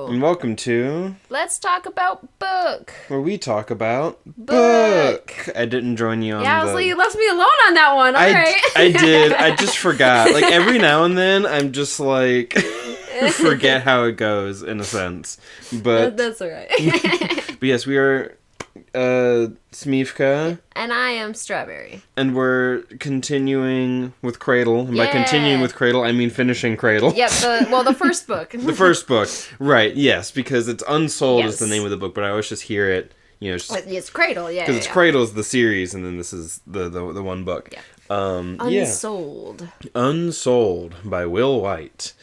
And welcome to Let's Talk About Book. Where we talk about book. I didn't join you on I was like, you left me alone on that one. All right. I did. I just forgot. Like, every now and then, I'm just like, forget how it goes, in a sense. But that's all right. But yes, we are Smeevca. And I am Strawberry. And we're continuing with Cradle. And by continuing with Cradle, I mean finishing Cradle. Yep, the first book. The first book. Right, yes, because it's Unsouled is the name of the book, but I always just hear it, you know. It's Cradle, yeah. Because it's Cradle's the series, and then this is the one book. Yeah. Unsouled. Unsouled by Will Wight.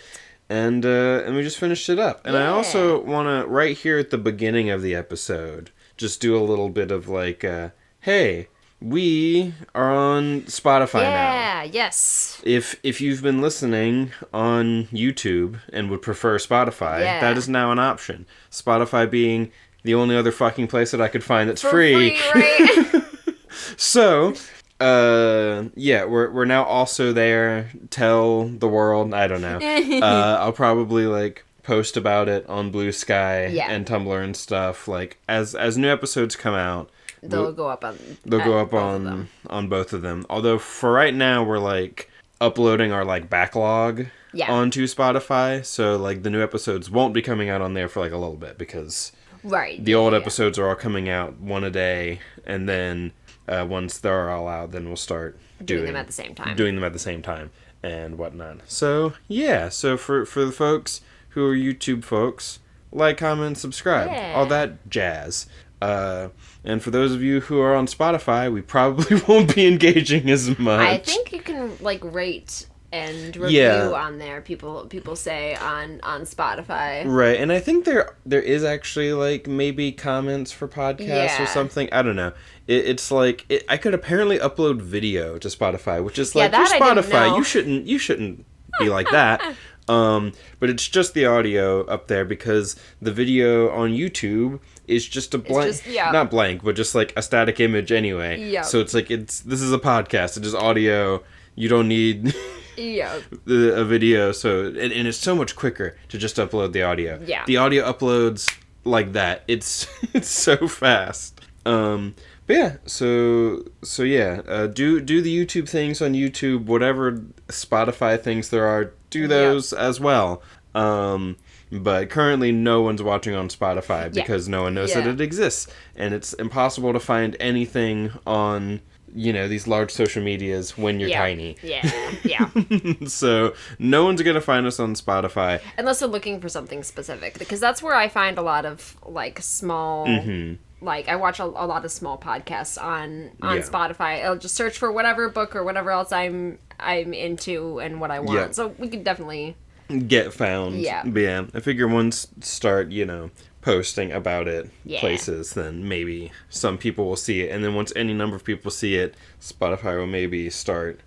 And we just finished it up. And I also want to, right here at the beginning of the episode, just do a little bit of like, hey, we are on Spotify now. Yeah, yes. If you've been listening on YouTube and would prefer Spotify, that is now an option. Spotify being the only other fucking place that I could find that's free. Right? So, we're now also there. Tell the world. I don't know. I'll probably like post about it on Blue Sky and Tumblr and stuff. Like as new episodes come out, they'll go up on both of them. Although for right now we're like uploading our like backlog onto Spotify, so like the new episodes won't be coming out on there for like a little bit because the old episodes are all coming out one a day, and then once they're all out, then we'll start doing them at the same time and whatnot. So so for the folks who are YouTube folks, like, comment, subscribe, all that jazz. And for those of you who are on Spotify, we probably won't be engaging as much. I think you can like rate and review on there. People say on Spotify, right? And I think there is actually like maybe comments for podcasts or something. I don't know. It's like I could apparently upload video to Spotify, which is like, you're Spotify. You shouldn't be like that. But it's just the audio up there because the video on YouTube is just a blank, not blank, but just like a static image anyway. Yeah. So it's like this is a podcast. It's just audio. You don't need a video. So and it's so much quicker to just upload the audio. Yeah. The audio uploads like that. It's so fast. But yeah, so do the YouTube things on YouTube, whatever Spotify things there are, do those as well. But currently no one's watching on Spotify because no one knows that it exists, and it's impossible to find anything on, you know, these large social medias when you're tiny. Yeah. So no one's gonna find us on Spotify unless they're looking for something specific, because that's where I find a lot of like small. Like, I watch a lot of small podcasts on Spotify. I'll just search for whatever book or whatever else I'm into and what I want. Yeah. So we could definitely get found. Yeah. But yeah, I figure once start, you know, posting about it places, then maybe some people will see it. And then once any number of people see it, Spotify will maybe start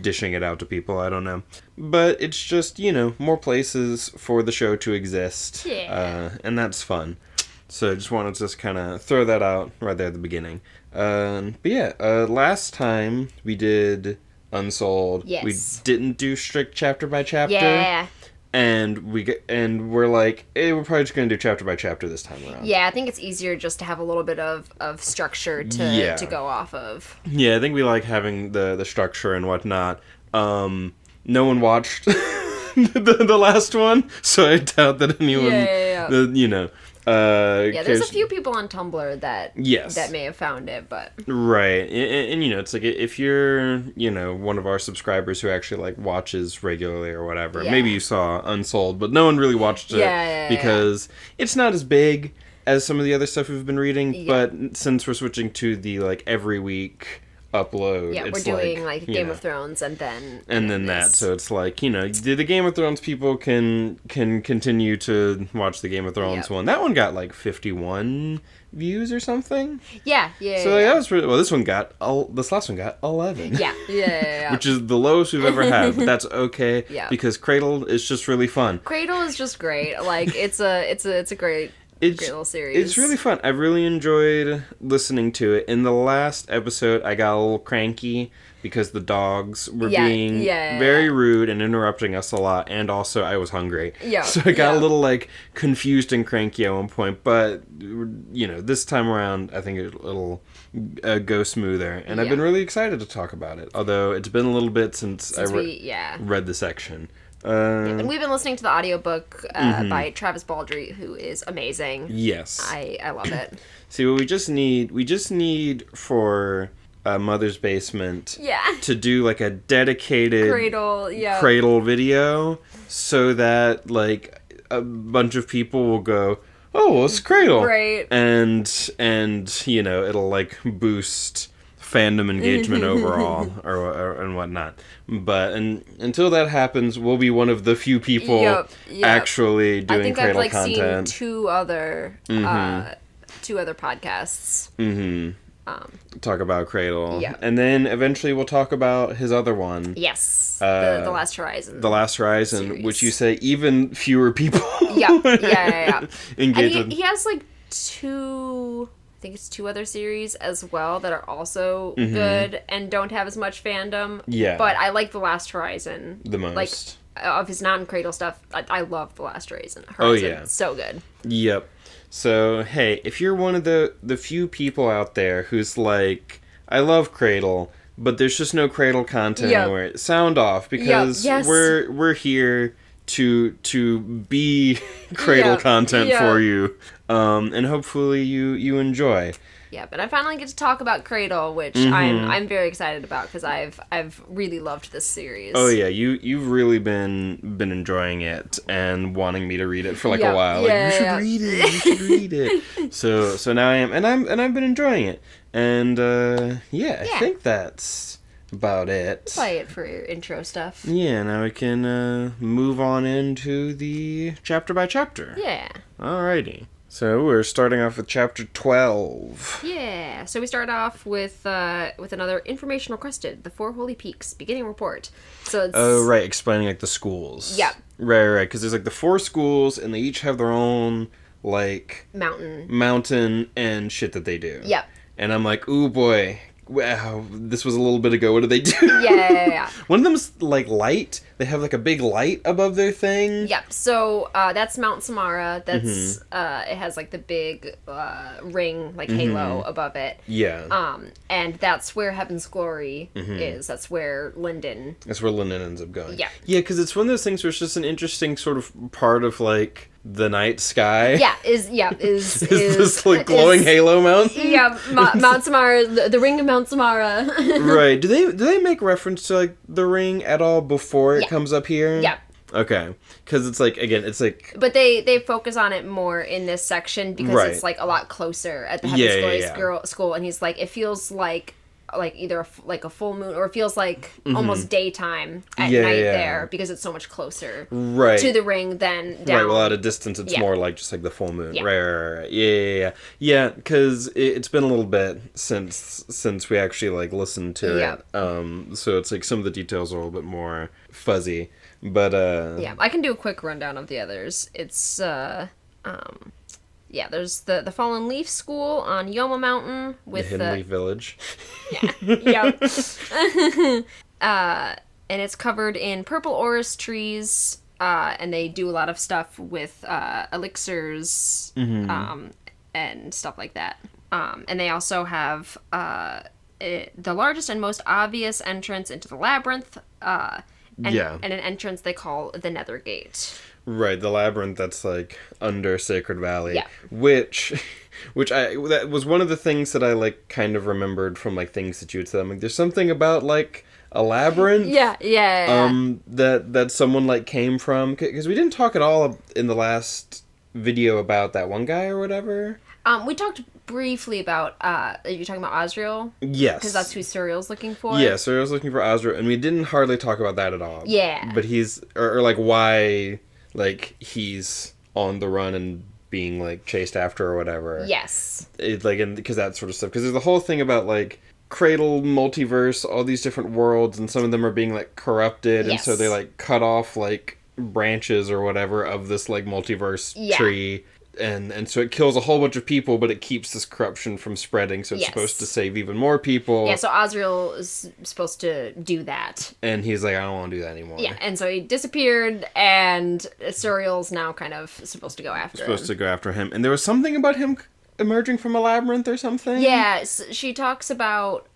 dishing it out to people. I don't know. But it's just, you know, more places for the show to exist. Yeah. And that's fun. So I just wanted to just kind of throw that out right there at the beginning. But yeah, last time we did Unsouled. Yes. We didn't do strict chapter by chapter. Yeah. And we're like, we're probably just going to do chapter by chapter this time around. Yeah, I think it's easier just to have a little bit of structure to go off of. Yeah, I think we like having the structure and whatnot. No one watched the last one, so I doubt that anyone, you know... there's a few people on Tumblr that may have found it, but right, and you know, it's like if you're, you know, one of our subscribers who actually like watches regularly or whatever, maybe you saw Unsouled, but no one really watched it because it's not as big as some of the other stuff we've been reading. But since we're switching to the like every week upload, we're doing like Game of Thrones and then that, so it's like, you know, the Game of Thrones people can continue to watch the Game of Thrones one. That one got like 51 views or something. So that was really, well, this last one got 11. Which is the lowest we've ever had, but that's okay because Cradle is just really fun. Cradle is just great. Like it's a great Cradle series. It's really fun. I really enjoyed listening to it. In the last episode, I got a little cranky because the dogs were being very rude and interrupting us a lot, and also I was hungry. Yeah. So I got a little, like, confused and cranky at one point, but, you know, this time around, I think it'll go smoother, and I've been really excited to talk about it, although it's been a little bit since I read the section. And we've been listening to the audiobook by Travis Baldry, who is amazing. Yes. I love it. See, what we just need for Mother's Basement to do, like, a dedicated Cradle video, so that, like, a bunch of people will go, oh, it's Cradle. Right. And you know, it'll, like, boost fandom engagement overall or and whatnot. But until that happens, we'll be one of the few people actually doing Cradle content. I think I've, like, seen two other podcasts. Talk about Cradle. Yeah. And then eventually we'll talk about his other one. Yes. The Last Horizon. The Last Horizon, series. Which you say even fewer people engage with. He has, like, two other series as well that are also good and don't have as much fandom. Yeah. But I like The Last Horizon the most. Like, of his non-Cradle stuff, I love The Last Horizon. Oh, yeah. It's so good. Yep. So, hey, if you're one of the few people out there who's like, I love Cradle, but there's just no Cradle content anywhere, sound off, because we're here to be Cradle content for you, and hopefully you enjoy. Yeah, but I finally get to talk about Cradle, which I'm very excited about because I've really loved this series. Oh yeah, you've really been enjoying it and wanting me to read it for like a while. You should read it. So now I am, and I've been enjoying it, and I think that's about it. Play it for your intro stuff. Yeah, now we can move on into the chapter by chapter. Yeah. Alrighty. So we're starting off with chapter 12. Yeah. So we start off with another information requested, the Four Holy Peaks beginning report. So it's right, explaining like the schools. Yeah. Right, because there's like the 4 schools and they each have their own like mountain and shit that they do. Yep. And I'm like, ooh boy. Wow, this was a little bit ago. What did they do? Yeah. One of them's like light. They have like a big light above their thing. Yep. So that's Mount Samara. That's it has like the big ring, like halo above it. Yeah. And that's where Heaven's Glory is. That's where Linden. That's where Linden ends up going. Yeah. Yeah, because it's one of those things where it's just an interesting sort of part of like the night sky. Yeah. Is this like glowing halo mountain? Yeah. Mount Samara, the ring of Mount Samara. Right. Do they make reference to like the ring at all before it comes up here? Yeah. Okay. Because it's like, again, it's like... But they focus on it more in this section because it's like a lot closer at the Heaven's Glory school, and he's like, it feels like either a full moon, or it feels like almost daytime at night there because it's so much closer to the ring than down. Right, well, at a distance it's more like just like the full moon. Yeah. Right. Yeah, because it's been a little bit since we actually like listened to it. So it's like some of the details are a little bit more fuzzy. But I can do a quick rundown of the others. It's there's the Fallen Leaf School on Yoma Mountain with the Hidden Leaf Village. And it's covered in purple orris trees, and they do a lot of stuff with elixirs, and stuff like that. And they also have the largest and most obvious entrance into the labyrinth, and an entrance they call the Nether Gate. Right, the labyrinth that's like under Sacred Valley, which that was one of the things that I like kind of remembered from like things that you had said. I'm like, there's something about like a labyrinth, that someone like came from, because we didn't talk at all in the last video about that one guy or whatever. We talked briefly about, are you talking about Osriel? Yes. Because that's who Suriel's looking for? Yeah, Suriel's looking for Osriel, and we didn't hardly talk about that at all. Yeah. But he's, or like why, like, he's on the run and being, like, chased after or whatever. Yes. Because that sort of stuff. Because there's the whole thing about, like, Cradle, multiverse, all these different worlds, and some of them are being, like, corrupted, and so they, like, cut off, like, branches or whatever of this, like, multiverse tree. And so it kills a whole bunch of people, but it keeps this corruption from spreading, so it's supposed to save even more people. Yeah, so Azrael is supposed to do that. And he's like, I don't want to do that anymore. Yeah, and so he disappeared, and Suriel's now kind of supposed to go after him. And there was something about him emerging from a labyrinth or something? Yeah, she talks about,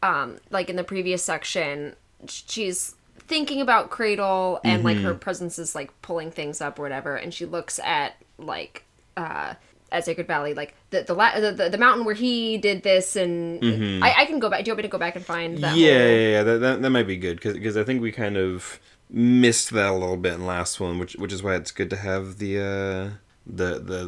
like in the previous section, she's thinking about Cradle, and like her presence is like pulling things up or whatever, and she looks at like at Sacred Valley, like the mountain where he did this, and I can go back. Do you want me to go back and find that? Yeah. That might be good because I think we kind of missed that a little bit in the last one, which is why it's good to have the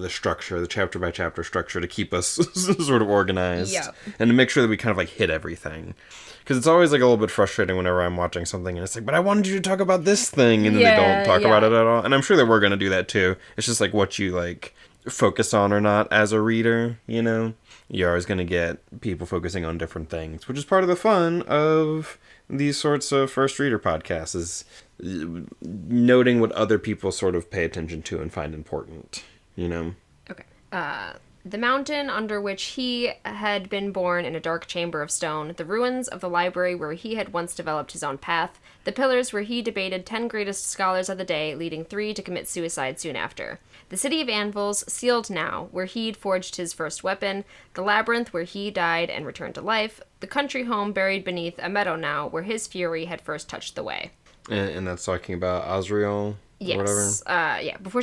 structure, the chapter by chapter structure, to keep us sort of organized, and to make sure that we kind of like hit everything. Because it's always like a little bit frustrating whenever I'm watching something and it's like, but I wanted you to talk about this thing, and then they don't talk about it at all. And I'm sure that we're gonna do that too. It's just like what you like focus on or not as a reader, you know? You're always gonna get people focusing on different things, which is part of the fun of these sorts of first reader podcasts, is noting what other people sort of pay attention to and find important, you know? Okay. The mountain under which he had been born in a dark chamber of stone, the ruins of the library where he had once developed his own path, the pillars where he debated 10 greatest scholars of the day, leading 3 to commit suicide soon after. The city of anvils, sealed now, where he'd forged his first weapon, the labyrinth where he died and returned to life, the country home buried beneath a meadow now, where his fury had first touched the way. And that's talking about Azrael? Yes. Whatever. Yeah. Before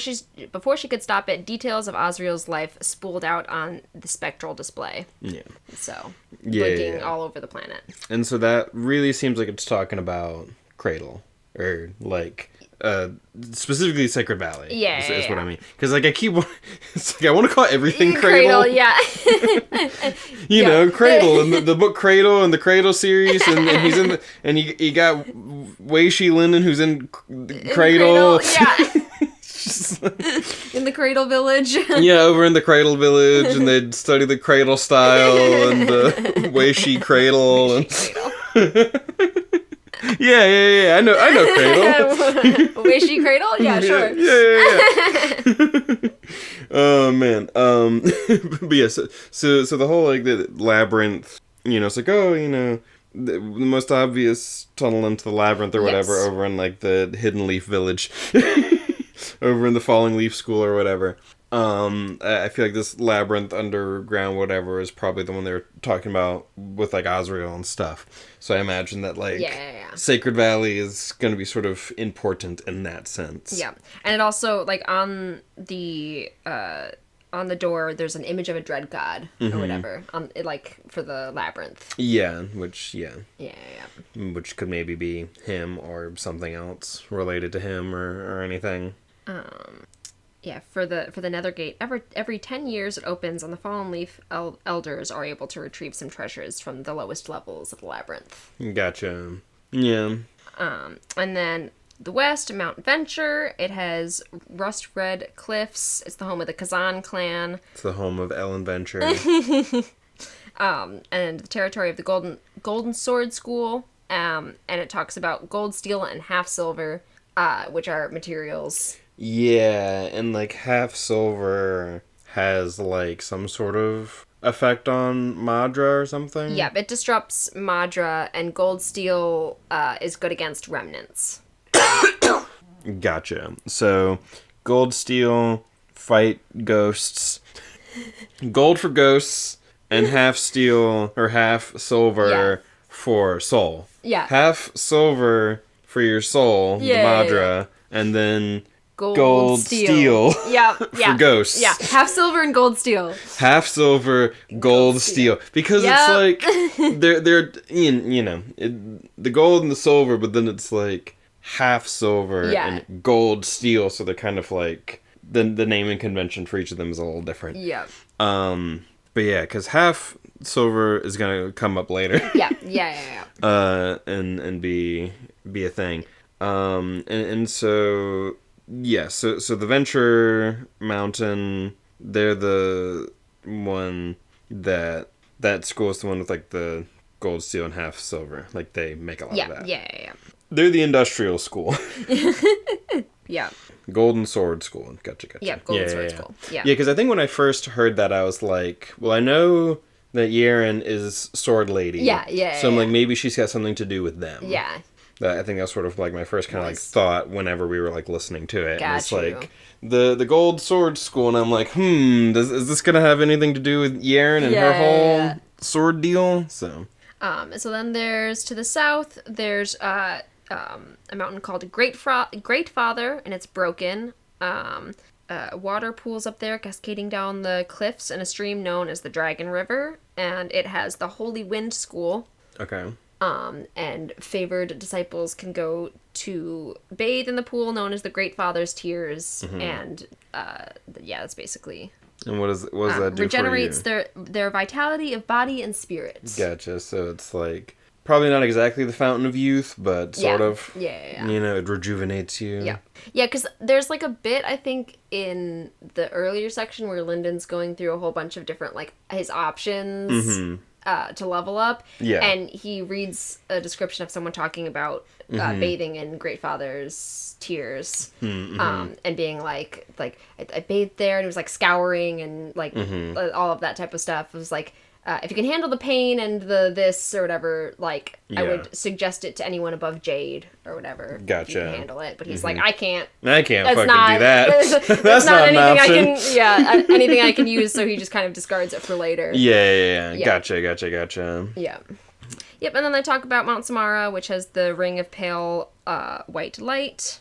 she could stop it, details of Azrael's life spooled out on the spectral display. Yeah. So, blinking all over the planet. And so that really seems like it's talking about Cradle, or like specifically Sacred Valley. Is what I mean. Because like it's like I want to call everything Cradle. Yeah. you know, Cradle and the book Cradle and the Cradle series, and he's in and he got Wei Shi Linden who's in Cradle. Yeah. In the Cradle Village. Yeah, over in the Cradle Village, and they'd study the Cradle style and the Wei Shi Cradle and. Yeah. I know Cradle. Wei Shi Cradle? Yeah, sure. Yeah. Oh man. But yeah. So the whole like the labyrinth. You know, it's like, oh, you know, the most obvious tunnel into the labyrinth or whatever over in like the Hidden Leaf Village, over in the Falling Leaf School or whatever. I feel like this labyrinth underground whatever is probably the one they were talking about with like Azrael and stuff. So I imagine that like Sacred Valley is going to be sort of important in that sense. Yeah, and it also like on the door there's an image of a dread god or whatever like for the labyrinth. Yeah, which which could maybe be him or something else related to him or anything. Yeah, for the Nethergate, every 10 years it opens, and the Fallen Leaf elders are able to retrieve some treasures from the lowest levels of the labyrinth. Gotcha. Yeah. And then the west, Mount Venture, it has rust red cliffs. It's the home of the Kazan clan. It's the home of Ellen Venture. And the territory of the Golden Sword School. And it talks about gold, steel, and half silver, which are materials. Yeah, and like half silver has like some sort of effect on Madra or something. Yeah, it disrupts Madra, and gold steel is good against remnants. Gotcha. So gold steel fight ghosts. Gold for ghosts, and half steel or half silver for soul. Yeah. Half silver for your soul, the Madra, and then gold steel for ghosts. Yeah, half silver and gold steel. Half silver, gold steel. Because it's like, they're you know, the gold and the silver, but then it's like half silver and gold steel, so they're kind of like, the naming convention for each of them is a little different. Yeah. But yeah, because half silver is going to come up later. Yeah. And be a thing. And so... Yeah, so the Venture Mountain, they're the one that school is the one with like the gold, steel, and half silver. Like they make a lot of that. Yeah. They're the industrial school. Yeah. Golden Sword School. Gotcha. Yeah, Golden Sword School. Yeah. Yeah, because I think when I first heard that, I was like, well, I know that Yaren is Sword Lady. Yeah. So I'm like, maybe she's got something to do with them. Yeah. I think that's sort of like my first kind of like thought whenever we were like listening to it. Got it's like the Gold Sword School, and I'm like, is this gonna have anything to do with Yaren and her whole sword deal? So then there's to the south. There's a mountain called Great Father, and it's broken. Water pools up there, cascading down the cliffs in a stream known as the Dragon River, and it has the Holy Wind School. Okay. And favored disciples can go to bathe in the pool known as the Great Father's Tears, and that's basically. And what does that do regenerates for you? their vitality of body and spirit. Gotcha. So it's like probably not exactly the Fountain of Youth, but sort of. Yeah. You know, it rejuvenates you. Yeah, because there's like a bit I think in the earlier section where Lyndon's going through a whole bunch of different like his options. To level up, and he reads a description of someone talking about bathing in Great Father's tears, and being like I bathed there, and it was like scouring and like all of that type of stuff. It was like if you can handle the pain and the this or whatever, like I would suggest it to anyone above Jade or whatever. Gotcha. You can handle it, but he's like, I can't fucking do that. That's not anything an option. Anything I can use. So he just kind of discards it for later. Yeah. Gotcha. Yeah. Yep, and then they talk about Mount Samara, which has the Ring of Pale White Light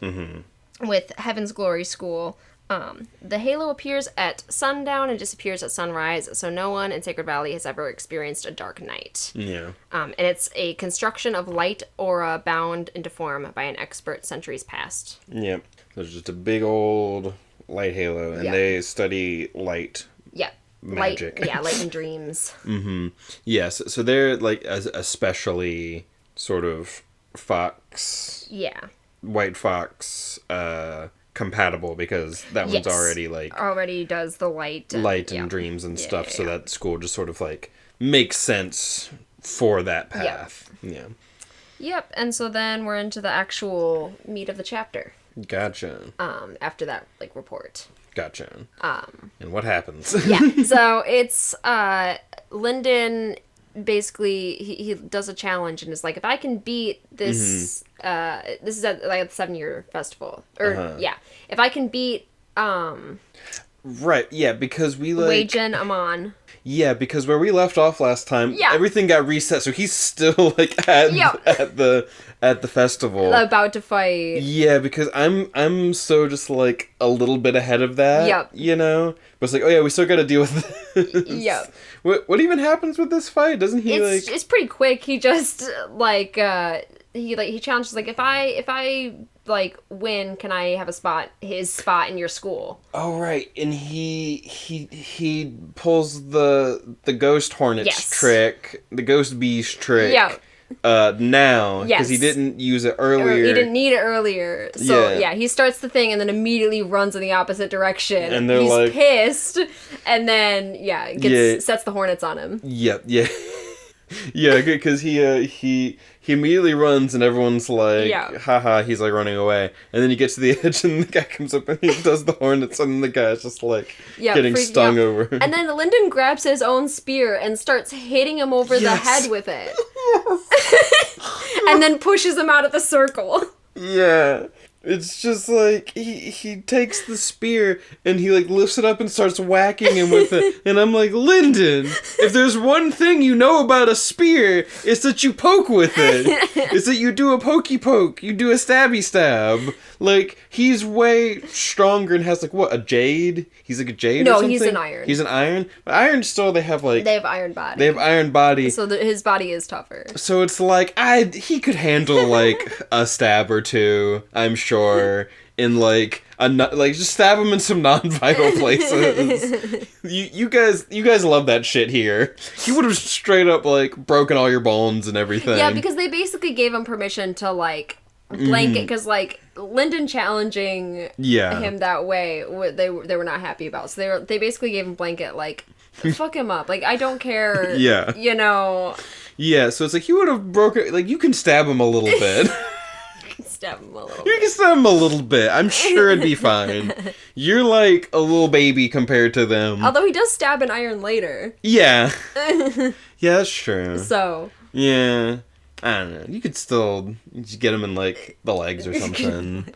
with Heaven's Glory School. The halo appears at sundown and disappears at sunrise, so no one in Sacred Valley has ever experienced a dark night. Yeah. And it's a construction of light aura bound into form by an expert centuries past. Yep. So it's just a big old light halo, and they study light. Yeah. Magic. Light and dreams. Yes, so they're like especially sort of fox. Yeah. White fox compatible, because that one's already does the light and dreams and stuff, so that school just sort of like makes sense for that path. Yeah. Yep, and so then we're into the actual meat of the chapter. Gotcha. After that like report. Gotcha. And what happens? So it's Lyndon basically he does a challenge and is like, if I can beat this this is at like the 7-year festival, or if I can beat right, because we like Wei-Jin Amon. Yeah, because where we left off last time, everything got reset, so he's still like at the festival, about to fight. Yeah, because I'm so just like a little bit ahead of that. You know, but it's like, oh yeah, we still got to deal with this. What even happens with this fight? Doesn't he it's pretty quick. He just he challenges like, if I like win, can I have his spot in your school? Oh right, and he pulls the ghost hornets trick, the ghost beast trick. Now, because he didn't use it earlier. He didn't need it earlier. So he starts the thing and then immediately runs in the opposite direction. And they're he's pissed, and then sets the hornets on him. Yeah, because he immediately runs and everyone's like, haha, he's like running away. And then he gets to the edge and the guy comes up and he does the hornets and the guy's just like getting stung over. And then Lyndon grabs his own spear and starts hitting him over the head with it. And then pushes him out of the circle. Yeah. It's just like, he takes the spear and he like lifts it up and starts whacking him with it. And I'm like, Lyndon, if there's one thing you know about a spear, it's that you poke with it. It's that you do a pokey poke. You do a stabby stab. Like, he's way stronger and has like, what, a jade? He's like a jade or something? No, he's an iron. He's an iron? But iron still, they have iron body. They have iron body. So his body is tougher. So it's like, he could handle like a stab or two, I'm sure, in like just stab him in some non-vital places. you guys love that shit here. He would have straight up like broken all your bones and everything. Yeah, because they basically gave him permission to like blanket, because like Lyndon challenging him that way, they were not happy about. So they basically gave him blanket like, fuck him up. Like, I don't care. You know. Yeah, so it's like, he would have broken, like, you can stab him a little bit. stab him a little bit. You can stab him a little bit. I'm sure it'd be fine. You're like a little baby compared to them. Although he does stab an iron later. Yeah. Yeah, that's true. So. Yeah. I don't know. You could still just get him in, like, the legs or something.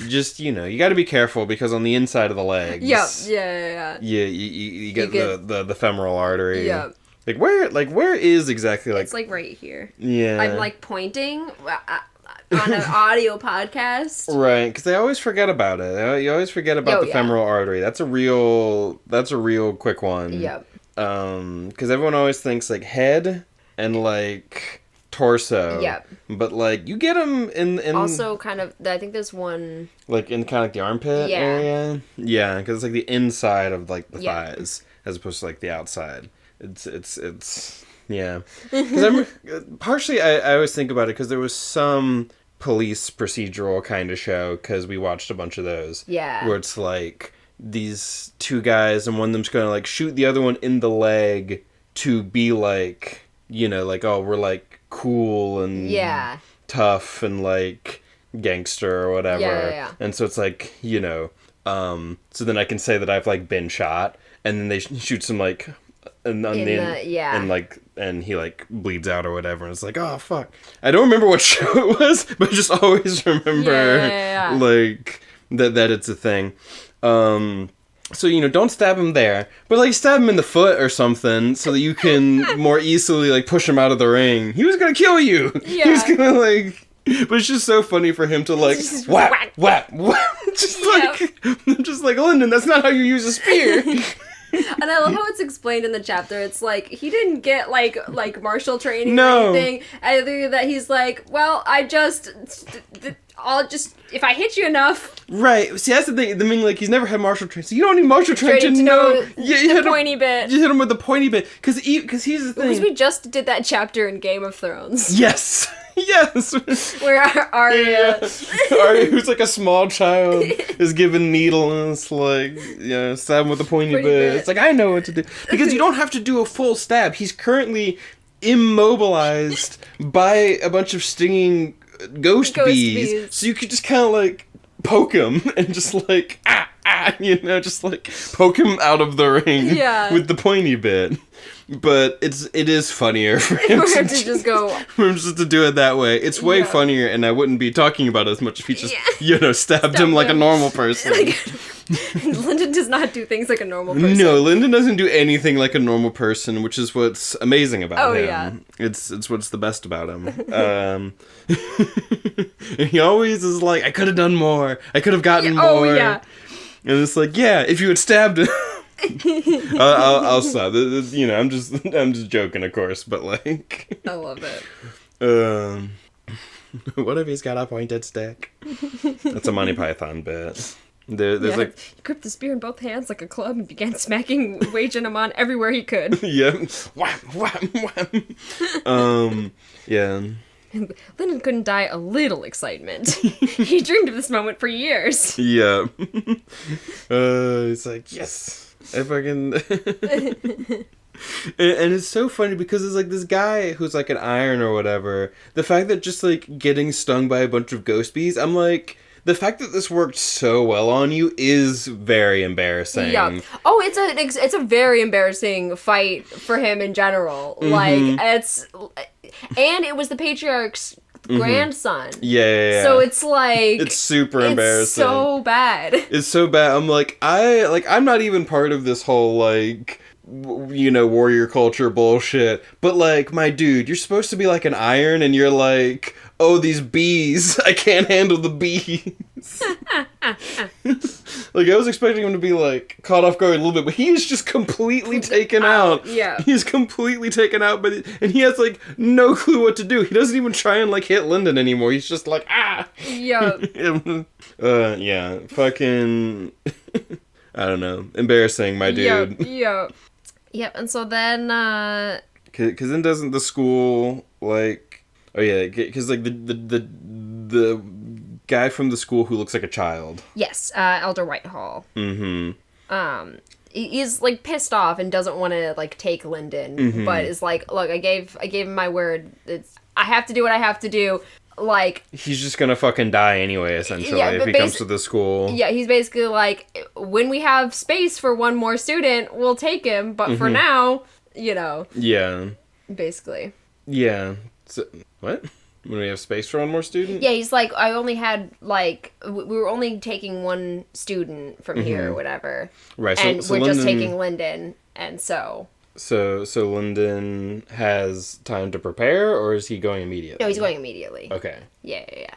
Just, you got to be careful because on the inside of the legs. Yep. Yeah. Yeah, you get the femoral artery. Yeah. Where is exactly, like... It's, like, right here. Yeah. I'm, like, pointing on an audio podcast. Right, because they always forget about it. You always forget about the femoral artery. That's a real quick one. Yep. Because everyone always thinks, like, head and, like... torso. Yep. But, like, you get them in... Also, kind of, I think there's one... Like, in kind of, like, the armpit area? Yeah, because it's, like, the inside of, like, the thighs, as opposed to, like, the outside. It's yeah. Because partially, I always think about it, because there was some police procedural kind of show, because we watched a bunch of those. Yeah. Where it's, like, these two guys, and one of them's going to, like, shoot the other one in the leg to be, like, like, oh, we're, like, cool and tough and like gangster or whatever. Yeah. And so it's like, so then I can say that I've like been shot, and then they shoots him like and he like bleeds out or whatever, and it's like, oh fuck. I don't remember what show it was, but I just always remember like that it's a thing. So, don't stab him there, but, like, stab him in the foot or something so that you can more easily, like, push him out of the ring. He was gonna kill you! Yeah. He was gonna, like... But it's just so funny for him to, like, whap, whap, whap. I'm just like, Lyndon, that's not how you use a spear! And I love how it's explained in the chapter. It's like, he didn't get, like martial training or anything. I think that he's like, well, I'll just, if I hit you enough. Right. See, that's the thing. I mean, like, he's never had martial training, so you don't need martial training to know. The pointy bit. You hit him with the pointy bit. Because here's the thing. Because we just did that chapter in Game of Thrones. Yes. Yes. Where Arya, who's like a small child, is given needle and it's like, stab him with a pointy bit. It's like, I know what to do. Because you don't have to do a full stab. He's currently immobilized by a bunch of stinging ghost bees. So you could just kind of like poke him and just like, just like poke him out of the ring with the pointy bit. But it is funnier for him to just go. For him just to do it that way. It's way funnier, and I wouldn't be talking about it as much if he just, stabbed him like a normal person. Lyndon does not do things like a normal person. No, Lyndon doesn't do anything like a normal person, which is what's amazing about him. Yeah. It's what's the best about him. He always is like, I could have done more. I could have gotten more. Oh, yeah. And it's like, if you had stabbed him. I'll stop. I'm just joking, of course, but like, I love it. What if he's got a pointed stick? That's a Monty Python bit. There's like, he gripped the spear in both hands like a club and began smacking Waging him on everywhere he could. Yep. Wham, wham, wham. Yeah. Lyndon couldn't die a little excitement. He dreamed of this moment for years. Yeah. It's like, yes. I fucking... and it's so funny because it's like this guy who's like an iron or whatever. The fact that just like getting stung by a bunch of ghost bees, I'm like, the fact that this worked so well on you is very embarrassing. Yeah. Oh, it's a very embarrassing fight for him in general. Mm-hmm. Like, and it was the patriarch's grandson. Yeah. So it's like, it's super embarrassing. It's so bad. It's so bad. I'm like, I'm not even part of this whole like, warrior culture bullshit. But like, my dude, you're supposed to be like an iron, and you're like, oh, these bees, I can't handle the bees. Like, I was expecting him to be, like, caught off guard a little bit, but he is just completely taken out. Yeah. He's completely taken out, and he has, like, no clue what to do. He doesn't even try and, like, hit Lyndon anymore. He's just like, Yeah. Yeah. Fucking... I don't know. Embarrassing, my dude. Yep. And so then, Because then doesn't the school, like... Oh, yeah, because, like, the guy from the school who looks like a child. Yes, Elder Whitehall. Mm-hmm. He's, like, pissed off and doesn't want to, like, take Lyndon, but is like, look, I gave him my word. I have to do what I have to do. like... He's just gonna fucking die anyway, essentially, if he comes to the school. Yeah, he's basically like, when we have space for one more student, we'll take him, but for now, you know. Yeah. Basically. Yeah. So, what? When we have space for one more student? Yeah, he's like, I only had, like, we were only taking one student from here or whatever. Right, and so we're Lyndon, just taking Lyndon, and so... So Lyndon has time to prepare, or is he going immediately? No, he's going immediately. Okay. Yeah.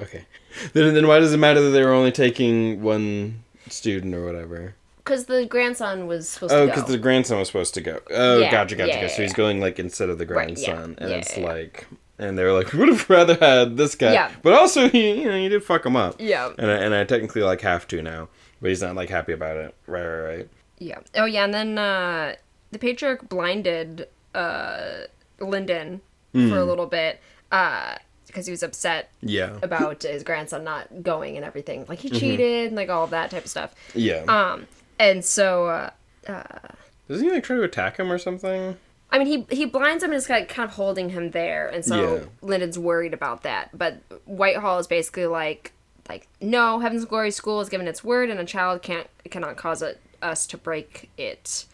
Okay. Then why does it matter that they were only taking one student or whatever? Because the grandson was supposed to go. Oh, because the grandson was supposed to go. Oh, yeah, gotcha. Yeah, so he's going, like, instead of the grandson. Right, and it's like... And they were like, we would have rather had this guy. Yeah. But also, he did fuck him up. Yeah. And I technically, like, have to now. But he's not, like, happy about it. Right. Yeah. Oh, yeah, and then the patriarch blinded Lyndon for a little bit because he was upset about his grandson not going and everything. Like, he cheated and, like, all of that type of stuff. Yeah. And so... Does he, like, try to attack him or something? I mean, he blinds him and is kind of holding him there, and so Lyndon's worried about that. But Whitehall is basically like, no, Heaven's Glory School has given its word, and a child cannot cause us to break it.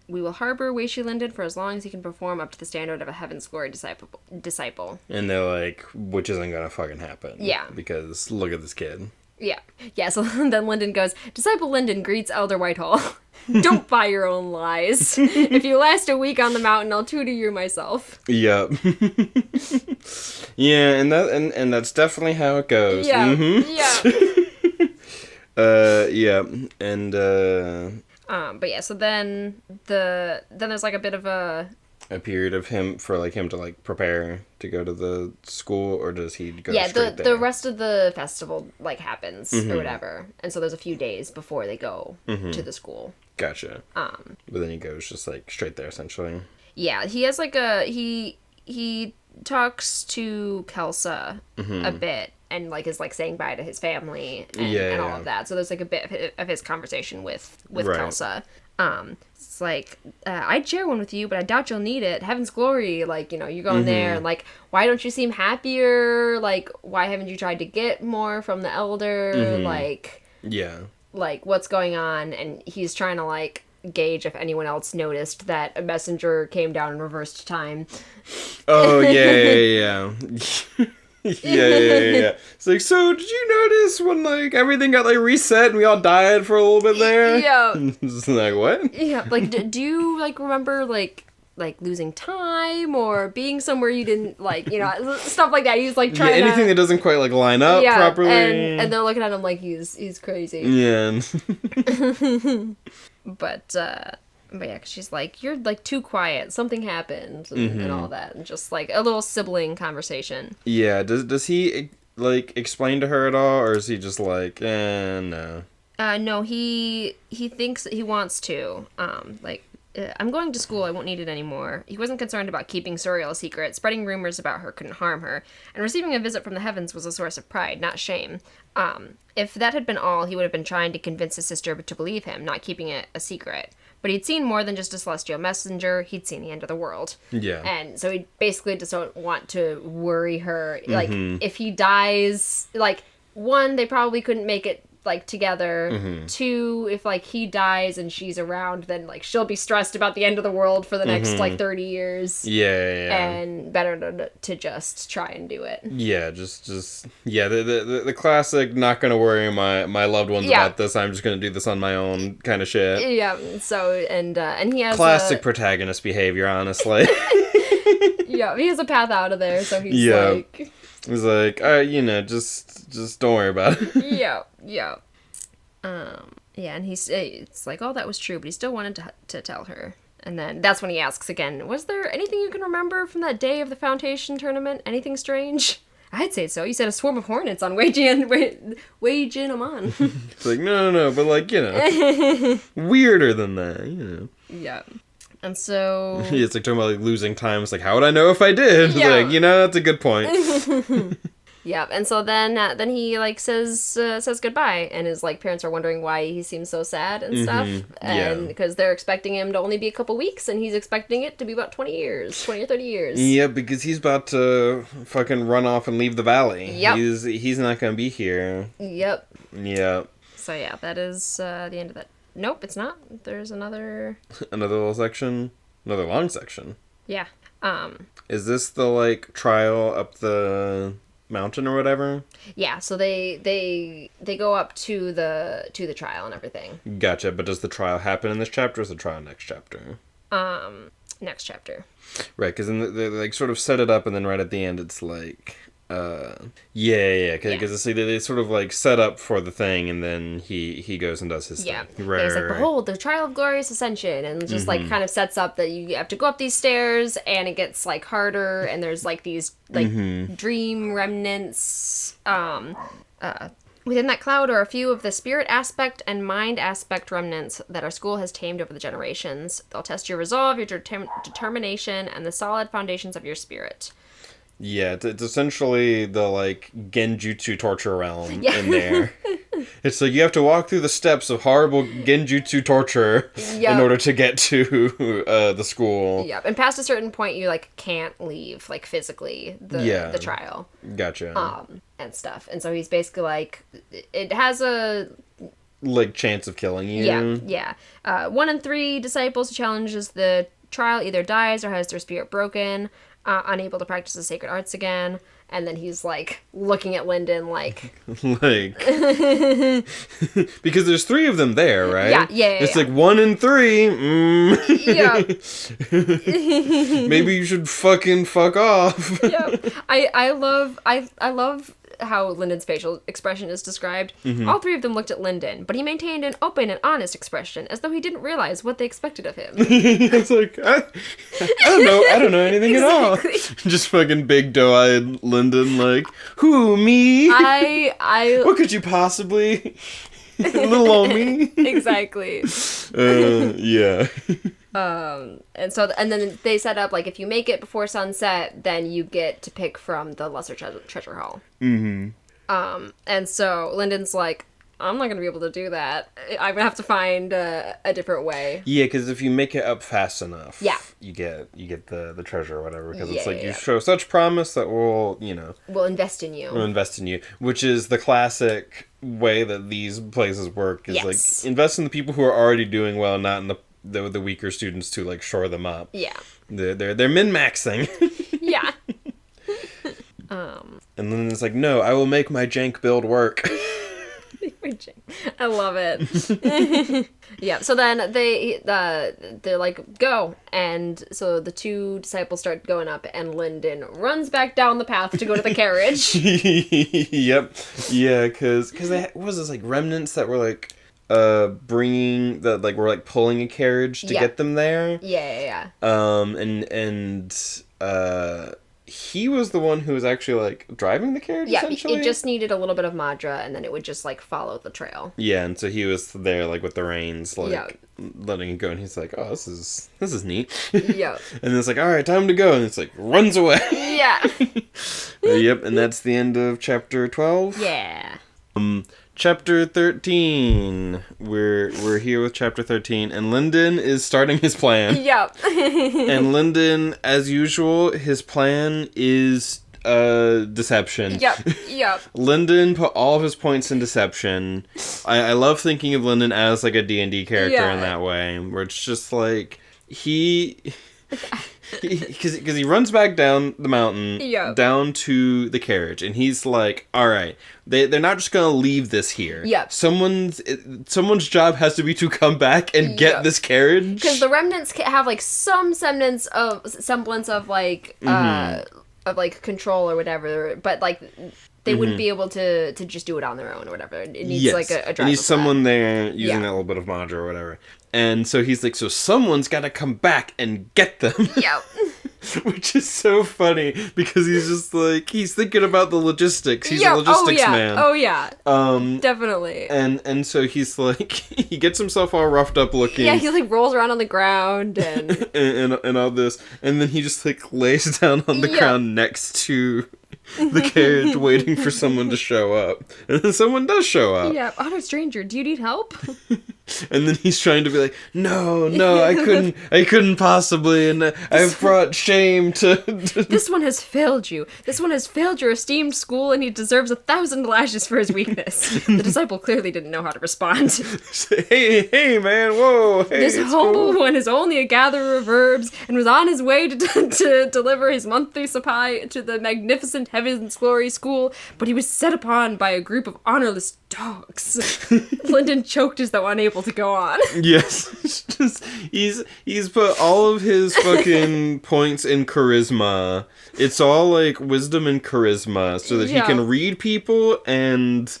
We will harbor Wei Shi Lyndon for as long as he can perform up to the standard of a Heaven's Glory disciple. And they're like, which isn't gonna fucking happen. Yeah. Because look at this kid. Yeah, so then Lyndon goes, Disciple Lyndon greets Elder Whitehall. Don't buy your own lies. If you last a week on the mountain, I'll tutor you myself. Yep. Yeah, and that's definitely how it goes. Yeah. Yeah. And but yeah, so then there's like a bit of a period of him to like prepare to go to the school, or does he go straight there? The rest of the festival like happens or whatever, and so there's a few days before they go to the school. Gotcha. But then he goes just like straight there essentially. Yeah, he has like he talks to Kelsa a bit and like is like saying bye to his family and all of that. So there's like a bit of his conversation with Kelsa. It's like, I'd share one with you, but I doubt you'll need it. Heaven's Glory, like, you know, you're going there, and, like, why don't you seem happier? Like, why haven't you tried to get more from the Elder? Like, like, what's going on? And he's trying to, like, gauge if anyone else noticed that a messenger came down in reversed time. Oh, yeah. Yeah. It's like, so did you notice when like everything got like reset and we all died for a little bit there? Yeah. It's like, what? Yeah. Like, do you like remember like losing time or being somewhere you didn't like, you know, stuff like that? He's like trying anything that doesn't quite like line up properly. And they're looking at him like he's crazy. Yeah. But yeah, 'cause she's like, you're, like, too quiet. Something happened, and all that. And just, like, a little sibling conversation. Yeah, does he, like, explain to her at all, or is he just like, no? No, he thinks that he wants to. I'm going to school, I won't need it anymore. He wasn't concerned about keeping Suriel a secret. Spreading rumors about her couldn't harm her. And receiving a visit from the heavens was a source of pride, not shame. If that had been all, he would have been trying to convince his sister to believe him, not keeping it a secret. But he'd seen more than just a celestial messenger. He'd seen the end of the world. Yeah. And so he basically just don't want to worry her. Like, if he dies, like, one, they probably couldn't make it, like, together. Two, if, like, he dies and she's around, then, like, she'll be stressed about the end of the world for the next, like, 30 years. Yeah. And better to just try and do it. Yeah, the classic, not gonna worry my loved ones about this, I'm just gonna do this on my own kind of shit. Yeah, so, and he has classic protagonist behavior, honestly. Yeah, he has a path out of there, so he's like... He's like, you know, just don't worry about it. Yeah. Yeah, and it's like, oh, that was true, but he still wanted to tell her. And then that's when he asks again, was there anything you can remember from that day of the Foundation tournament? Anything strange? I'd say so. You said a swarm of hornets on Wei Jin Amon. It's like, no, but like, you know, weirder than that, you know. Yeah. And so... It's like talking about like losing time. It's like, how would I know if I did? Yeah. Like, you know, that's a good point. Yep. And so then he like says goodbye, and his like parents are wondering why he seems so sad and stuff, and because they're expecting him to only be a couple weeks, and he's expecting it to be about 20 or 30 years. Yeah, because he's about to fucking run off and leave the valley. Yep. He's not gonna be here. Yep. Yep. So yeah, that is the end of that. Nope, it's not. There's another little section, another long section. Yeah. Is this the like trial up the mountain or whatever? Yeah, so they go up to the trial and everything. Gotcha, but does the trial happen in this chapter or is the trial next chapter? Next chapter. Right, because then they like sort of set it up and then right at the end it's like, because they sort of like set up for the thing and then he goes and does his thing. Right, it's like, behold, the trial of glorious ascension, and just like kind of sets up that you have to go up these stairs and it gets like harder, and there's like these like dream remnants. Within that cloud are a few of the spirit aspect and mind aspect remnants that our school has tamed over the generations. They'll test your resolve, your determination, and the solid foundations of your spirit. Yeah, it's essentially the, like, genjutsu torture realm in there. It's like you have to walk through the steps of horrible genjutsu torture in order to get to the school. Yep, and past a certain point, you, like, can't leave, like, physically, the trial. Gotcha. And stuff. And so he's basically, like, it has a... like, chance of killing you. Yeah. 1 in 3 disciples who challenges the trial either dies or has their spirit broken. Unable to practice the sacred arts again, and then he's like looking at Lyndon like because there's 3 of them there, right? Yeah. It's like 1 in 3. Yeah. Maybe you should fucking fuck off. Yeah. I love how Lyndon's facial expression is described. All 3 of them looked at Lyndon, but he maintained an open and honest expression, as though he didn't realize what they expected of him. It's like, I don't know anything at all. Just fucking big doe-eyed Lyndon, like, who, me? What could you possibly... Little old me? Exactly. Yeah. And then they set up, like, if you make it before sunset, then you get to pick from the lesser treasure haul. And so Lyndon's like, I'm not gonna be able to do that. I'm gonna have to find a different way. Yeah, because if you make it up fast enough, you get the treasure or whatever. Because it's like you show such promise that we'll invest in you. We'll invest in you, which is the classic way that these places work. Is like invest in the people who are already doing well, not in the weaker students to like shore them up. Yeah, they're min-maxing. Yeah. And then it's like, no, I will make my jank build work. I love it. Yeah, so then they're like, go. And so the 2 disciples start going up, and Lyndon runs back down the path to go to the carriage. Yep. Yeah, because what was this, like, remnants that were, like, bringing, that, like, were, like, pulling a carriage to get them there? Yeah. He was the one who was actually, like, driving the carriage, essentially? It just needed a little bit of Madra, and then it would just, like, follow the trail. Yeah, and so he was there, like, with the reins, like, letting it go, and he's like, oh, this is neat. Yeah. And then it's like, all right, time to go, and it's like, runs away. Yeah. Yep, and that's the end of chapter 12? Yeah. Chapter 13. We're here with chapter 13, and Lyndon is starting his plan. Yep. And Lyndon, as usual, his plan is deception. Yep. Lyndon put all of his points in deception. I love thinking of Lyndon as like a D&D character in that way, where it's just like because he runs back down the mountain, down to the carriage, and he's like, all right, they're not just gonna leave this here. Someone's job has to be to come back and get this carriage, because the remnants have like some semblance of like of like control or whatever, but like they wouldn't be able to just do it on their own or whatever. It needs like a driver. It needs someone there using that little bit of Madra or whatever. And so he's like, so someone's got to come back and get them. Yep. Which is so funny because he's just like, he's thinking about the logistics. He's a logistics man. Oh yeah. Definitely. And so he's like, he gets himself all roughed up looking. Yeah, he like rolls around on the ground and and all this, and then he just like lays down on the ground next to the carriage waiting for someone to show up. And then someone does show up. Yeah, utter stranger, do you need help? And then he's trying to be like, no, I couldn't possibly, and I've brought shame to... This one has failed you. This one has failed your esteemed school, and he deserves 1,000 lashes for his weakness. The disciple clearly didn't know how to respond. Hey, man, whoa, hey, this humble one is only a gatherer of herbs, and was on his way to deliver his monthly supply to the magnificent Heaven's Glory School, but he was set upon by a group of honorless dogs. Lyndon choked as though unable to go on. Yes. It's just, he's put all of his fucking points in charisma. It's all like wisdom and charisma so that he can read people and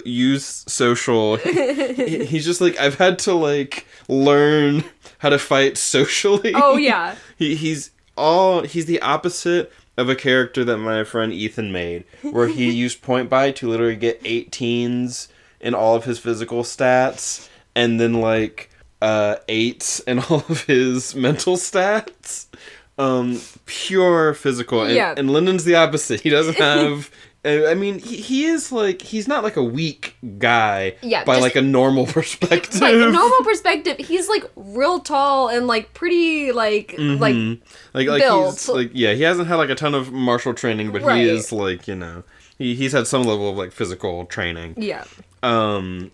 use social. He's just like, I've had to like learn how to fight socially. Oh yeah. He's the opposite of a character that my friend Ethan made, where he used point buy to literally get 18s in all of his physical stats, and then like 8s in all of his mental stats. Pure physical. And Lyndon's the opposite. He doesn't have... I mean, he is like, he's not like a weak guy by like a normal perspective. Like a normal perspective, he's like real tall and like pretty like like built. He's like, yeah, he hasn't had like a ton of martial training, but he is like, you know, he's had some level of like physical training. Yeah. But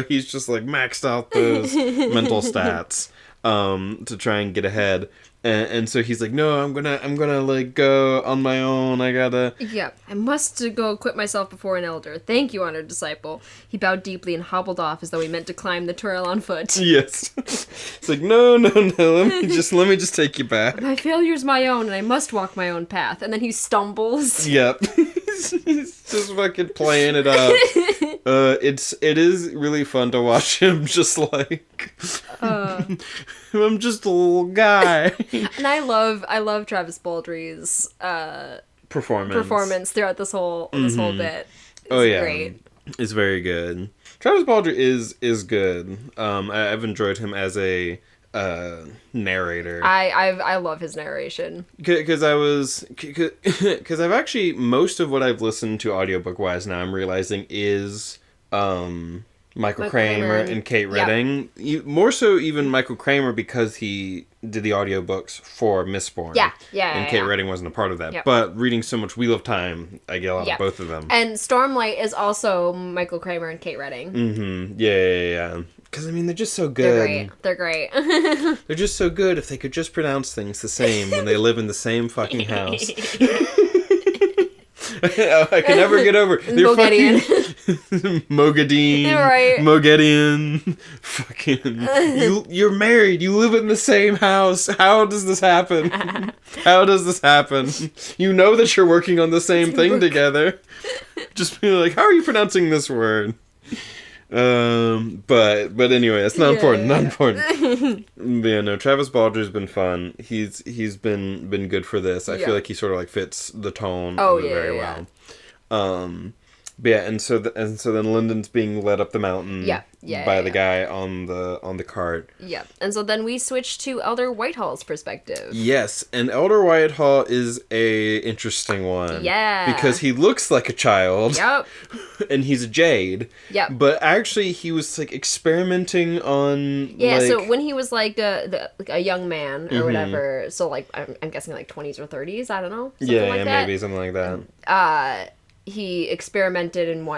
he's just like maxed out those mental stats to try and get ahead. And so he's like, no, I'm gonna like go on my own. I gotta. Yeah, I must go acquit myself before an elder. Thank you, honored disciple. He bowed deeply and hobbled off as though he meant to climb the trail on foot. Yes. It's like, no. Let me just take you back. My failure's my own, and I must walk my own path. And then he stumbles. Yep. He's just fucking playing it up. It is really fun to watch him just like. I'm just a little guy. And I love Travis Baldry's performance throughout this whole bit. It's great. It's very good. Travis Baldry is good. I've enjoyed him as a narrator. I love his narration. Because I've actually, most of what I've listened to audiobook wise now, I'm realizing is Michael Kramer and Kate Redding. More so even Michael Kramer, because he did the audiobooks for Mistborn. And Kate Redding wasn't a part of that. Yep. But reading so much Wheel of Time, I get a lot of both of them. And Stormlight is also Michael Kramer and Kate Redding. Mm-hmm. Yeah. Because, I mean, they're just so good. They're great. They're just so good if they could just pronounce things the same when they live in the same fucking house. I can never get over Moghedien. Moghedien. Right. Moghedien. Fucking. You're married. You live in the same house. How does this happen? How does this happen? You know that you're working on the same thing together. Just be like, how are you pronouncing this word? But anyway, that's not important. Not important. But yeah, no, Travis Baldry's been fun. He's been good for this. I feel like he sort of like fits the tone very well. But yeah, and so then Lyndon's being led up the mountain by the guy on the cart. Yeah. And so then we switch to Elder Whitehall's perspective. Yes, and Elder Whitehall is a interesting one. Yeah. Because he looks like a child. Yep. And he's a jade. Yep. But actually he was like experimenting on so when he was like a young man or whatever, so like I'm guessing like 20s or 30s, I don't know. Maybe something like that. He experimented and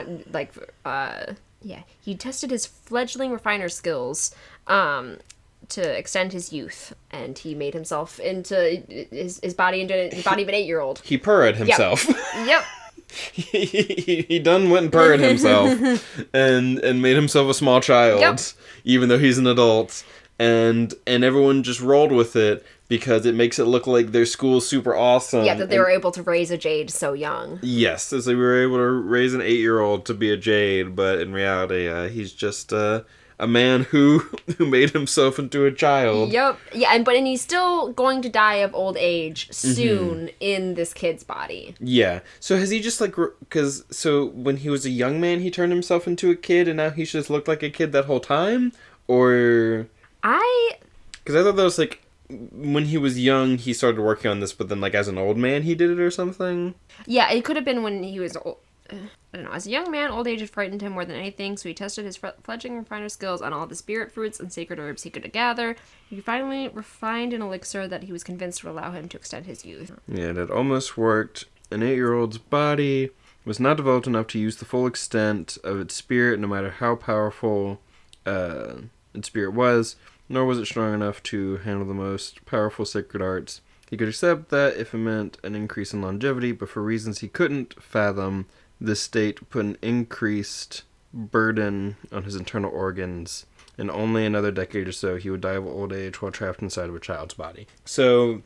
he tested his fledgling refiner skills to extend his youth, and he made himself into his body into the body of an 8-year-old. He purred himself. Yep. He done went and purred himself and made himself a small child, even though he's an adult, and everyone just rolled with it. Because it makes it look like their school's super awesome. Yeah, that they were able to raise a jade so young. Yes, as they were able to raise an 8-year-old to be a jade, but in reality, he's just a man who made himself into a child. Yep. Yeah, and he's still going to die of old age soon in this kid's body. Yeah. So has he just like... So when he was a young man, he turned himself into a kid, and now he's just looked like a kid that whole time? Or... Because I thought that was like... when he was young, he started working on this, but then, like, as an old man, he did it or something? Yeah, it could have been when he was old. I don't know. As a young man, old age had frightened him more than anything, so he tested his fledgling refiner skills on all the spirit fruits and sacred herbs he could gather. He finally refined an elixir that he was convinced would allow him to extend his youth. Yeah, it almost worked. An 8-year-old's body was not developed enough to use the full extent of its spirit, no matter how powerful its spirit was, nor was it strong enough to handle the most powerful sacred arts. He could accept that if it meant an increase in longevity, but for reasons he couldn't fathom, this state put an increased burden on his internal organs. In only another decade or so, he would die of old age while trapped inside of a child's body. So,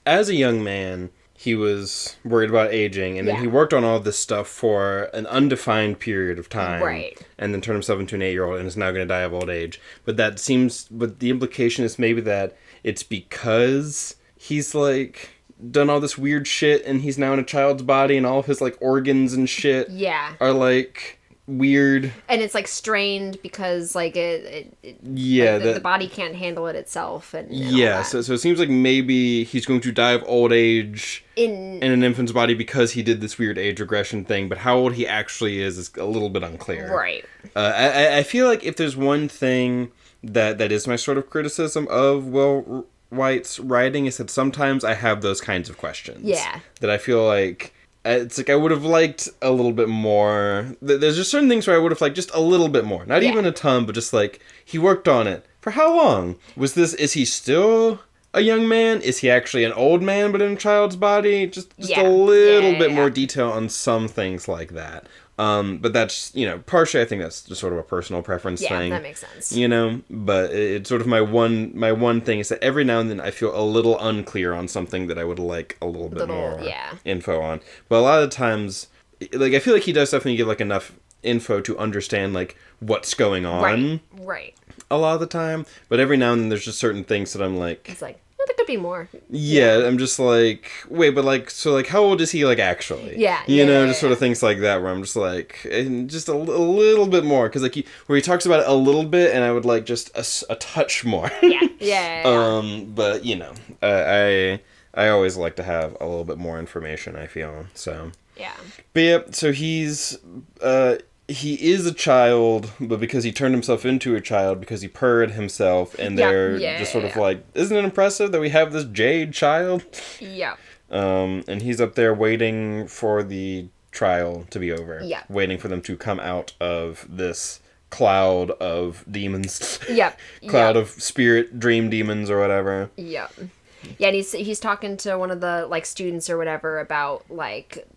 as a young man, he was worried about aging, and then he worked on all this stuff for an undefined period of time. Right. And then turned himself into an 8-year-old and is now going to die of old age. But the implication is maybe that it's because he's, like, done all this weird shit and he's now in a child's body and all of his, like, organs and shit are, like, weird. And it's, like, strained because, like, the body can't handle it itself. And so it seems like maybe he's going to die of old age in an infant's body because he did this weird age regression thing, but how old he actually is a little bit unclear. Right. I feel like if there's one thing that is my sort of criticism of Will Wight's writing is that sometimes I have those kinds of questions. Yeah. That I feel like it's like I would have liked a little bit more. There's just certain things where I would have liked just a little bit more. Not even a ton, but just like, he worked on it. For how long? Is he still a young man? Is he actually an old man but in a child's body? Just a little bit more detail on some things like that. But that's, partially I think that's just sort of a personal preference thing. Yeah, that makes sense. But it's sort of my one thing is that every now and then I feel a little unclear on something that I would like a little bit more info on. But a lot of times, like, I feel like he does definitely give, like, enough info to understand, like, what's going on. Right. A lot of the time. But every now and then there's just certain things that I'm like... It's like, there could be more. Yeah, I'm just like, wait, but like, so like, how old is he like actually? Just sort of things like that where I'm just like, just a little bit more, because like where he talks about it a little bit, and I would like just a touch more. But I always like to have a little bit more information, I feel, so. Yeah. But yeah, so he is a child, but because he turned himself into a child, because he purred himself, and they're just sort of like, isn't it impressive that we have this jade child? Yeah. And he's up there waiting for the trial to be over. Yeah. Waiting for them to come out of this cloud of demons. Yep. Cloud of spirit dream demons or whatever. Yep. Yeah, and he's talking to one of the, like, students or whatever about, like,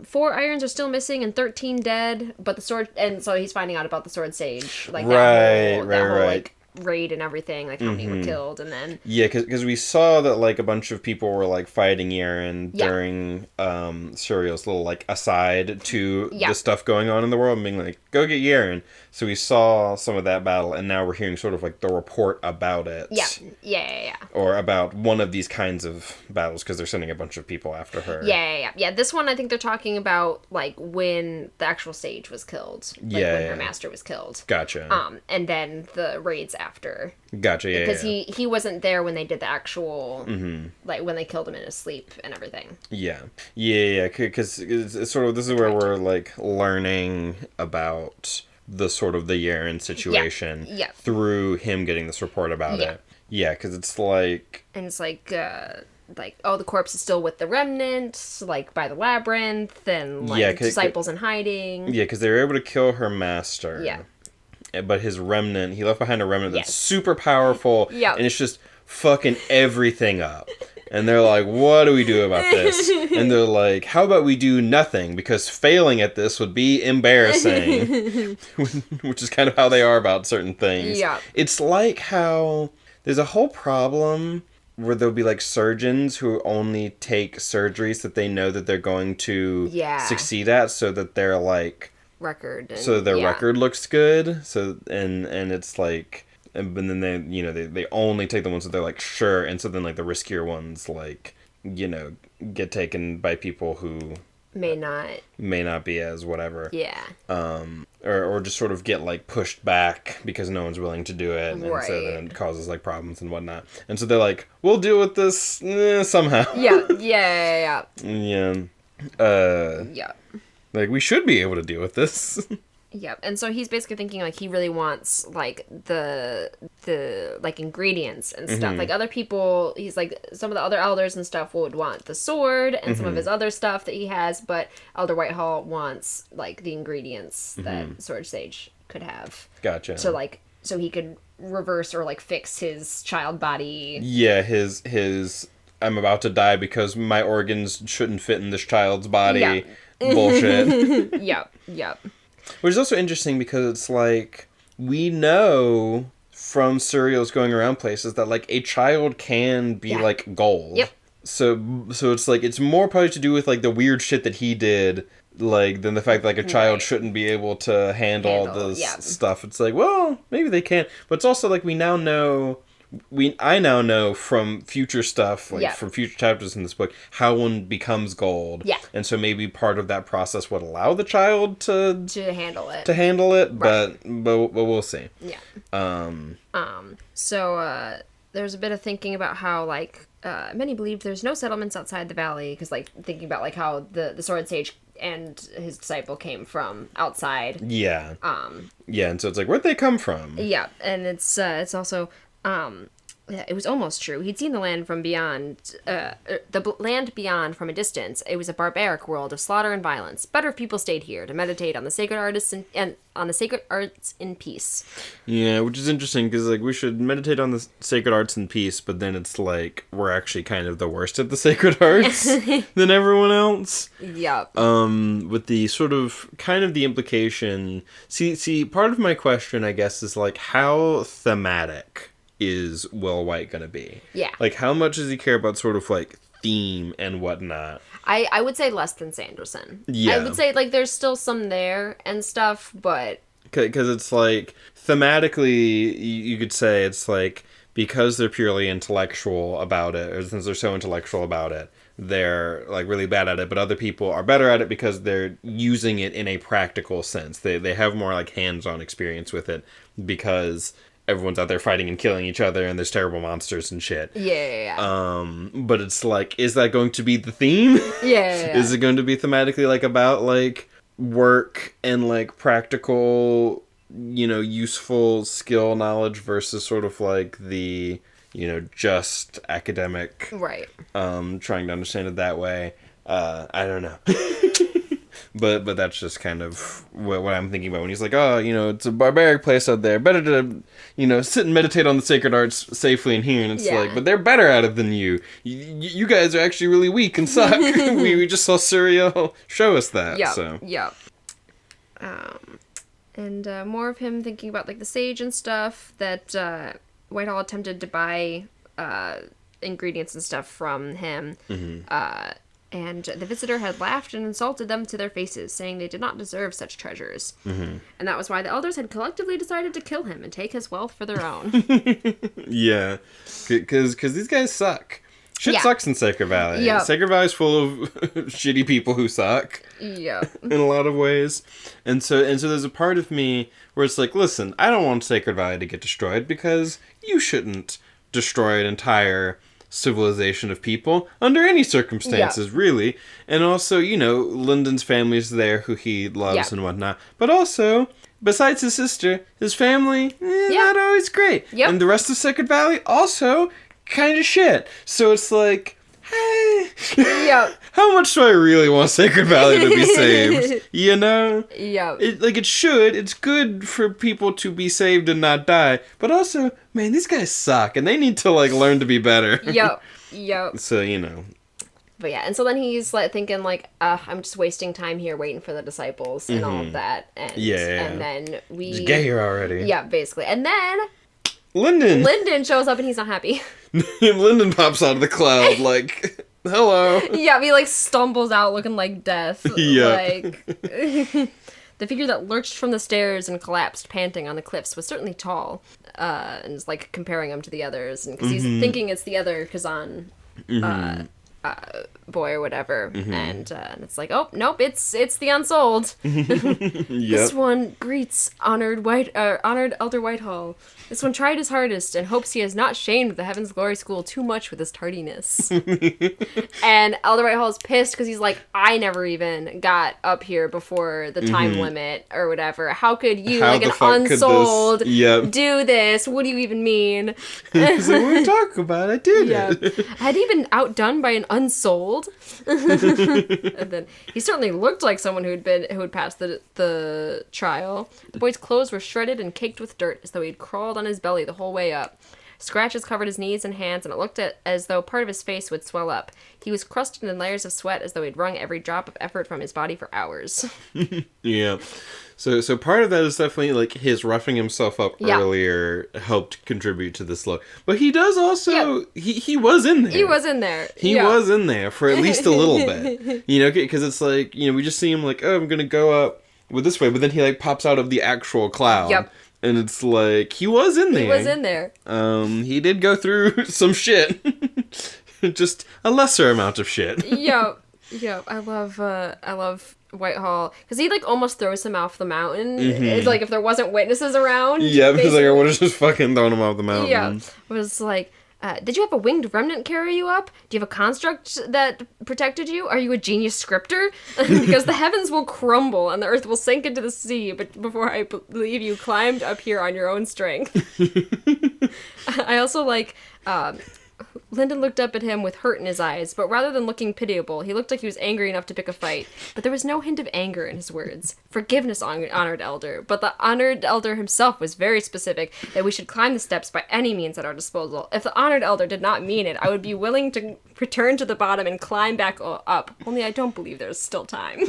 4 irons are still missing and 13 dead, but the sword, and so he's finding out about the sword sage, like that whole like raid and everything, like how many were killed, and then because we saw that like a bunch of people were like fighting Yaren during Suriel's little like aside to the stuff going on in the world and being like, go get Yaren. So we saw some of that battle, and now we're hearing sort of like the report about it. Yeah. Or about one of these kinds of battles, because they're sending a bunch of people after her. Yeah. This one, I think they're talking about like when the actual sage was killed. Like when her master was killed. Gotcha. And then the raids after. Gotcha, Because he wasn't there when they did the actual, like when they killed him in his sleep and everything. Yeah, because it's sort of, this is where we're like learning about the sort of the Yaren situation through him getting this report about it. Yeah, because it's like... And it's like, the corpse is still with the remnant, like, by the labyrinth, and, like, disciples in hiding. Yeah, because they were able to kill her master. Yeah. But his remnant, he left behind a remnant that's super powerful, and it's just fucking everything up. And they're like, what do we do about this? And they're like, how about we do nothing? Because failing at this would be embarrassing. Which is kind of how they are about certain things. Yeah. It's like how there's a whole problem where there'll be like surgeons who only take surgeries that they know that they're going to succeed at, so that they're like... so their record looks good. So, and it's like... And then they only take the ones that they're like sure, and so then like the riskier ones like get taken by people who may not be as whatever. Yeah. or just sort of get, like, pushed back because no one's willing to do it. And so then it causes, like, problems and whatnot. And so they're like, we'll deal with this somehow. Yeah. Like, we should be able to deal with this. Yep. And so he's basically thinking, like, he really wants, like, the like, ingredients and stuff. Like, other people, he's like, some of the other elders and stuff would want the sword and some of his other stuff that he has, but Elder Whitehall wants, like, the ingredients that Sword Sage could have. Gotcha. So, like, so he could reverse or, like, fix his child body. Yeah, his I'm about to die because my organs shouldn't fit in this child's body bullshit. Yep. Which is also interesting because it's like, we know from serials going around places that, like, a child can be, like, gold. Yep. So it's like, it's more probably to do with, like, the weird shit that he did, like, than the fact that, like, a child shouldn't be able to handle all this stuff. It's like, well, maybe they can. But it's also, like, I now know from future stuff, like from future chapters in this book, how one becomes gold. Yeah. And so maybe part of that process would allow the child to handle it, right. but we'll see. Yeah. So there's a bit of thinking about how, like, many believe there's no settlements outside the valley, because, like, thinking about, like, how the Sword Sage and his disciple came from outside. Yeah. Yeah, and so it's like, where'd they come from? Yeah, and it's also it was almost true. He'd seen the land from beyond, land beyond from a distance. It was a barbaric world of slaughter and violence. Better if people stayed here to meditate on the sacred arts and on the sacred arts in peace. Yeah, which is interesting because, like, we should meditate on the sacred arts in peace, but then it's like we're actually kind of the worst at the sacred arts than everyone else. Yep. With the sort of kind of the implication. See, part of my question, I guess, is like, how thematic is Will Wight gonna be? Yeah. Like, how much does he care about sort of, like, theme and whatnot? I would say less than Sanderson. Yeah. I would say, like, there's still some there and stuff, but... Because it's, like, thematically, you could say it's, like, because they're purely intellectual about it, or since they're so intellectual about it, they're, like, really bad at it, but other people are better at it because they're using it in a practical sense. They have more, like, hands-on experience with it because everyone's out there fighting and killing each other and there's terrible monsters and shit. Yeah. But it's like, is that going to be the theme? Yeah. Is it going to be thematically, like, about, like, work and, like, practical, you know, useful skill knowledge versus sort of, like, the, you know, just academic, right, trying to understand it that way. I don't know. But that's just kind of what I'm thinking about when he's like, oh, you know, it's a barbaric place out there. Better to, you know, sit and meditate on the sacred arts safely in here. And it's like, but they're better at it than you. You guys are actually really weak and suck. we just saw Serial show us that. Yep. So. Yep. And more of him thinking about, like, the sage and stuff that Whitehall attempted to buy ingredients and stuff from him. Mm-hmm. And the visitor had laughed and insulted them to their faces, saying they did not deserve such treasures. Mm-hmm. And that was why the elders had collectively decided to kill him and take his wealth for their own. Yeah, because these guys suck. Shit sucks in Sacred Valley. Yep. Sacred Valley's full of shitty people who suck. Yeah. In a lot of ways. And so there's a part of me where it's like, listen, I don't want Sacred Valley to get destroyed because you shouldn't destroy an entire civilization of people under any circumstances, really. And also, you know, Lyndon's family's there who he loves and whatnot. But also, besides his sister, his family, not always great. Yep. And the rest of Sacred Valley also kind of shit. So it's like, hey, how much do I really want Sacred Valley to be saved? You know? Yeah. It should. It's good for people to be saved and not die. But also, man, these guys suck. And they need to, like, learn to be better. Yep. So, you know. But yeah, and so then he's, like, thinking, like, I'm just wasting time here waiting for the disciples and all of that. And, and then we... Just get here already. Yeah, basically. And then... Lyndon shows up and he's not happy. Lyndon pops out of the cloud, like, hello. Yeah, he, like, stumbles out looking like death. Yeah. Like, the figure that lurched from the stairs and collapsed, panting on the cliffs, was certainly tall. And is, like, comparing him to the others. And because he's thinking it's the other Kazan boy or whatever, and it's like, oh nope, it's the Unsouled. This one greets honored Elder Whitehall. This one tried his hardest and hopes he has not shamed the Heaven's Glory School too much with his tardiness. And Elder Whitehall is pissed because he's like, I never even got up here before the time lit or whatever. How could you, like an Unsouled, do this? What do you even mean? He's like, what are you talking about? I did it. Had he been outdone by an Unsouled? And then he certainly looked like someone who had passed the trial. The boy's clothes were shredded and caked with dirt, as though he'd crawled on his belly the whole way up. Scratches covered his knees and hands, and it looked as though part of his face would swell up. He was crusted in layers of sweat, as though he'd wrung every drop of effort from his body for hours. Yeah. So part of that is definitely, like, his roughing himself up earlier helped contribute to this look. But he does also... He was in there. He was in there. He was in there for at least a little bit. You know, because it's like, you know, we just see him like, oh, I'm going to go up with this way. But then he, like, pops out of the actual cloud. Yep. And it's like, he was in there. He was in there. He did go through some shit. Just a lesser amount of shit. Yeah. I love Whitehall, because he, like, almost throws him off the mountain. It's like, if there wasn't witnesses around. Yeah, because, like, I would have just fucking thrown him off the mountain. Yeah. It was like, did you have a winged remnant carry you up? Do you have a construct that protected you? Are you a genius scripter? Because the heavens will crumble and the earth will sink into the sea, but before I believe you climbed up here on your own strength. I also like... Lyndon looked up at him with hurt in his eyes, but rather than looking pitiable, he looked like he was angry enough to pick a fight. But there was no hint of anger in his words. Forgiveness, honored elder. But the honored elder himself was very specific that we should climb the steps by any means at our disposal. If the honored elder did not mean it, I would be willing to return to the bottom and climb back up. Only I don't believe there's still time.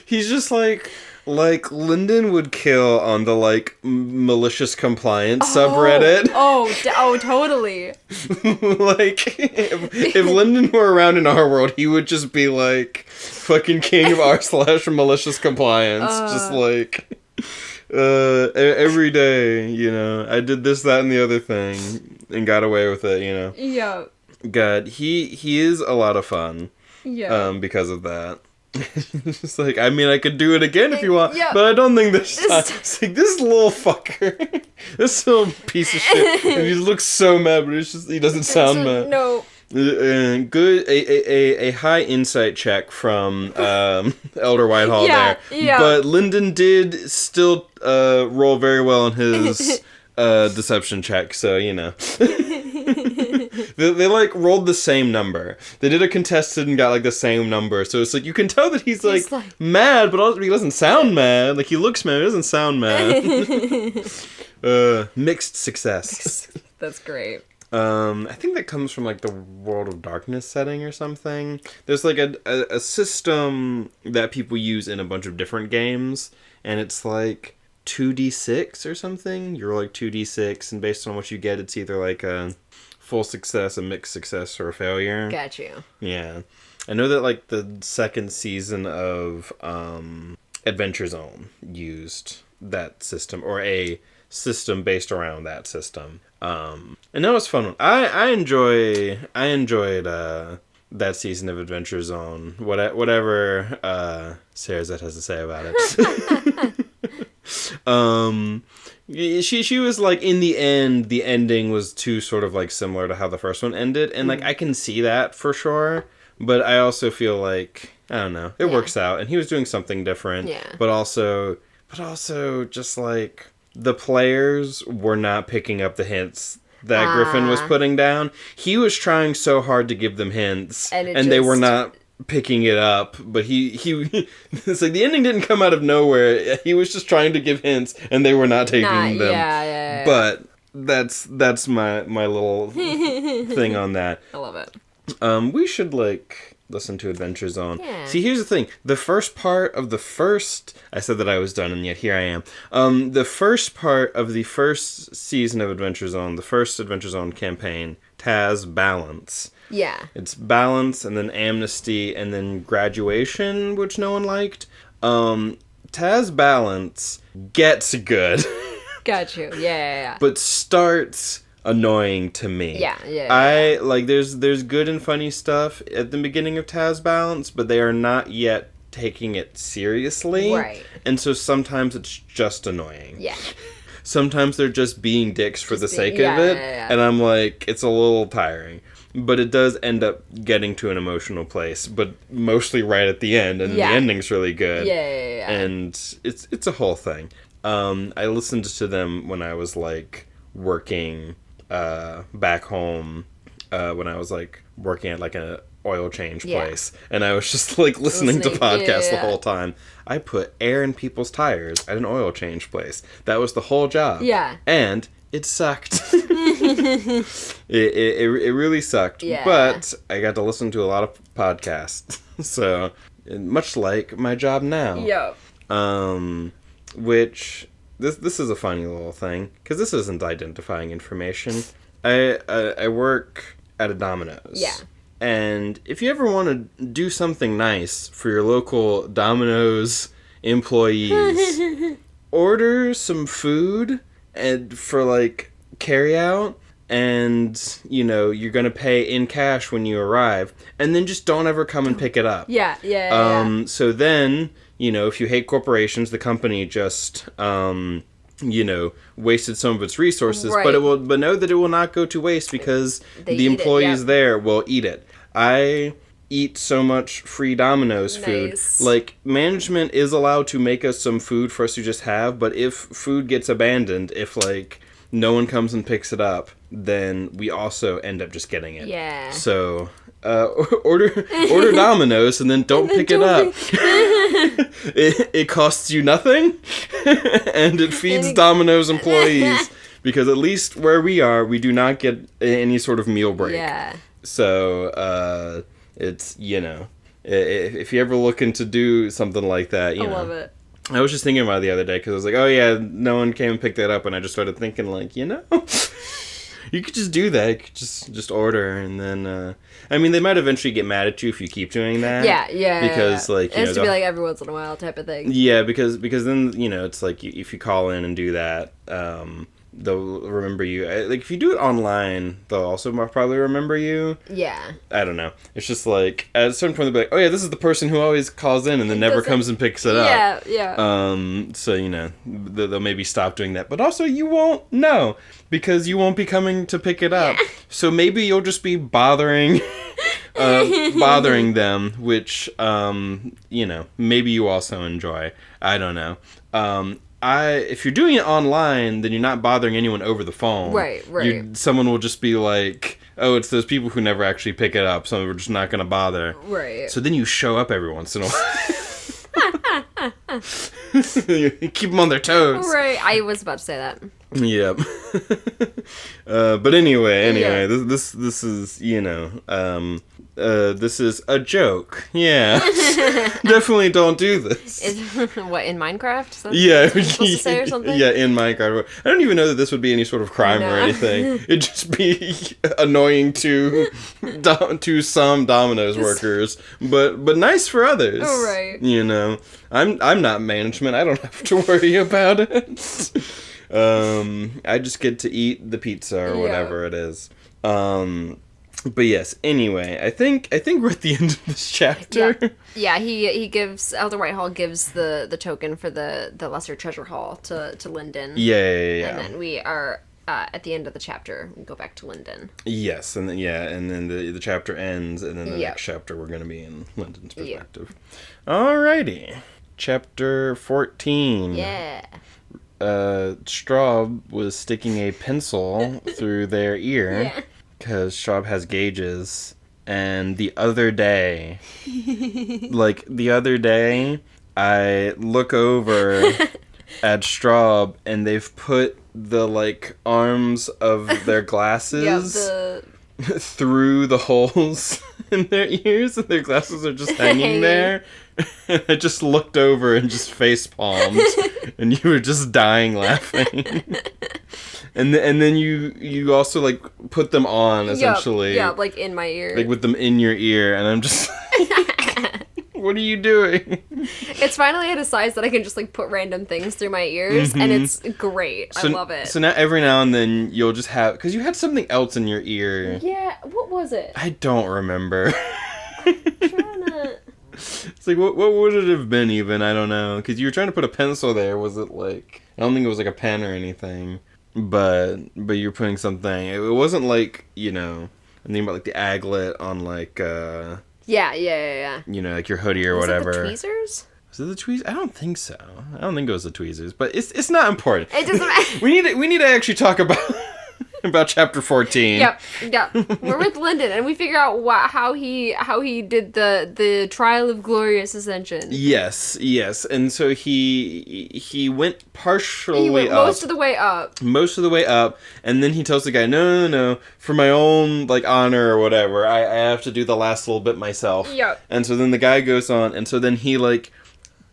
He's just like Lyndon would kill on the, like, malicious compliance subreddit. Oh, totally. Like, if Lyndon were around in our world, he would just be, like, fucking king of r/malicious compliance. Just, like, every day, you know, I did this, that, and the other thing, and got away with it, you know. Yeah. God, he is a lot of fun. Yeah. Because of that. It's like, I mean, I could do it again if you want, but I don't think this time. It's like, this little fucker, this little piece of shit, and he looks so mad, but it's just, he doesn't sound mad. No. Good, a high insight check from Elder Whitehall there. Yeah. But Lyndon did still roll very well on his deception check, so, you know. They like rolled the same number. They did a contested and got like the same number. So it's like you can tell that he's like mad, but also he doesn't sound mad. Like he looks mad, he doesn't sound mad. Mixed success. That's great. I think that comes from like the World of Darkness setting or something. There's like a system that people use in a bunch of different games, and it's like 2d6 or something. You're like 2d6, and based on what you get, it's either like a full success, a mixed success, or a failure. Got you. Yeah. I know that, like, the second season of Adventure Zone used that system, or a system based around that system. And that was fun. I enjoyed that season of Adventure Zone. Whatever Sarazet has to say about it. She was like, in the end, the ending was too sort of like similar to how the first one ended, and like I can see that for sure, but I also feel like, I don't know, it works out, and he was doing something different, but also just like the players were not picking up the hints that Griffin was putting down. He was trying so hard to give them hints, and they were not picking it up, but he it's like the ending didn't come out of nowhere. He was just trying to give hints, and they were not taking them. Yeah. But that's my little thing on that. I love it. We should like listen to Adventure Zone. Yeah. See, here's the thing. The first part of the first... I said that I was done, and yet here I am. The first part of the first season of Adventure Zone, the first Adventure Zone campaign, Taz Balance. Yeah. It's Balance, and then Amnesty, and then Graduation, which no one liked. Taz Balance gets good. Got you. Yeah. But starts annoying to me. Yeah. There's good and funny stuff at the beginning of Taz Balance, but they are not yet taking it seriously. Right. And so sometimes it's just annoying. Yeah. Sometimes they're just being dicks for the sake of it. Yeah. And I'm like, it's a little tiring. But it does end up getting to an emotional place, but mostly right at the end, and the ending's really good. Yeah. And it's a whole thing. I listened to them when I was, like, working back home, when I was, like, working at, like, a oil change place. And I was just, like, listening to podcasts the whole time. I put air in people's tires at an oil change place. That was the whole job. Yeah. And it sucked. it really sucked. Yeah. But I got to listen to a lot of podcasts. So, much like my job now. Yep. Which, this is a funny little thing, because this isn't identifying information. I work at a Domino's. Yeah. And if you ever want to do something nice for your local Domino's employees, order some food and for, like, carry out, and, you know, you're gonna pay in cash when you arrive, and then just don't ever come and pick it up. Yeah. So then, you know, if you hate corporations, the company just, you know, wasted some of its resources, right. but know that it will not go to waste, because the employees there will eat it. I eat so much free Domino's food. Like, management is allowed to make us some food for us to just have, but if food gets abandoned, if, like, no one comes and picks it up, then we also end up just getting it. Yeah. So, order Domino's and then don't pick it up. It costs you nothing, and it feeds Domino's employees, because at least where we are, we do not get any sort of meal break. Yeah. So, it's, you know, if you ever looking to do something like that, you know. I love it. I was just thinking about it the other day, because I was like, oh yeah, no one came and picked that up, and I just started thinking, like, you know, you could just do that. You could just order, and then, I mean, they might eventually get mad at you if you keep doing that. Yeah. Because, like, you know, it has to be, like, every once in a while type of thing. Yeah, because then, you know, it's like, if you call in and do that, they'll remember you. Like, if you do it online, they'll also probably remember you. Yeah. I don't know. It's just like, at a certain point, they'll be like, oh yeah, this is the person who always calls in and then never comes and picks it up. Yeah. So, you know, they'll maybe stop doing that. But also, you won't know, because you won't be coming to pick it up. Yeah. So maybe you'll just be bothering them, which, you know, maybe you also enjoy. I don't know. If you're doing it online, then you're not bothering anyone over the phone. Right. Someone will just be like, oh, it's those people who never actually pick it up, so we're just not going to bother. Right. So then you show up every once in a while. You keep them on their toes. Right. I was about to say that. Yep. But anyway, this is, you know, this is a joke. Yeah. Definitely don't do this. What, in Minecraft? Yeah. What you're supposed to say or something? Yeah, in Minecraft. I don't even know that this would be any sort of crime or anything. It'd just be annoying to some Domino's workers, but nice for others. Oh, right. You know, I'm not management. I don't have to worry about it. I just get to eat the pizza or whatever it is. But yes, anyway, I think we're at the end of this chapter. Yeah, he gives, Elder Whitehall gives the token for the Lesser Treasure Hall to Linden. Yeah. And then we are at the end of the chapter, we go back to Linden. Yes, and then the chapter ends, and then the next chapter we're going to be in Linden's perspective. Alrighty. Chapter 14. Yeah. Straub was sticking a pencil through their ear, because Straub has gauges, and the other day, I look over at Straub, and they've put the, like, arms of their glasses through the holes in their ears, and their glasses are just hanging there. I just looked over and just face palmed, and you were just dying laughing. And then you also, like, put them on, essentially. Yeah, like in my ear. Like with them in your ear, and I'm just What are you doing? It's finally at a size that I can just, like, put random things through my ears, and it's great. I love it. So now every now and then you'll just have... Because you had something else in your ear. Yeah, what was it? I don't remember. I'm trying to... It's like, what would it have been even? I don't know. Because you were trying to put a pencil there. Was it, like... I don't think it was, like, a pen or anything. But you're putting something... It wasn't, like, you know... I'm thinking about, like, the aglet on, like, Yeah. You know, like your hoodie or was whatever. Was it the tweezers? Was it the tweezers? I don't think so. I don't think it was the tweezers. But it's not important. It doesn't matter. we need to actually talk about... about chapter 14. Yep. We're with Lyndon, and we figure out how he did the trial of glorious ascension. Yes, and so he went partially he went up. Most of the way up, and then he tells the guy, no, for my own, like, honor or whatever, I have to do the last little bit myself. Yep. And so then the guy goes on, and so then he, like,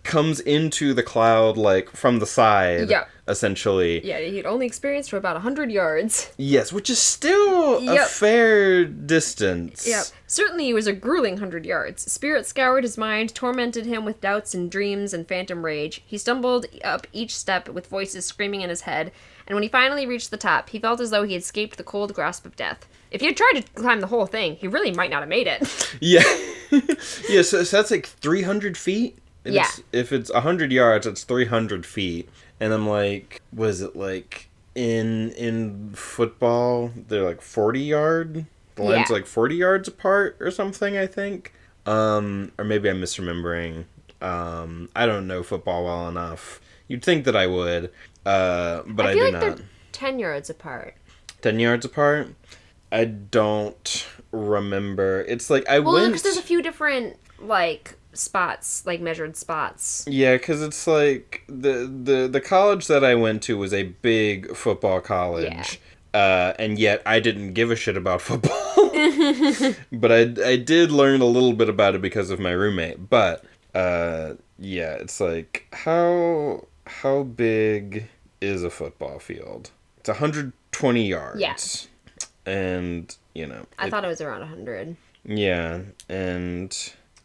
comes into the cloud, like, from the side. Yep. Essentially. Yeah, he'd only experienced for about 100 yards. Yes, which is still a fair distance. Yep. Certainly it was a grueling 100 yards. Spirit scoured his mind, tormented him with doubts and dreams and phantom rage. He stumbled up each step with voices screaming in his head, and when he finally reached the top, he felt as though he had escaped the cold grasp of death. If he had tried to climb the whole thing, he really might not have made it. Yeah. Yeah, so that's like 300 feet? If it's 100 yards, it's 300 feet. And I'm like, was it like in football, they're like 40 yard? The line's like 40 yards apart or something, I think. Or maybe I'm misremembering. I don't know football well enough. You'd think that I would, but I do not. They're 10 yards apart. 10 yards apart? I don't remember. It's like I went... Well, because there's a few different, like... spots, like measured spots. Yeah, because it's like the college that I went to was a big football college, and yet I didn't give a shit about football. But I did learn a little bit about it because of my roommate. But yeah, it's like how big is a football field? It's 120 yards. Yeah. And you know, I thought it was around 100. Yeah, and.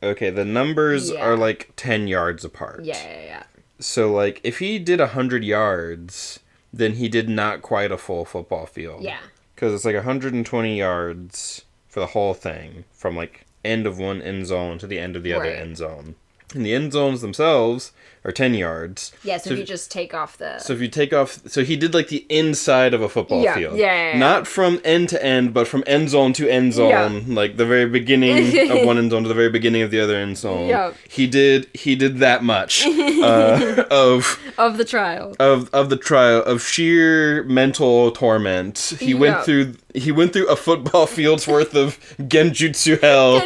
Okay, the numbers are like 10 yards apart. Yeah. So, like, if he did 100 yards, then he did not quite a full football field. Yeah. Because it's like 120 yards for the whole thing, from, like, end of one end zone to the end of the other end zone. And the end zones themselves are 10 yards. Yeah, so if you just take off the... So if you take off... So he did, like, the inside of a football field. Yeah. Not from end to end, but from end zone to end zone. Yeah. Like, the very beginning of one end zone to the very beginning of the other end zone. Yeah. He did that much of the trial. Of the trial, of sheer mental torment. He went through a football field's worth of genjutsu hell.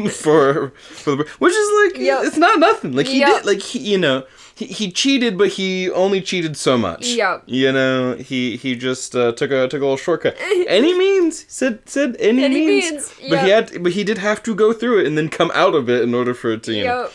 for the, which is like it's not nothing. Like he did, like he cheated, but he only cheated so much. Yep. You know, he just took a little shortcut. Any means said any means. Yep. But he did have to go through it and then come out of it in order for it to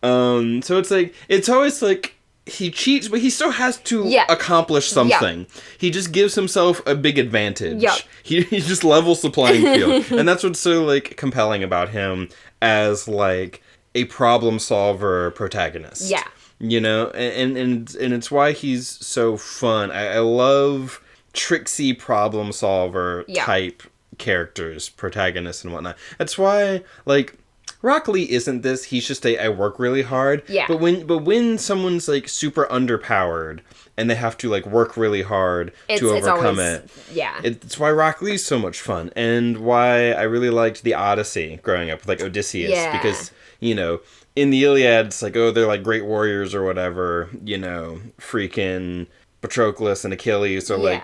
So it's like it's always like. He cheats, but he still has to accomplish something. Yep. He just gives himself a big advantage. Yep. He just levels the playing field. And that's what's so, like, compelling about him as, like, a problem solver protagonist. Yeah. You know? And it's why he's so fun. I love tricksy problem solver type characters, protagonists and whatnot. That's why, like... Rock Lee isn't this. He's just I work really hard. Yeah. But when someone's like super underpowered and they have to like work really hard to overcome it. Yeah. It's why Rock Lee's so much fun, and why I really liked the Odyssey growing up with like Odysseus because you know in the Iliad it's like they're like great warriors or whatever, you know, freaking Patroclus and Achilles are like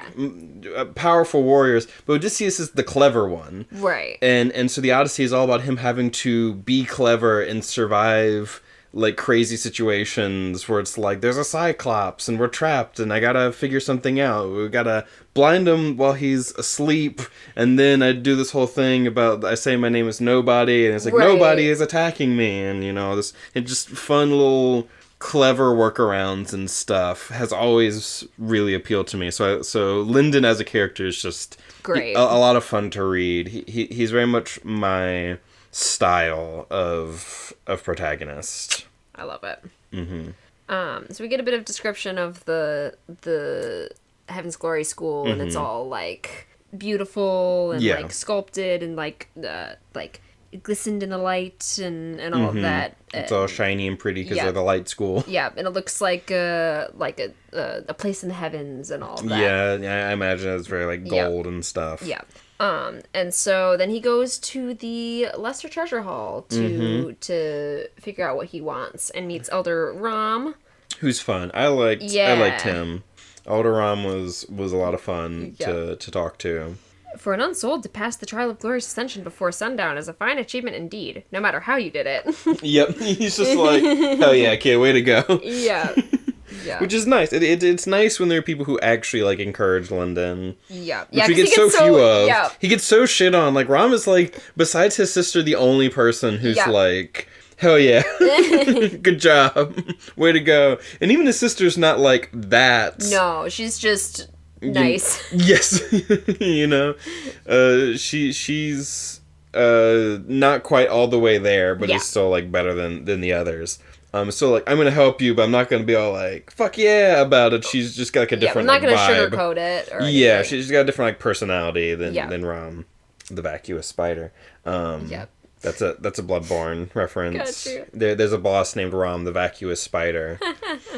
powerful warriors, but Odysseus is the clever one. Right. And so the Odyssey is all about him having to be clever and survive like crazy situations where it's like there's a Cyclops and we're trapped and I gotta figure something out. We gotta blind him while he's asleep, and then I do this whole thing about I say my name is Nobody and it's like nobody is attacking me, and you know it's just fun little clever workarounds and stuff has always really appealed to me. So Lyndon as a character is just great. A lot of fun to read. He's very much my style of protagonist. I love it. So we get a bit of description of the Heaven's Glory school, and it's all like beautiful and like sculpted and like it glistened in the light and all of that. It's all shiny and pretty because they're the light school. Yeah, and it looks like a place in the heavens and all of that. Yeah, I imagine it's very like gold and stuff. Yeah. And so then he goes to the Lesser Treasure Hall to figure out what he wants and meets Elder Rom. Who's fun. I liked him. Elder Rom was a lot of fun to talk to. For an Unsouled to pass the trial of glorious ascension before sundown is a fine achievement indeed, no matter how you did it. Yep, he's just like, hell yeah, kid, way to go. Yeah. Yeah. Which is nice. It's nice when there are people who actually like encourage Lyndon. Yeah. Which we get so few of. Yeah. He gets so shit on. Like, Rom is like, besides his sister, the only person who's like, hell yeah. Good job. Way to go. And even his sister's not like that. No, she's just nice. Yes. You know? She's not quite all the way there, but is still like better than the others. So, like, I'm going to help you, but I'm not going to be all, like, fuck yeah about it. She's just got, like, a different, I'm not going to vibe. Sugarcoat it or anything. Yeah, she's got a different, like, personality than Rom, the vacuous spider. That's a Bloodborne reference. Got you. There's a boss named Rom, the vacuous spider.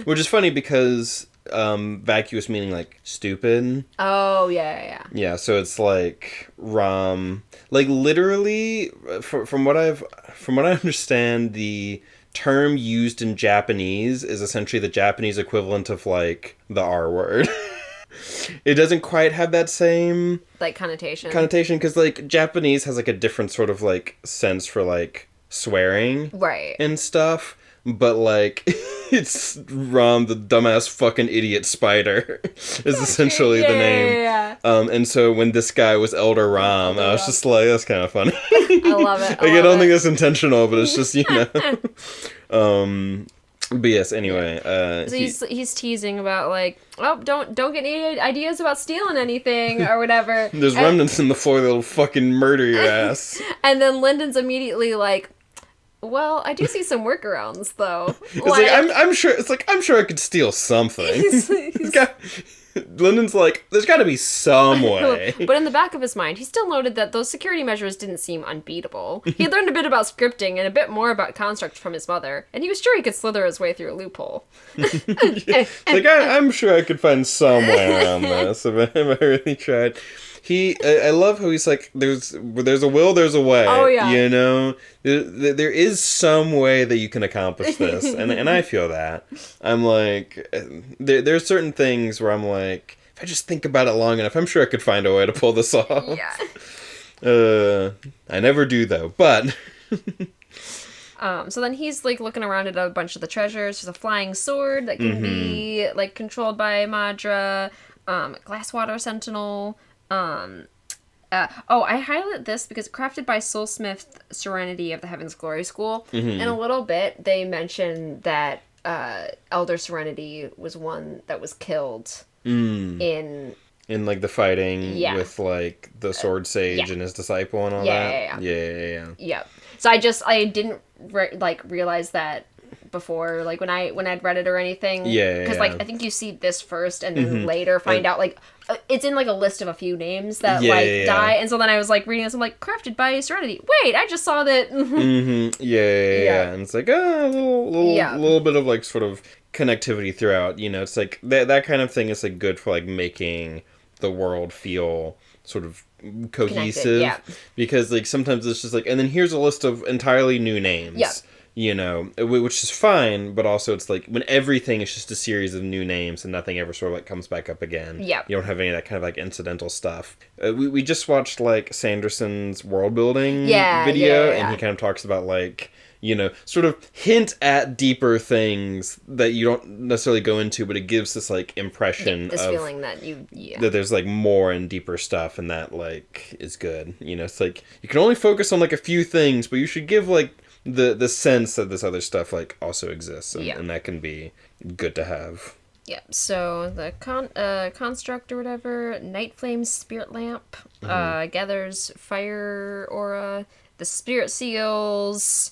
Which is funny because vacuous meaning, like, stupid. Oh, yeah. Yeah, so it's, like, Rom... Like, literally, from what I understand, the... term used in Japanese is essentially the Japanese equivalent of, like, the R word. It doesn't quite have that same... like, connotation, because, like, Japanese has, like, a different sort of, like, sense for, like, swearing. Right. And stuff. But, like, it's Rom, the dumbass fucking idiot spider, is essentially the name. Yeah. And so when this guy was Elder Rom, I was just like, that's kind of funny. I love it. I don't think it's intentional, but it's just, you know. But yes, anyway. So he's teasing about, like, oh, don't get any ideas about stealing anything or whatever. There's remnants in the floor that'll fucking murder your ass. And then Lyndon's immediately like, well, I do see some workarounds, though. It's like I'm sure I could steal something. Lyndon's like, there's got to be some way. But in the back of his mind, he still noted that those security measures didn't seem unbeatable. He learned a bit about scripting and a bit more about construct from his mother, and he was sure he could slither his way through a loophole. Like, I'm sure I could find some way around this if I really tried. I love how he's like, there's a will, there's a way. Oh, yeah. You know? There is some way that you can accomplish this. and I feel that. I'm like, there are certain things where I'm like, if I just think about it long enough, I'm sure I could find a way to pull this off. Yeah. I never do, though. But... So then he's, like, looking around at a bunch of the treasures. There's a flying sword that can be, like, controlled by Madra. Glasswater Sentinel. I highlight this because crafted by Soulsmith Serenity of the Heaven's Glory School. In a little bit, they mention that Elder Serenity was one that was killed in like the fighting with like the sword sage and his disciple and all that. Yeah. So I didn't realize that before, like when I'd read it or anything. Because like I think you see this first and then later find out like it's in like a list of a few names that die, and so then I was like reading this, I'm like, crafted by Serenity. Wait, I just saw that. Yeah, and it's like a little bit of like sort of connectivity throughout. You know, it's like that kind of thing is like good for like making the world feel sort of cohesive. Because like sometimes it's just like, and then here's a list of entirely new names. You know, which is fine, but also it's like when everything is just a series of new names and nothing ever sort of like comes back up again. You don't have any of that kind of like incidental stuff. We just watched like Sanderson's world building video, and he kind of talks about like, you know, sort of hint at deeper things that you don't necessarily go into, but it gives this like impression this of feeling that that there's like more and deeper stuff, and that like is good. You know, it's like you can only focus on like a few things, but you should give like the sense that this other stuff like also exists, and that can be good to have. So the construct or whatever, Night Flame's spirit lamp gathers fire aura the spirit seals,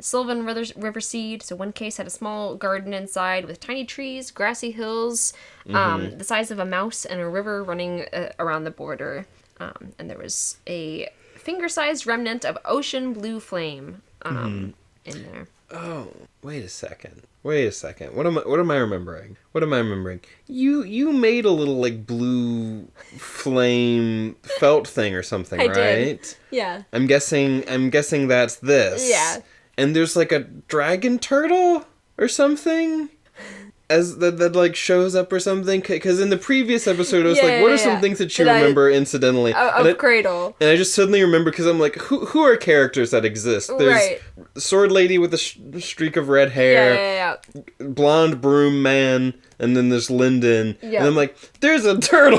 Sylvan River Seed. So one case had a small garden inside with tiny trees, grassy hills, the size of a mouse, and a river running around the border. And there was a finger-sized remnant of ocean blue flame in there. Oh, wait a second. What am I remembering? You made a little like blue flame felt thing or something, right? Did. Yeah. I'm guessing that's this. Yeah. And there's like a dragon turtle or something as that like shows up or something, because in the previous episode I was what are some things that you remember incidentally of Cradle, and I just suddenly remember, because I'm like, who are characters that exist? There's sword lady with a streak of red hair, blonde broom man, and then there's Lyndon, and I'm like, there's a turtle.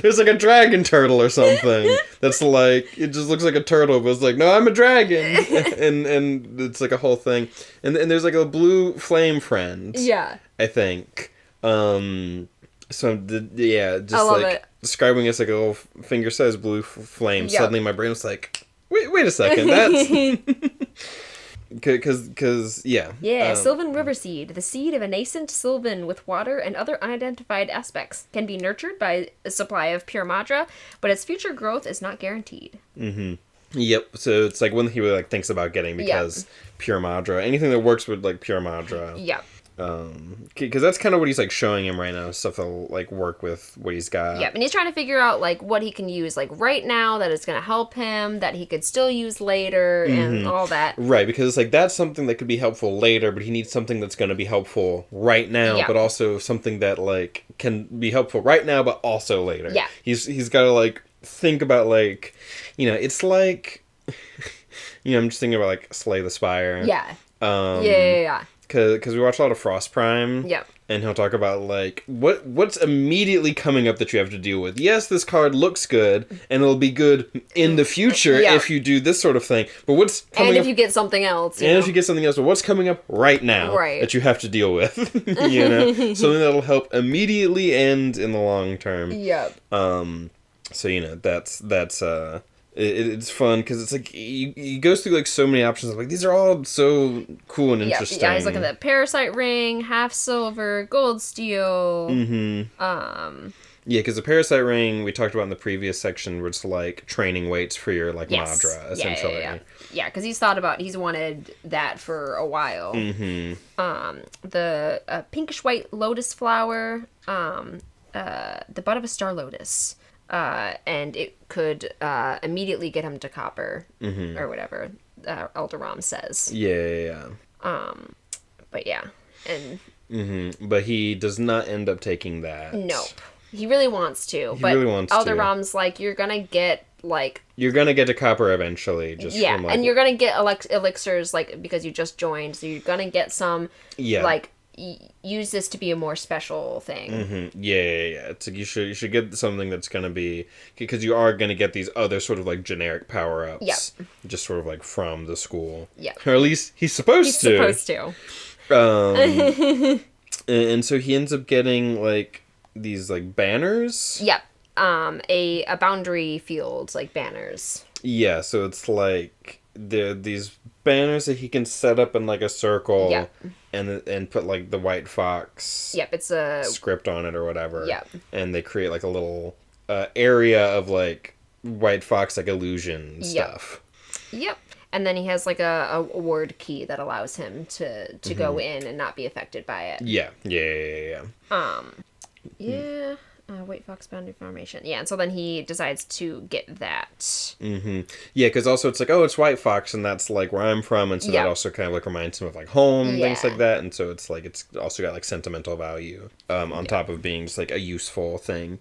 There's like a dragon turtle or something that's like, it just looks like a turtle, but it's like, no, I'm a dragon. and it's like a whole thing. And there's like a blue flame friend. Yeah. I think. Just like describing it as like a little finger-sized blue flame. Yep. Suddenly my brain was like, wait a second, that's... Because, yeah. Yeah, Sylvan River Seed. The seed of a nascent sylvan with water and other unidentified aspects. Can be nurtured by a supply of pure madra, but its future growth is not guaranteed. Mm-hmm. Yep, so it's like one he really like thinks about getting, because pure madra, anything that works with like pure madra. Yep. Because that's kind of what he's like showing him right now, stuff that'll like work with what he's got. Yep, and he's trying to figure out like what he can use like right now that is going to help him, that he could still use later, and all that. Right, because it's like that's something that could be helpful later, but he needs something that's going to be helpful right now, but also something that like can be helpful right now, but also later. Yeah, he's got to like think about like, you know, it's like, you know, I'm just thinking about like Slay the Spire. Yeah. Yeah. Because we watch a lot of Frost Prime. Yep. And he'll talk about, like, what's immediately coming up that you have to deal with. Yes, this card looks good, and it'll be good in the future if you do this sort of thing. But what's coming up... And if you get something else, if you get something else, but what's coming up right now that you have to deal with? You know? Something that'll help immediately and in the long term. Yep. So, you know, that's it's fun, because it's like he goes through like so many options. Like, these are all so cool and interesting. Yeah, he's looking at the parasite ring, half silver, gold steel. Yeah, because the parasite ring we talked about in the previous section, where it's like training weights for your like madra, essentially. Yeah, because he's wanted that for a while. The pinkish white lotus flower, the bud of a star lotus. And it could immediately get him to copper, or whatever Elder Ram says. Yeah. But yeah, and but he does not end up taking that. Nope. He really wants to, Elder Ram's like, you're gonna get to copper eventually. And you're gonna get elixirs like because you just joined, so you're gonna get some like. Use this to be a more special thing. Yeah. It's like you should get something that's going to be, because you are going to get these other sort of like generic power-ups. Just sort of like from the school. Or at least he's supposed to. And so he ends up getting like these like banners. Yep. A boundary field, like banners. Yeah, so it's like these banners that he can set up in like a circle and put like the white fox it's a script on it or whatever, and they create like a little area of like white fox like illusion stuff. And then he has like a ward key that allows him to go in and not be affected by it. White fox boundary formation. Yeah, and so then he decides to get that. Yeah, because also it's like, oh, it's white fox, and that's like where I'm from, and so that also kind of like reminds him of like home, things like that, and so it's like it's also got like sentimental value on top of being just like a useful thing.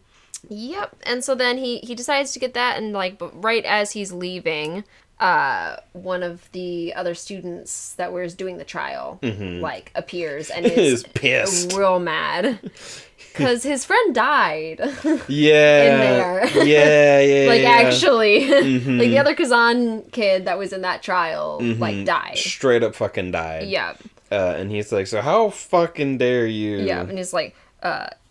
Yep, and so then he decides to get that, and like right as he's leaving, one of the other students that was doing the trial like appears and is pissed, real mad. Because his friend died. In there. Actually. Like, the other Kazan kid that was in that trial, like, died. Straight up fucking died. Yeah. And he's like, so how fucking dare you? Yeah, and he's like,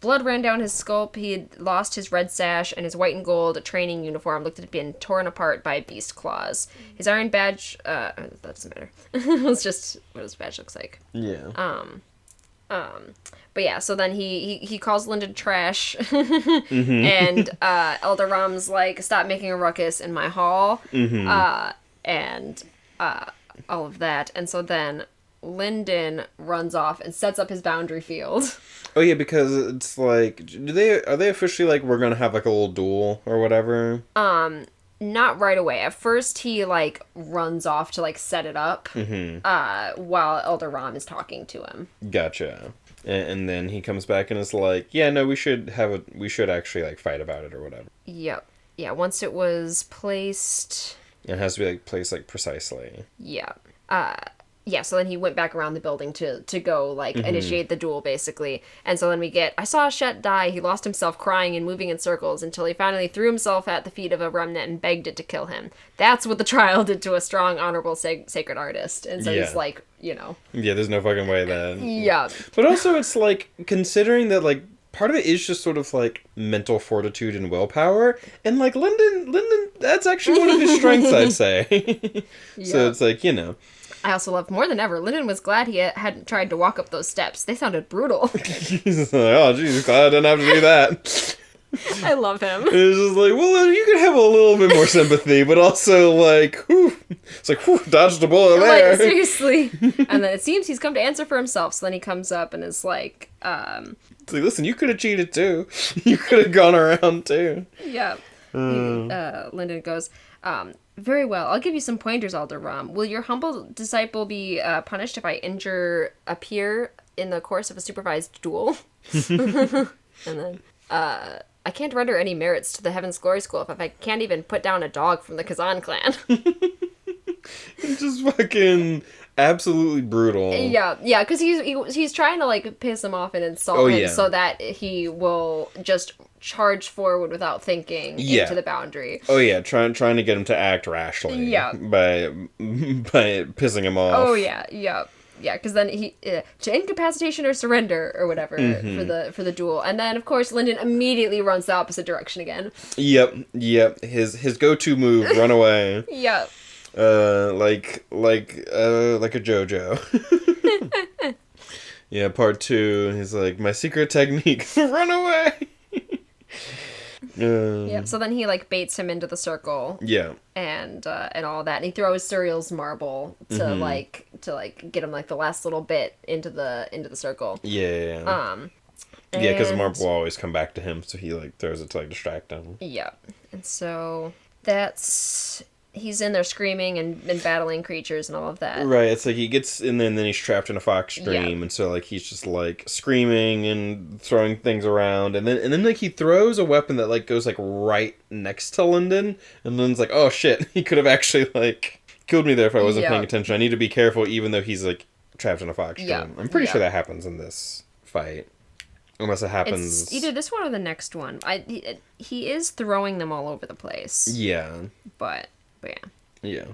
Blood ran down his scalp. He had lost his red sash, and his white and gold training uniform looked to have been torn apart by beast claws. His iron badge, that doesn't matter. It's just what his badge looks like. Yeah. But yeah, so then he calls Linden trash, and Elder Ram's like, stop making a ruckus in my hall, and all of that. And so then Linden runs off and sets up his boundary field. Oh yeah, because it's like, are they officially like, we're gonna have like a little duel or whatever? Not right away. At first, he like runs off to like set it up, while Elder Ram is talking to him. Gotcha. And then he comes back and is like, yeah, no, we should actually like fight about it or whatever. Yep. Yeah. Once it was placed, it has to be like placed like precisely. Yeah. Yeah, so then he went back around the building to go, like, initiate the duel, basically. And so then we get, I saw Shet die. He lost himself crying and moving in circles until he finally threw himself at the feet of a remnant and begged it to kill him. That's what the trial did to a strong, honorable, sacred artist. And so he's like, you know. Yeah, there's no fucking way that... Yeah. But also, it's like, considering that, like, part of it is just sort of, like, mental fortitude and willpower. And, like, Linden, that's actually one of his strengths, I'd say. So it's like, you know... I also love more than ever, Linden was glad he hadn't tried to walk up those steps. They sounded brutal. He's like, oh, geez, glad I didn't have to do that. I love him. It's just like, well, you could have a little bit more sympathy, but also, like, whew, it's like, whew, dodged a bullet there. Like, seriously. And then it seems he's come to answer for himself, so then he comes up and is like, It's like, listen, you could have cheated, too. You could have gone around, too. Yeah. Linden goes, very well. I'll give you some pointers, Elder Ram. Will your humble disciple be punished if I injure a peer in the course of a supervised duel? And then, I can't render any merits to the Heaven's Glory School if I can't even put down a dog from the Kazan clan. It's just fucking absolutely brutal. Yeah, because he's trying to, like, piss him off and insult him so that he will just charge forward without thinking into the boundary. Oh yeah, trying to get him to act rashly. Yeah. By pissing him off. Oh yeah, because then he to incapacitation or surrender or whatever for the duel, and then of course Linden immediately runs the opposite direction again. Yep. His go-to move, run away. Yep. Like a JoJo. Yeah, part 2. He's like, my secret technique, run away. Yeah, so then he like baits him into the circle. Yeah. And all that. And he throws Suriel's marble to like get him like the last little bit into the circle. Yeah. Yeah, because the marble will always come back to him, so he like throws it to like distract him. Yeah. And so he's in there screaming and battling creatures and all of that. Right, it's like he gets in there and then he's trapped in a fox dream, and so like he's just like screaming and throwing things around, and then like he throws a weapon that like goes like right next to Linden, and Linden's like, oh shit, he could have actually like killed me there if I wasn't paying attention. I need to be careful even though he's like trapped in a fox dream. I'm pretty sure that happens in this fight. Unless it happens... It's either this one or the next one. He is throwing them all over the place. Yeah. But yeah.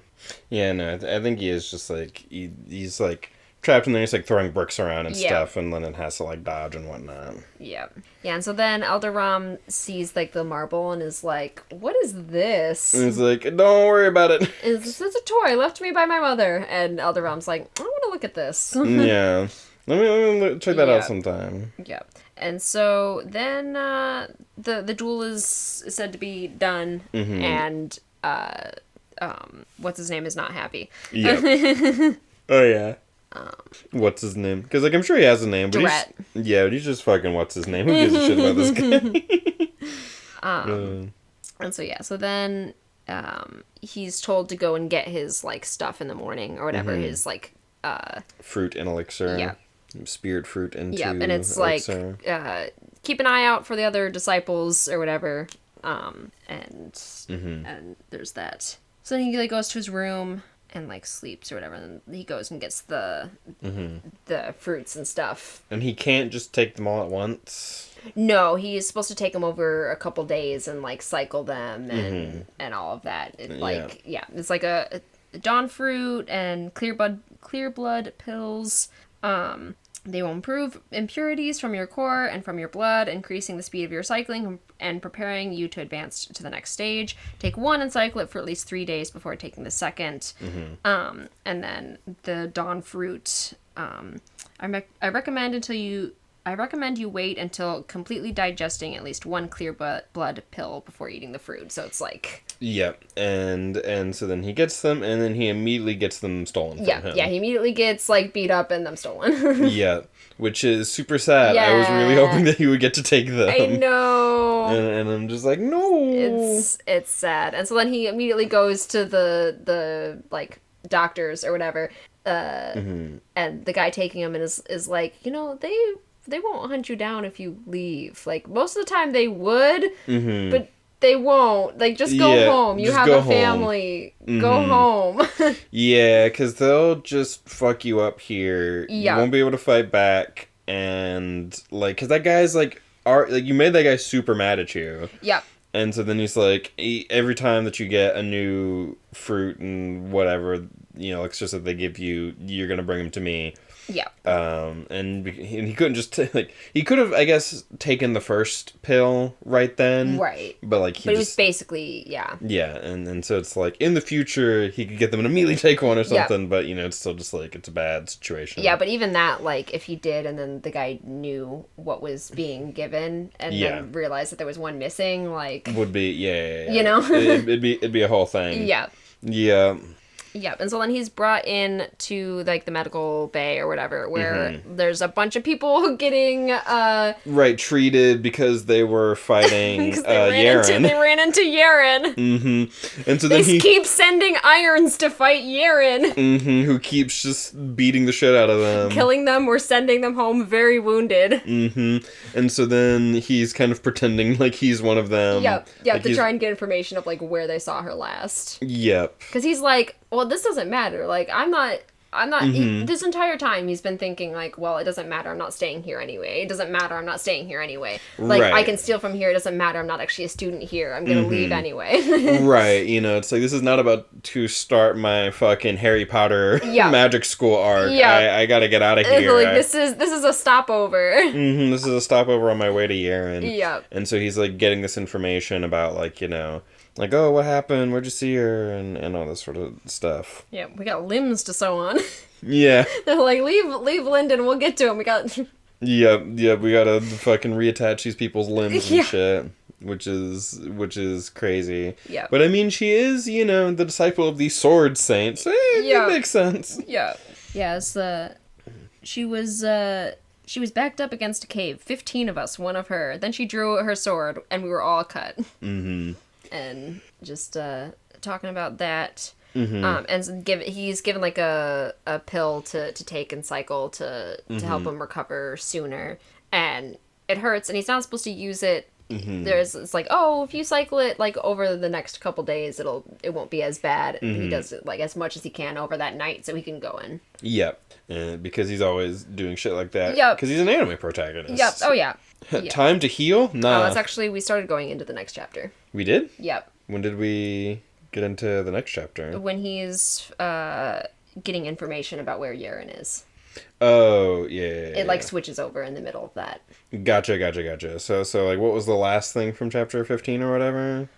Yeah, no, I think he is just, like, he's, like, trapped in there, he's, like, throwing bricks around and stuff, and Linden has to, like, dodge and whatnot. Yeah. Yeah, and so then Elder Ram sees, like, the marble and is like, what is this? And he's like, don't worry about it. It's a toy left to me by my mother. And Elder Ram's like, I want to look at this. Yeah. Let me check that out sometime. Yeah. And so then the duel is said to be done, and what's his name is not happy. Yeah. Oh yeah. What's his name? Because like I'm sure he has a name, but but he's just fucking what's his name? Who gives a shit about this guy? And so so then he's told to go and get his like stuff in the morning or whatever, his like fruit and elixir. Yeah. Spirit fruit into and it's elixir. Like keep an eye out for the other disciples or whatever. And there's that. So then he like goes to his room and like sleeps or whatever, and he goes and gets the fruits and stuff. And he can't just take them all at once. No, he's supposed to take them over a couple days and like cycle them and all of that. It's like a dawn fruit and clear blood pills. They will improve impurities from your core and from your blood, increasing the speed of your cycling and preparing you to advance to the next stage. Take one and cycle it for at least 3 days before taking the second. And then the Dawn Fruit, I recommend you wait until completely digesting at least one clear blood pill before eating the fruit. So it's like... Yep, and so then he gets them, and then he immediately gets them stolen from him. Yeah, he immediately gets, like, beat up and them stolen. Yeah, which is super sad. Yeah. I was really hoping that he would get to take them. I know. And I'm just like, no. It's sad. And so then he immediately goes to the like, doctors or whatever, and the guy taking him and is like, you know, they won't hunt you down if you leave. Like, most of the time they would, but they won't. Like, just go home. You have a family. Go home. Yeah, because they'll just fuck you up here. Yeah. You won't be able to fight back. And, like, because that guy's, like, you made that guy super mad at you. Yep. And so then he's like, every time that you get a new fruit and whatever, you know, it's just that they give you, you're going to bring them to me. Yeah. And he couldn't just he could have, I guess, taken the first pill right then. Right. But like it was basically, yeah. Yeah, and so it's like in the future he could get them and immediately take one or something, but you know, it's still just like it's a bad situation. Yeah, but even that, like, if he did and then the guy knew what was being given and then realized that there was one missing, like, would be you know? it'd be a whole thing. Yeah. Yeah. Yep, and so then he's brought in to, like, the medical bay or whatever, where there's a bunch of people getting, treated because they were fighting, Yaren. They ran into Yaren. And so then he keeps sending irons to fight Yaren. Who keeps just beating the shit out of them. Killing them or sending them home very wounded. And so then he's kind of pretending like he's one of them. Yep, like to try and get information of, like, where they saw her last. Yep. Because he's like, well, this doesn't matter. Like, I'm not, this entire time he's been thinking, like, well, it doesn't matter, I'm not staying here anyway. It doesn't matter, I'm not staying here anyway. Like, I can steal from here, it doesn't matter, I'm not actually a student here. I'm gonna leave anyway. Right, you know, it's like, this is not about to start my fucking Harry Potter magic school arc. I gotta get out of here. Like, this is a stopover. This is a stopover on my way to Yaren. Yep. And so he's, like, getting this information about, like, you know, like, oh, what happened? Where'd you see her? And all this sort of stuff. Yeah, we got limbs to sew on. Yeah. They're like, leave Lyndon, we'll get to him. We got... Yeah, we gotta fucking reattach these people's limbs and shit. Which is crazy. Yeah. But I mean, she is, you know, the disciple of the Sword Saints. It makes sense. Yeah. Yeah, she was backed up against a cave. 15 of us, one of her. Then she drew her sword, and we were all cut. And just talking about that. And he's given, like, a pill to take and cycle to help him recover sooner. And it hurts, and he's not supposed to use it. It's like, oh, if you cycle it, like, over the next couple days, it won't be as bad. And he does it, like, as much as he can over that night so he can go in. Yep. Because he's always doing shit like that. Yep. Because he's an anime protagonist. Yep. Oh, yeah. Time to heal? Nah. That's actually, we started going into the next chapter. We did? Yep. When did we get into the next chapter? When he's getting information about where Yaren is. Oh, yeah. It, like, switches over in the middle of that. Gotcha. So, like, what was the last thing from chapter 15 or whatever?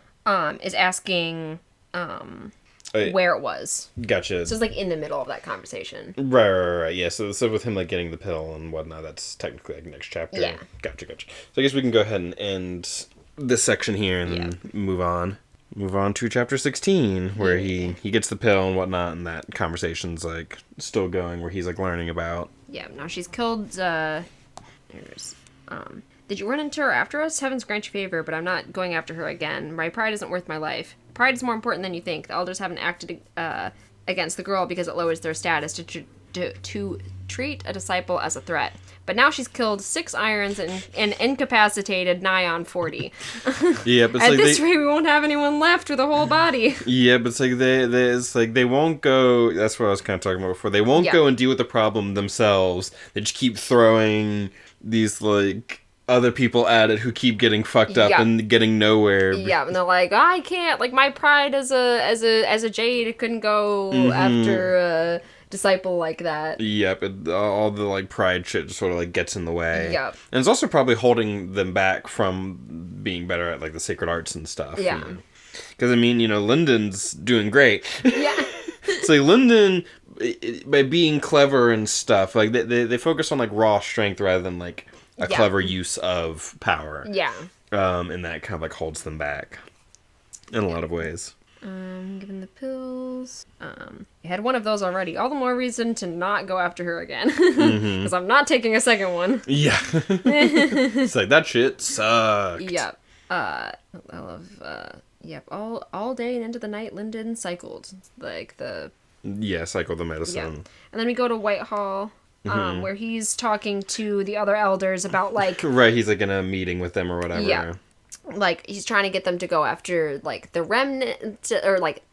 Is asking, where it was. Gotcha. So it's, like, in the middle of that conversation. Right. Yeah, so with him, like, getting the pill and whatnot, that's technically, like, next chapter. Yeah. Gotcha. So I guess we can go ahead and end this section here and then move on. Move on to chapter 16, where he gets the pill and whatnot, and that conversation's, like, still going, where he's, like, learning about. Yeah, now she's killed, did you run into her after us? Heavens grant you favor, but I'm not going after her again. My pride isn't worth my life. Pride is more important than you think. The elders haven't acted, against the girl because it lowers their status to treat a disciple as a threat. But now she's killed 6 irons and incapacitated nigh on 40. Yeah, but at like this rate, we won't have anyone left with a whole body. Yeah, but it's like they won't go. That's what I was kind of talking about before. They won't go and deal with the problem themselves. They just keep throwing these, like, other people at it who keep getting fucked up and getting nowhere. Yeah, and they're like, I can't. Like, my pride as a Jade couldn't go after disciple like that. Yep, all the, like, pride shit just sort of, like, gets in the way. Yep. And it's also probably holding them back from being better at, like, the sacred arts and stuff. Yeah. Because, I mean, Lyndon's doing great. Yeah. It's like, Lyndon, by being clever and stuff, like, they focus on, like, raw strength rather than, like, a clever use of power. Yeah. And that kind of, like, holds them back in a lot of ways. Given the pills. I had one of those already. All the more reason to not go after her again. Because I'm not taking a second one. Yeah. It's like, that shit sucked. Yep. I love, yep. All day and into the night, Lyndon cycled. Like, cycle the medicine. Yeah. And then we go to Whitehall, where he's talking to the other elders about, like... Right, he's, like, in a meeting with them or whatever. Yeah. Like, he's trying to get them to go after, like, the remnant, or, like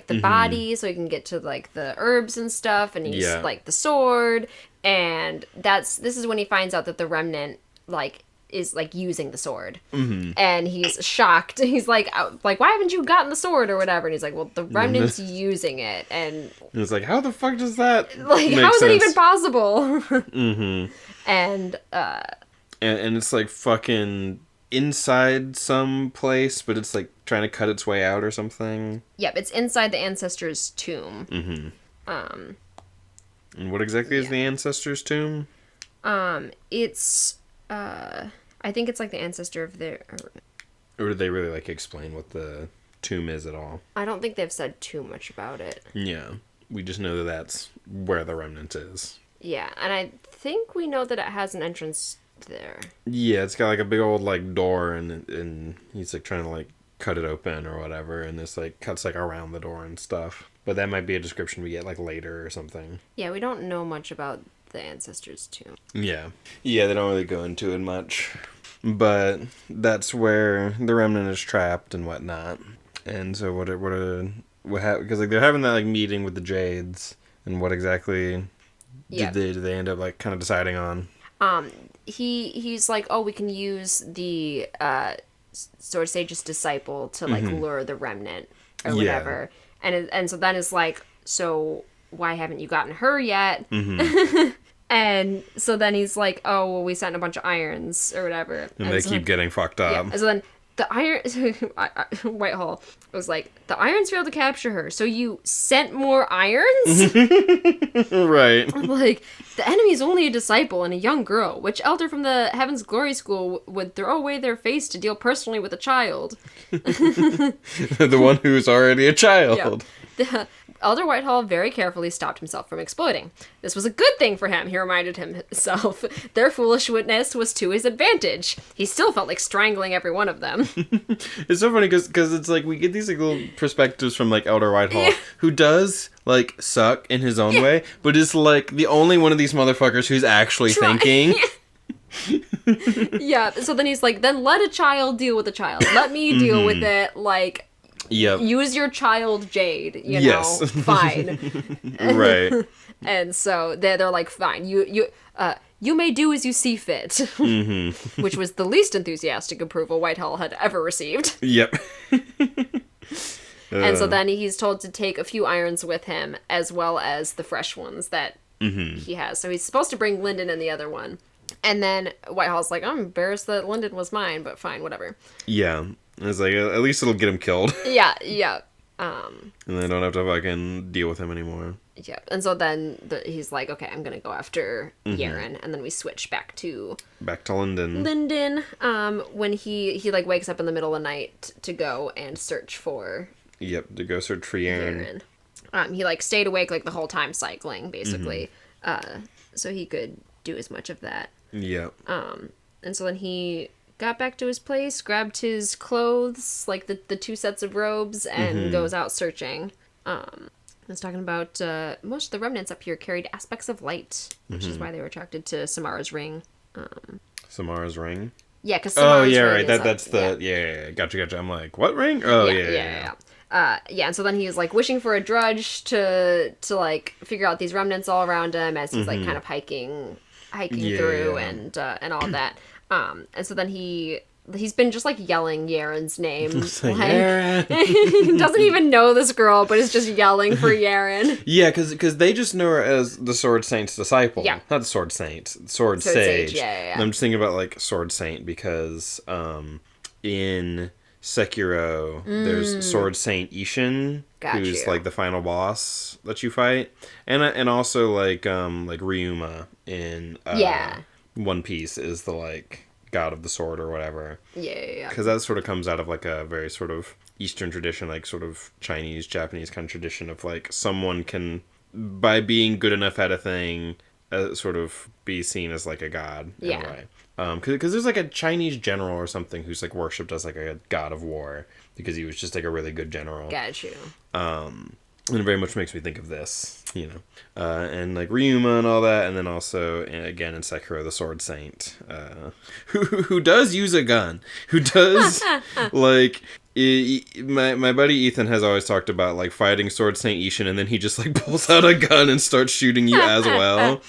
the body, so he can get to, like, the herbs and stuff, and he's, like, the sword, and this is when he finds out that the remnant, like, is, like, using the sword. And he's shocked. He's like, why haven't you gotten the sword, or whatever? And he's like, well, the remnant's using it, and... It's like, how the fuck does that like, make how is sense? it even possible? And it's, like, fucking... inside some place, but it's like trying to cut its way out or something. Yep, it's inside the ancestor's tomb. And what exactly is the ancestor's tomb? It's I think it's like the ancestor of their... Or did they really, like, explain what the tomb is at all? I don't think they've said too much about it. Yeah, we just know that that's where the remnant is. Yeah, and I think we know that it has an entrance there. Yeah, it's got, like, a big old, like, door, and he's, like, trying to, like, cut it open or whatever, and this, like, cuts, like, around the door and stuff. But that might be a description we get, like, later or something. Yeah, we don't know much about the ancestor's tomb. Yeah, they don't really go into it much. But that's where the remnant is trapped and whatnot. And so what because, like, they're having that, like, meeting with the Jades, and what exactly did they end up, like, kind of deciding on? He's like, oh, we can use the Sword Sage's disciple to, like, lure the remnant or whatever. And so then it's like, so why haven't you gotten her yet? And so then he's like, oh, well, we sent a bunch of irons or whatever. And they keep getting fucked up. Yeah. And so then the Whitehall was like, the irons failed to capture her, so you sent more irons? Right. Like, the enemy is only a disciple and a young girl. Which elder from the Heaven's Glory School would throw away their face to deal personally with a child? The one who's already a child. Yeah. Elder Whitehall very carefully stopped himself from exploding. This was a good thing for him, he reminded himself. Their foolish witness was to his advantage. He still felt like strangling every one of them. It's so funny because it's like we get these, like, little perspectives from, like, Elder Whitehall, who does, like, suck in his own way, but is, like, the only one of these motherfuckers who's actually thinking. Yeah, so then he's like, then let a child deal with a child. Let me deal with it, like... Yep. Use your child, Jade, you know, fine. Right. And so they're like, fine, you may do as you see fit. Which was the least enthusiastic approval Whitehall had ever received. Yep. And so then he's told to take a few irons with him, as well as the fresh ones that he has. So he's supposed to bring Lyndon and the other one. And then Whitehall's like, I'm embarrassed that Lyndon was mine, but fine, whatever. Yeah. It's like, at least it'll get him killed. Yeah. And they don't have to fucking deal with him anymore. Yeah. And so then he's like, okay, I'm going to go after Yaren. And then we switch back to Lyndon. When he like wakes up in the middle of the night to go and search for... Yep, to go search for Yaren. He like stayed awake like the whole time cycling, basically. So he could do as much of that. Yep. And so then he... got back to his place, grabbed his clothes, like the two sets of robes, and goes out searching. It's talking about most of the remnants up here carried aspects of light, which is why they were attracted to Samara's ring. Samara's ring? Yeah, because Samara's ring right. is That's the... Yeah. Gotcha. I'm like, what ring? Oh, yeah. And so then he's like wishing for a drudge to like figure out these remnants all around him as he's like kind of hiking through and all that. And so then he he's been just, like, yelling Yaren's name. Like, Yaren! He doesn't even know this girl, but is just yelling for Yaren. Yeah, because they just know her as the Sword Saint's disciple. Yeah. Not the Sword Saint. Sword Sage. Yeah. And I'm just thinking about, like, Sword Saint because in Sekiro, there's Sword Saint Ishin, who's, like, the final boss that you fight. And also, like Ryuma in One Piece is the, like, god of the sword or whatever. Yeah. Because that sort of comes out of, like, a very sort of Eastern tradition, like, sort of Chinese, Japanese kind of tradition of, like, someone can, by being good enough at a thing, sort of be seen as, like, a god in a way. Because there's, like, a Chinese general or something who's, like, worshipped as, like, a god of war because he was just, like, a really good general. Got you. And it very much makes me think of this, you know. And, like, Ryuma and all that, and then also, again, in Sekiro, the Sword Saint, who does use a gun, who does, like, my buddy Ethan has always talked about, like, fighting Sword Saint Ishin, and then he just, like, pulls out a gun and starts shooting you as well.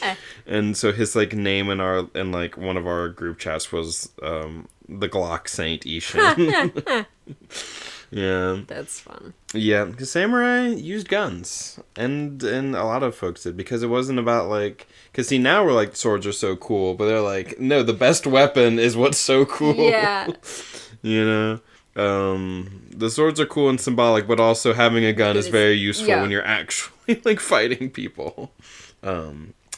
And so his, like, name in like, one of our group chats was, the Glock Saint Ishin. Yeah. That's fun. Yeah, because samurai used guns. And a lot of folks did, because it wasn't about, like... Because, see, now we're like, swords are so cool, but they're like, no, the best weapon is what's so cool. Yeah. You know? The swords are cool and symbolic, but also having a gun is very useful when you're actually, like, fighting people.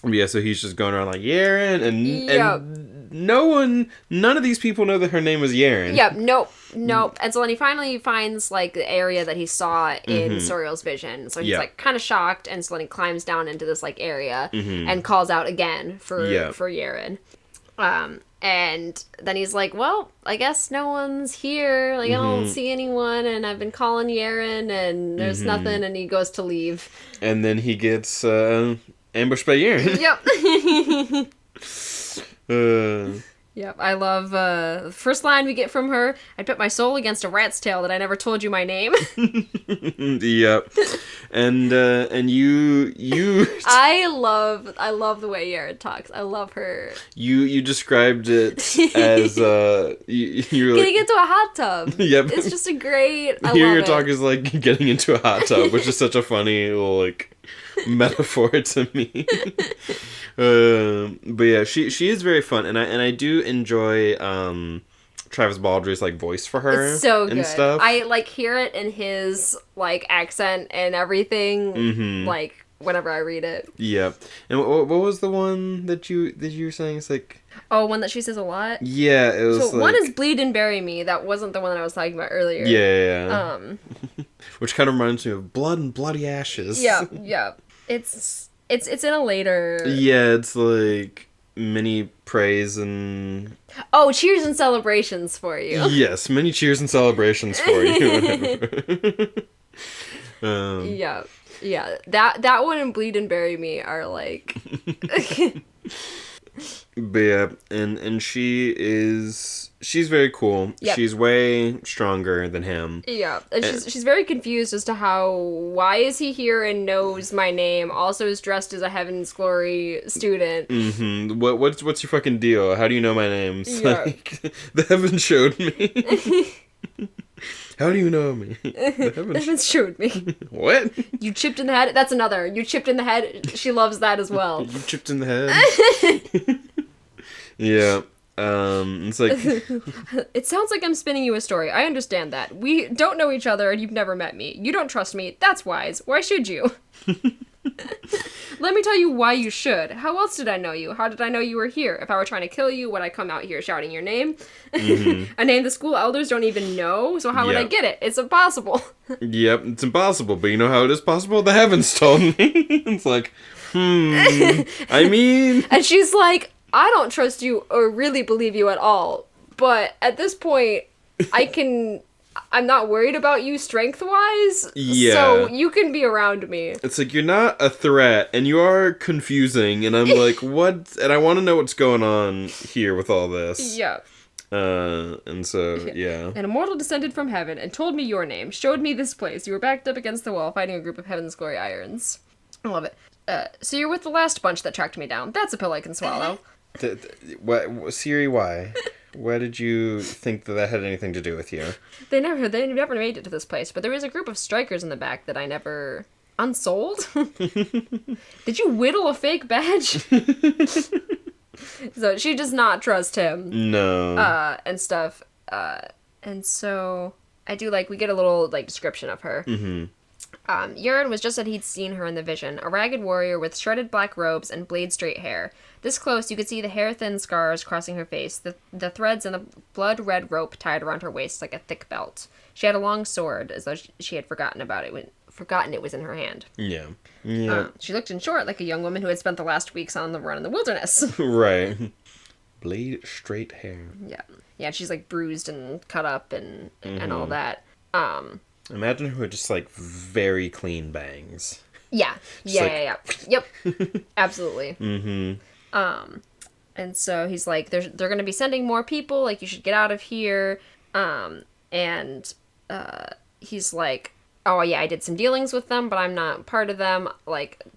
Yeah, so he's just going around like, Yaren, and none of these people know that her name is Yaren. Yep, nope. And so then he finally finds, like, the area that he saw in Soriel's vision. So he's, like, kind of shocked, and so then he climbs down into this, like, area and calls out again for Yaren. And then he's like, well, I guess no one's here. Like, I don't see anyone, and I've been calling Yaren, and there's nothing, and he goes to leave. And then he gets, ambushed by Yaren. Yep. Yep, I love, the first line we get from her, I put my soul against a rat's tail that I never told you my name. Yep. And you... I love the way Yaren talks. I love her. You described it as, you're like... Getting into a hot tub. Yep. It's just a great... I Here love your it. talk is like getting into a hot tub, which is such a funny little, like... metaphor to me. But yeah, she is very fun, and I do enjoy Travis Baldry's, like, voice for her. It's so and good. Stuff. I, like, hear it in his, like, accent and everything, like, whenever I read it. Yeah. And what was the one that you were saying? It's like... Oh, one that she says a lot? Yeah, it was so, one is Bleed and Bury Me. That wasn't the one that I was talking about earlier. Yeah. Which kind of reminds me of Blood and Bloody Ashes. Yeah. It's in a later... Yeah, it's like many praise and... Oh, cheers and celebrations for you. Yes, many cheers and celebrations for you. Yeah. That one and Bleed and Bury Me are like... But yeah, and she's very cool. Yep. She's way stronger than him. Yeah, and she's very confused as to why is he here and knows my name, also is dressed as a Heaven's Glory student. What's your fucking deal? How do you know my name? Yeah. Like, the Heaven showed me. How do you know me? The Heavens showed me. What? You chipped in the head? That's another. You chipped in the head? She loves that as well. You chipped in the head? Yeah. It's like... It sounds like I'm spinning you a story. I understand that. We don't know each other and you've never met me. You don't trust me. That's wise. Why should you? Let me tell you why you should. How else did I know you? How did I know you were here? If I were trying to kill you, would I come out here shouting your name? A name the school elders don't even know, so how would I get it? It's impossible. Yep, it's impossible, but you know how it is possible? The Heavens told me. It's like, I mean... And she's like, I don't trust you or really believe you at all, but at this point, I'm not worried about you strength-wise, so you can be around me. It's like, you're not a threat, and you are confusing, and I'm like, what? And I want to know what's going on here with all this. Yeah. And so, yeah. An immortal descended from heaven and told me your name, showed me this place. You were backed up against the wall fighting a group of Heaven's Glory Irons. I love it. So you're with the last bunch that tracked me down. That's a pill I can swallow. What, Siri, why? Why did you think that had anything to do with you? They never made it to this place, but there was a group of strikers in the back that I never... Unsouled? Did you whittle a fake badge? So she does not trust him. No. And stuff. And so I do we get a little description of her. Urine was just that he'd seen her in the vision, a ragged warrior with shredded black robes and blade-straight hair. This close, you could see the hair-thin scars crossing her face, the threads and the blood-red rope tied around her waist like a thick belt. She had a long sword, as though she had forgotten it was in her hand. Yeah. She looked in short like a young woman who had spent the last weeks on the run in the wilderness. Right. Blade-straight hair. Yeah. Yeah, she's bruised and cut up and all that. Imagine her with just very clean bangs. Yeah. Yeah. Yep. Absolutely. And so he's they're going to be sending more people. You should get out of here. And he's oh yeah, I did some dealings with them, but I'm not part of them.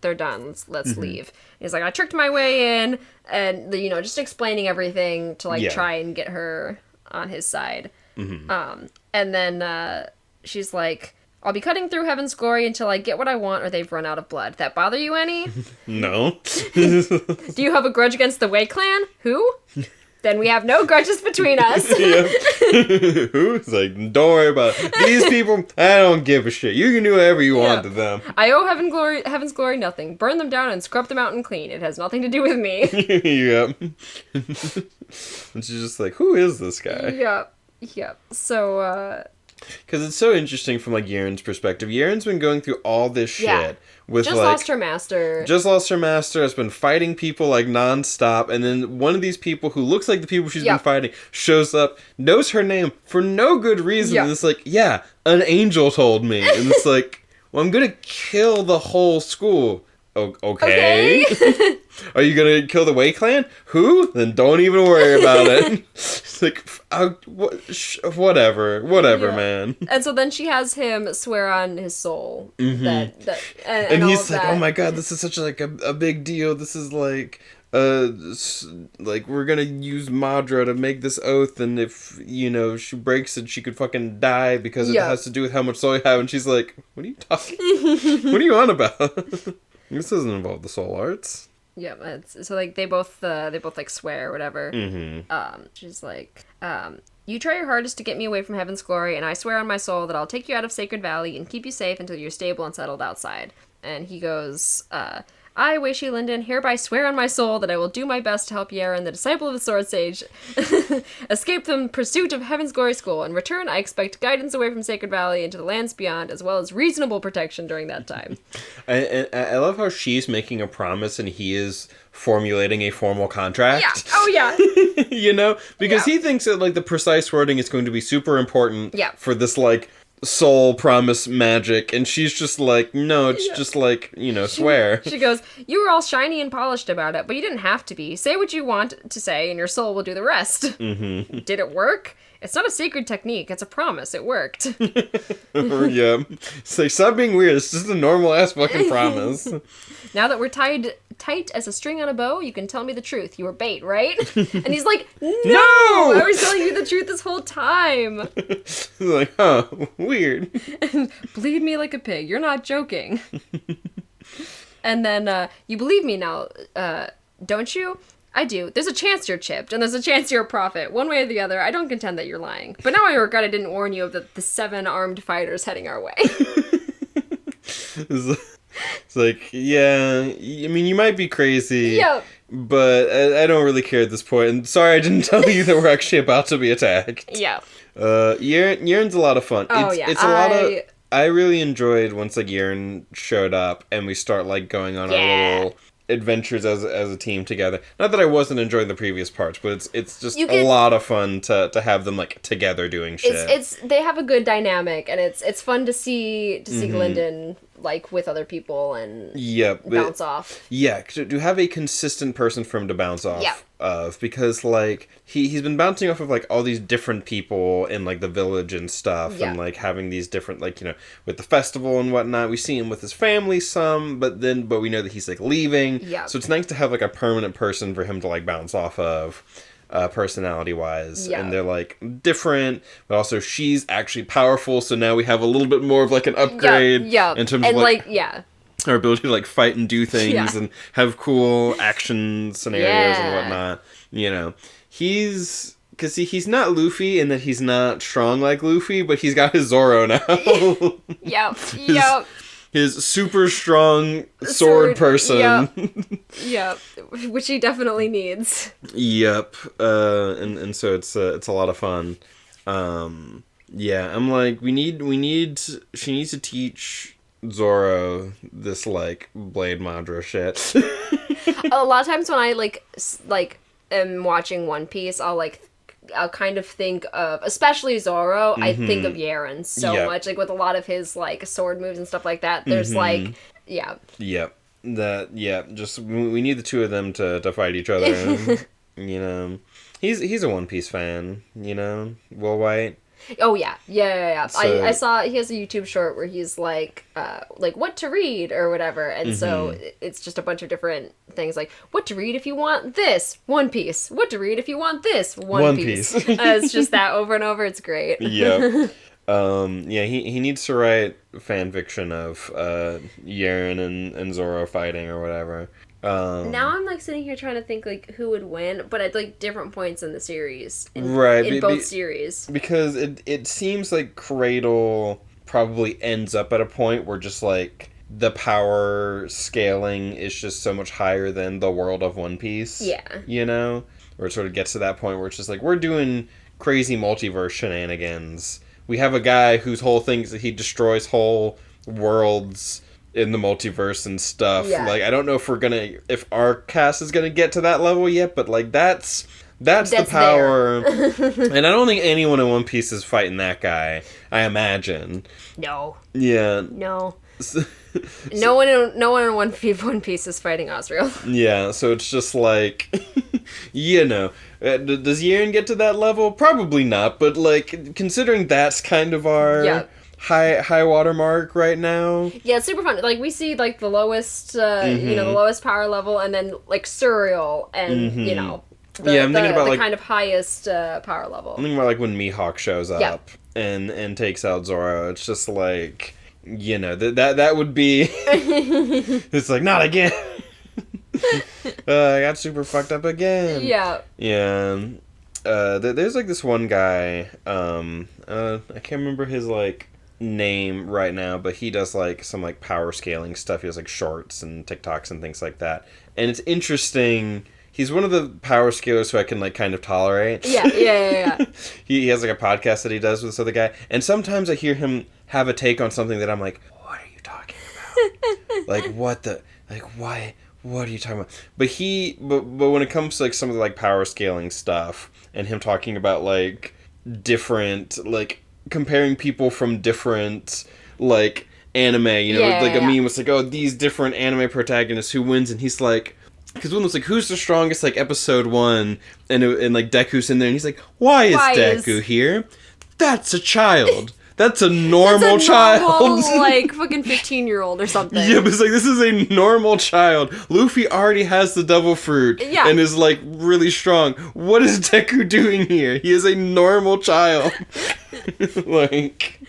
They're done. Let's leave. And he's I tricked my way in, and just explaining everything to try and get her on his side. And then she's I'll be cutting through Heaven's Glory until I get what I want or they've run out of blood. That bother you any? No. Do you have a grudge against the Way Clan? Who? Then we have no grudges between us. Who's don't worry about it. These people, I don't give a shit. You can do whatever you want to them. I owe Heaven's Glory nothing. Burn them down and scrub them out and clean. It has nothing to do with me. Yep. And she's just who is this guy? Yep. So, because it's so interesting from Yeren's perspective. Yeren's been going through all this shit with just lost her master. Just lost her master. Has been fighting people nonstop, and then one of these people who looks like the people she's been fighting shows up, knows her name for no good reason. And it's an angel told me, and it's well, I'm gonna kill the whole school. Okay. Are you gonna kill the Way Clan? Who? Then don't even worry about it. It's whatever, man. And so then she has him swear on his soul and he's oh my god, this is such a big deal. This is we're gonna use Madra to make this oath, and if she breaks it, she could fucking die because it has to do with how much soul you have. And she's what are you talking? What are you on about? This doesn't involve the soul arts. Yeah, so they both swear or whatever. She's you try your hardest to get me away from Heaven's Glory, and I swear on my soul that I'll take you out of Sacred Valley and keep you safe until you're stable and settled outside. And he goes, I, Wei Shi Linden, hereby swear on my soul that I will do my best to help Yaren, the disciple of the Sword Sage, escape the pursuit of Heaven's Glory School. In return, I expect guidance away from Sacred Valley into the lands beyond, as well as reasonable protection during that time. I love how she's making a promise and he is formulating a formal contract. Yeah. Oh, yeah. Because he thinks that, the precise wording is going to be super important for this, soul promise magic, and she's just no, it's just swear. She goes, you were all shiny and polished about it, but you didn't have to be. Say what you want to say, and your soul will do the rest. Did it work? It's not a sacred technique, it's a promise. It worked. Yeah. It's stop being weird, it's just a normal ass fucking promise. Now that we're tied tight as a string on a bow, you can tell me the truth. You were bait, right? And he's no! I was telling you the truth this whole time. Weird. And bleed me like a pig. You're not joking. And then, you believe me now, don't you? I do. There's a chance you're chipped, and there's a chance you're a prophet. One way or the other, I don't contend that you're lying. But now I regret I didn't warn you of the 7 armed fighters heading our way. It's yeah, I mean, you might be crazy. Yep. But I don't really care at this point. And sorry I didn't tell you that we're actually about to be attacked. Yeah. Yearn's a lot of fun. Oh, It's a lot of... I really enjoyed once Yearn showed up and we start going on our little adventures as a team together. Not that I wasn't enjoying the previous parts, but it's just a lot of fun to have them together doing shit. They have a good dynamic, and it's fun to see Glendon with other people and bounce off. Yeah, to have a consistent person for him to bounce off of, because he's been bouncing off of all these different people in the village and stuff, and having these different with the festival and whatnot. We see him with his family some, but we know that he's leaving. Yeah. So it's nice to have a permanent person for him to bounce off of. personality-wise. Yep. And they're, like, different, but also she's actually powerful, so now we have a little bit more of, like, an upgrade. Yep. In terms of, like our ability to, like, fight and do things and have cool action scenarios and whatnot. You know, because he's not Luffy in that he's not strong like Luffy, but he's got his Zoro now. Yep. His super strong sword person. Yep. Which he definitely needs. Yep. And so it's a lot of fun. I'm like, she needs to teach Zoro this, like, Blade Madra shit. A lot of times when I, like am watching One Piece, I'll kind of think of, especially Zoro, I think of Yaren so much, like, with a lot of his, like, sword moves and stuff like that. There's, like, Yep. Just, we need the two of them to fight each other, you know. He's a One Piece fan, you know, Will Wight. Oh, yeah. So, I saw, he has a YouTube short where he's like, what to read or whatever, and so it's just a bunch of different things, like, what to read if you want this, One Piece, what to read if you want this, One Piece. It's just that over and over, it's great. Yep. He needs to write fan fiction of Yaren and Zoro fighting or whatever. Now I'm, like, sitting here trying to think, like, who would win, but at, like, different points in the series. In both series. Because it seems like Cradle probably ends up at a point where just, like, the power scaling is just so much higher than the world of One Piece. Yeah. You know? Where it sort of gets to that point where it's just like, we're doing crazy multiverse shenanigans. We have a guy whose whole thing is that he destroys whole worlds in the multiverse and stuff. Yeah. Like, I don't know if our cast is gonna get to that level yet, but, like, that's the power. And I don't think anyone in One Piece is fighting that guy, I imagine. No. Yeah. No. No one in One Piece is fighting Osriel. Yeah, so it's just like, you know, does Yaren get to that level? Probably not, but, like, considering that's kind of our high watermark right now. Yeah, it's super fun. Like, we see, like, the lowest, the lowest power level, and then, like, Suriel, and, you know, I'm thinking about, the kind of highest power level. I'm thinking about, like, when Mihawk shows up and takes out Zoro. It's just like, you know, that would be, it's like, not again. I got super fucked up again. Yeah. Yeah. There's, like, this one guy, I can't remember his, like, name right now, but he does, like, some, like, power scaling stuff. He has, like, shorts and TikToks and things like that. And it's interesting. He's one of the power scalers who I can, like, kind of tolerate. Yeah. He has, like, a podcast that he does with this other guy. And sometimes I hear him have a take on something that I'm like, what are you talking about? Like, why? What are you talking about? But when it comes to, like, some of the, like, power scaling stuff, and him talking about, like, different, like, comparing people from different, like, anime, you know, a meme was like, oh, these different anime protagonists, who wins? And he's like, because one was like, who's the strongest, like, episode 1, and like, Deku's in there, and he's like, why is Deku here? That's a child. That's a normal child. Like, fucking 15-year-old or something. Yeah, but it's like, this is a normal child. Luffy already has the devil fruit and is, like, really strong. What is Deku doing here? He is a normal child. Like,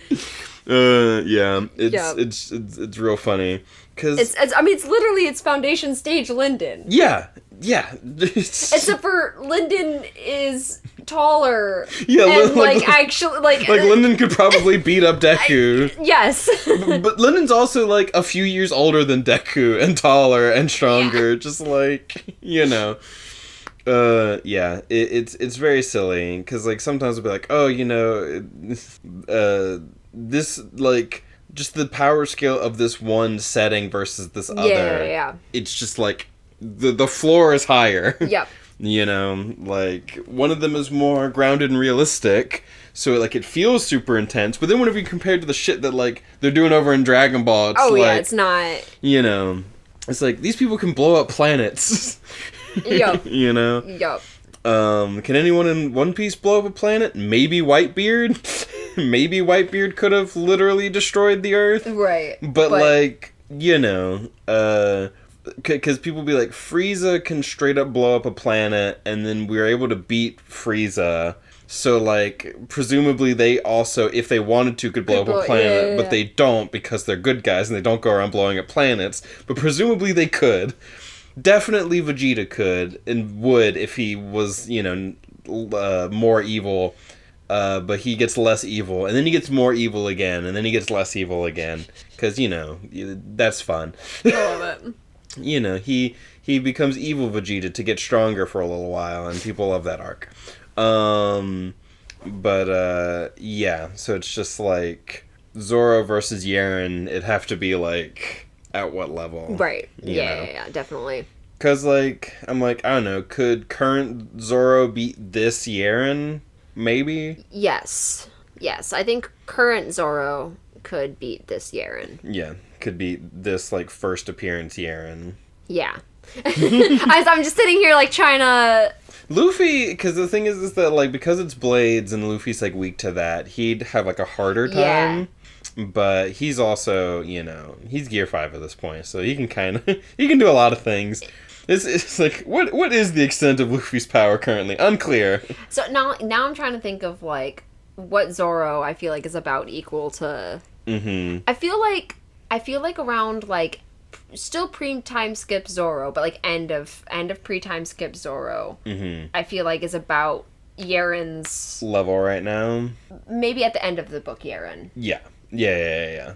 it's real funny. Cause it's literally its foundation stage Linden. Yeah. Except for Linden is taller. Yeah, and actually like Linden could probably beat up Deku. Yes. But Linden's also, like, a few years older than Deku and taller and stronger. Just, like, you know. It's very silly because, like, sometimes it'll be like, oh, you know, this, like, just the power scale of this one setting versus this other. Yeah. It's just like the floor is higher. Yep. You know, like, one of them is more grounded and realistic, so, like, it feels super intense, but then whenever you compare it to the shit that, like, they're doing over in Dragon Ball, it's not. You know, it's like, these people can blow up planets. Yep. You know? Yep. Can anyone in One Piece blow up a planet? Maybe Whitebeard? Maybe Whitebeard could have literally destroyed the Earth. Right. But, like, you know, because people be like, Frieza can straight up blow up a planet, and then we're able to beat Frieza. So, like, presumably they also, if they wanted to, could blow up a planet, but they don't because they're good guys and they don't go around blowing up planets. But presumably they could. Definitely Vegeta could and would if he was, more evil. But he gets less evil, and then he gets more evil again, and then he gets less evil again. Because, that's fun. I love it. He becomes evil Vegeta to get stronger for a little while, and people love that arc. So it's just like Zoro versus Yaren, it'd have to be like at what level? Right. Yeah, definitely. Cause like I'm like, I don't know, could current Zoro beat this Yaren? Maybe? Yes. I think current Zoro could beat this Yaren. Yeah, could beat this like first appearance Yaren. Yeah. I'm just sitting here like trying to Luffy, because the thing is that, like, because it's Blades and Luffy's, like, weak to that, he'd have, like, a harder time. Yeah. But he's also, he's Gear 5 at this point, so he can he can do a lot of things. It's like, what is the extent of Luffy's power currently? Unclear. So now I'm trying to think of, like, what Zoro I feel like is about equal to... Mm-hmm. I feel like around, like... Still pre-time skip Zoro, but like end of pre-time skip Zoro. Mm-hmm. I feel like is about Yaren's level right now. Maybe at the end of the book, Yaren. Yeah.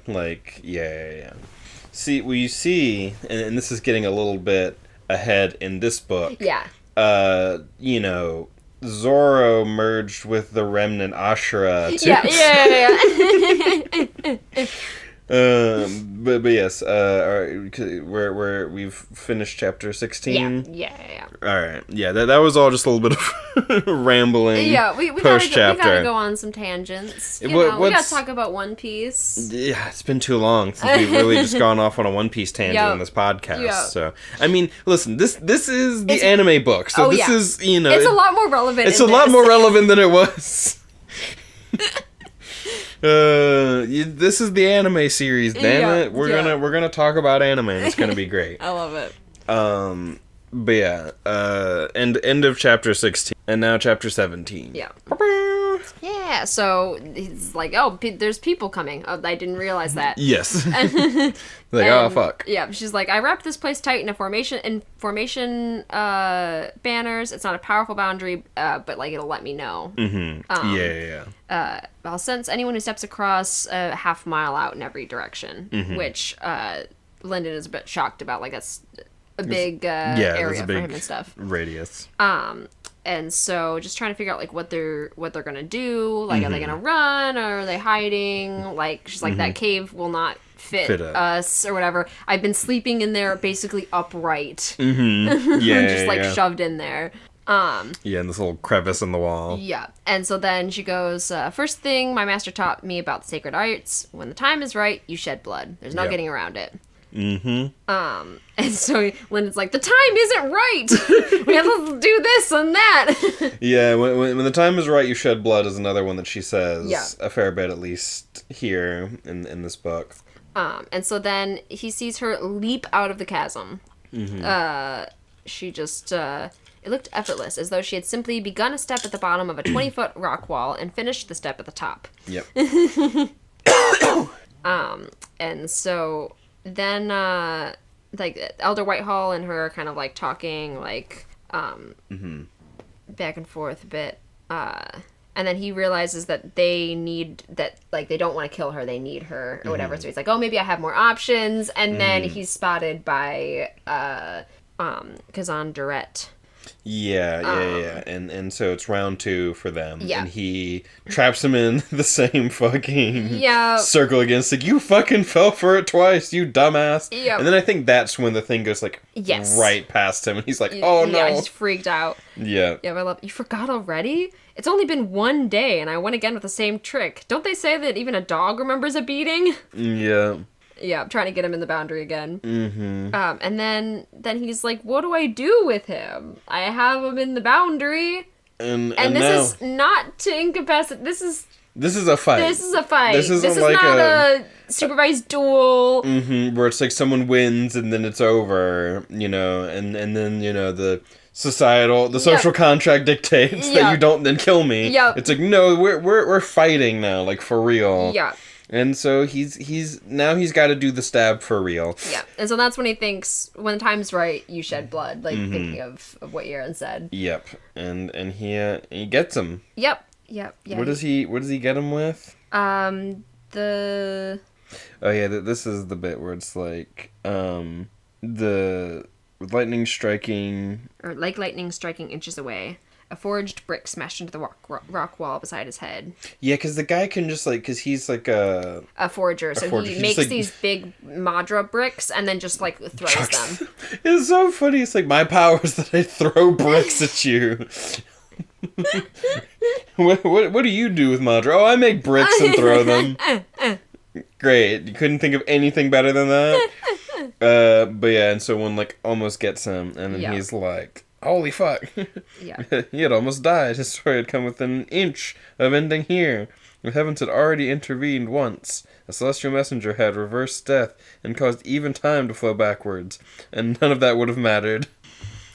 Like, yeah. See, well, you see, and this is getting a little bit ahead in this book. Yeah. Zoro merged with the remnant Ashura. Yeah. But yes, we've finished chapter 16. Yeah. All right, yeah, that was all just a little bit of rambling. Yeah, we gotta go on some tangents. We gotta talk about One Piece. Yeah, it's been too long since we've really just gone off on a One Piece tangent on this podcast. Yep. So, I mean, listen, this is the anime book, so this is it's a lot more relevant. It's a lot more relevant than it was. This is the anime series, damn it. We're gonna talk about anime, and it's gonna be great. I love it. But yeah, end of chapter 16, and now chapter 17. Yeah. Yeah, so he's like, oh, there's people coming. Oh, I didn't realize that. Yes. Like, oh, fuck. Yeah, she's like, I wrapped this place tight in formation banners. It's not a powerful boundary, but, like, it'll let me know. Mm-hmm. Yeah. I'll sense anyone who steps across a half mile out in every direction, which Lyndon is a bit shocked about. Like, that's a big area for him and stuff. Radius. And so just trying to figure out like what they're gonna do. Like, are they gonna run, or are they hiding? Like, she's like, that cave will not fit us or whatever. I've been sleeping in there basically upright. Yeah. Shoved in there. In this little crevice in the wall. Yeah. And so then she goes, first thing my master taught me about the sacred arts, when the time is right, you shed blood. There's no getting around it. And so Lyndon's like, the time isn't right. We have to do this and that. Yeah, when the time is right, you shed blood is another one that she says a fair bit, at least here in this book. And so then he sees her leap out of the chasm. She just, it looked effortless, as though she had simply begun a step at the bottom of a 20-foot rock wall and finished the step at the top. Yep. And so then, like, Elder Whitehall and her are kind of, like, talking, like, back and forth a bit. And then he realizes that they don't want to kill her, they need her, or whatever. So he's like, oh, maybe I have more options. And then he's spotted by, Kazan Durette. Yeah. And so it's round 2 for them. Yeah. And he traps him in the same fucking circle again. It's like, you fucking fell for it twice, you dumbass. Yeah. And then I think that's when the thing goes, like, right past him. And he's like, oh, no. Yeah, he's freaked out. Yeah. Yeah, I love, you forgot already? It's only been 1 day, and I went again with the same trick. Don't they say that even a dog remembers a beating? Yeah. Yeah, I'm trying to get him in the boundary again. And then he's like, what do I do with him? I have him in the boundary. And this is not to incapacitate. This is This is a fight. This is a fight. This is like not a supervised duel. Where it's like someone wins and then it's over, and then, the social contract dictates that you don't then kill me. Yep. It's like, no, we're fighting now, like, for real. Yeah. And so he's got to do the stab for real. Yeah. And so that's when he thinks, when the time's right, you shed blood, like thinking of what Aaron said. Yep. And he gets him. Yep. Yeah. What does he get him with? The Oh yeah, this is the bit where it's like the lightning striking inches away. A forged brick smashed into the rock wall beside his head. Yeah, because the guy can just, like, because he's, like, a forger. So he makes, like, these big Madra bricks and then just, like, throws them. It's so funny. It's like, my power is that I throw bricks at you. What do you do with Madra? Oh, I make bricks and throw them. Great. You couldn't think of anything better than that? But yeah, and so one, like, almost gets him, and then he's like, holy fuck. Yeah. He had almost died. His story had come within an inch of ending here. The heavens had already intervened once. A celestial messenger had reversed death and caused even time to flow backwards. And none of that would have mattered.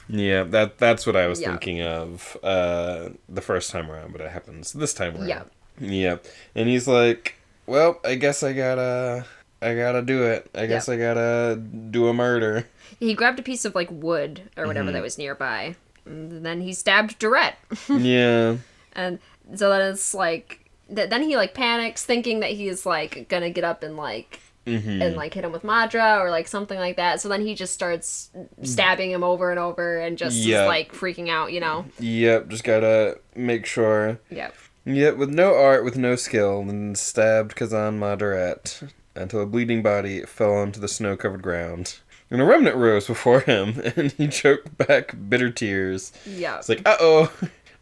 Yeah, that's what I was thinking of the first time around, but it happens this time around. Yeah. Yeah. And he's like, well, I guess I gotta do it. I guess I gotta do a murder. He grabbed a piece of, like, wood or whatever that was nearby. And then he stabbed Durette. Yeah. And so then it's, like... Then he, like, panics, thinking that he's, like, gonna get up and, like... And, like, hit him with Madra or, like, something like that. So then he just starts stabbing him over and over and just is, like, freaking out, Yep, just gotta make sure. Yep. Yep, with no art, with no skill, and stabbed Kazan Madret until a bleeding body fell onto the snow-covered ground. And a remnant rose before him, and he choked back bitter tears. Yeah. It's like, uh-oh,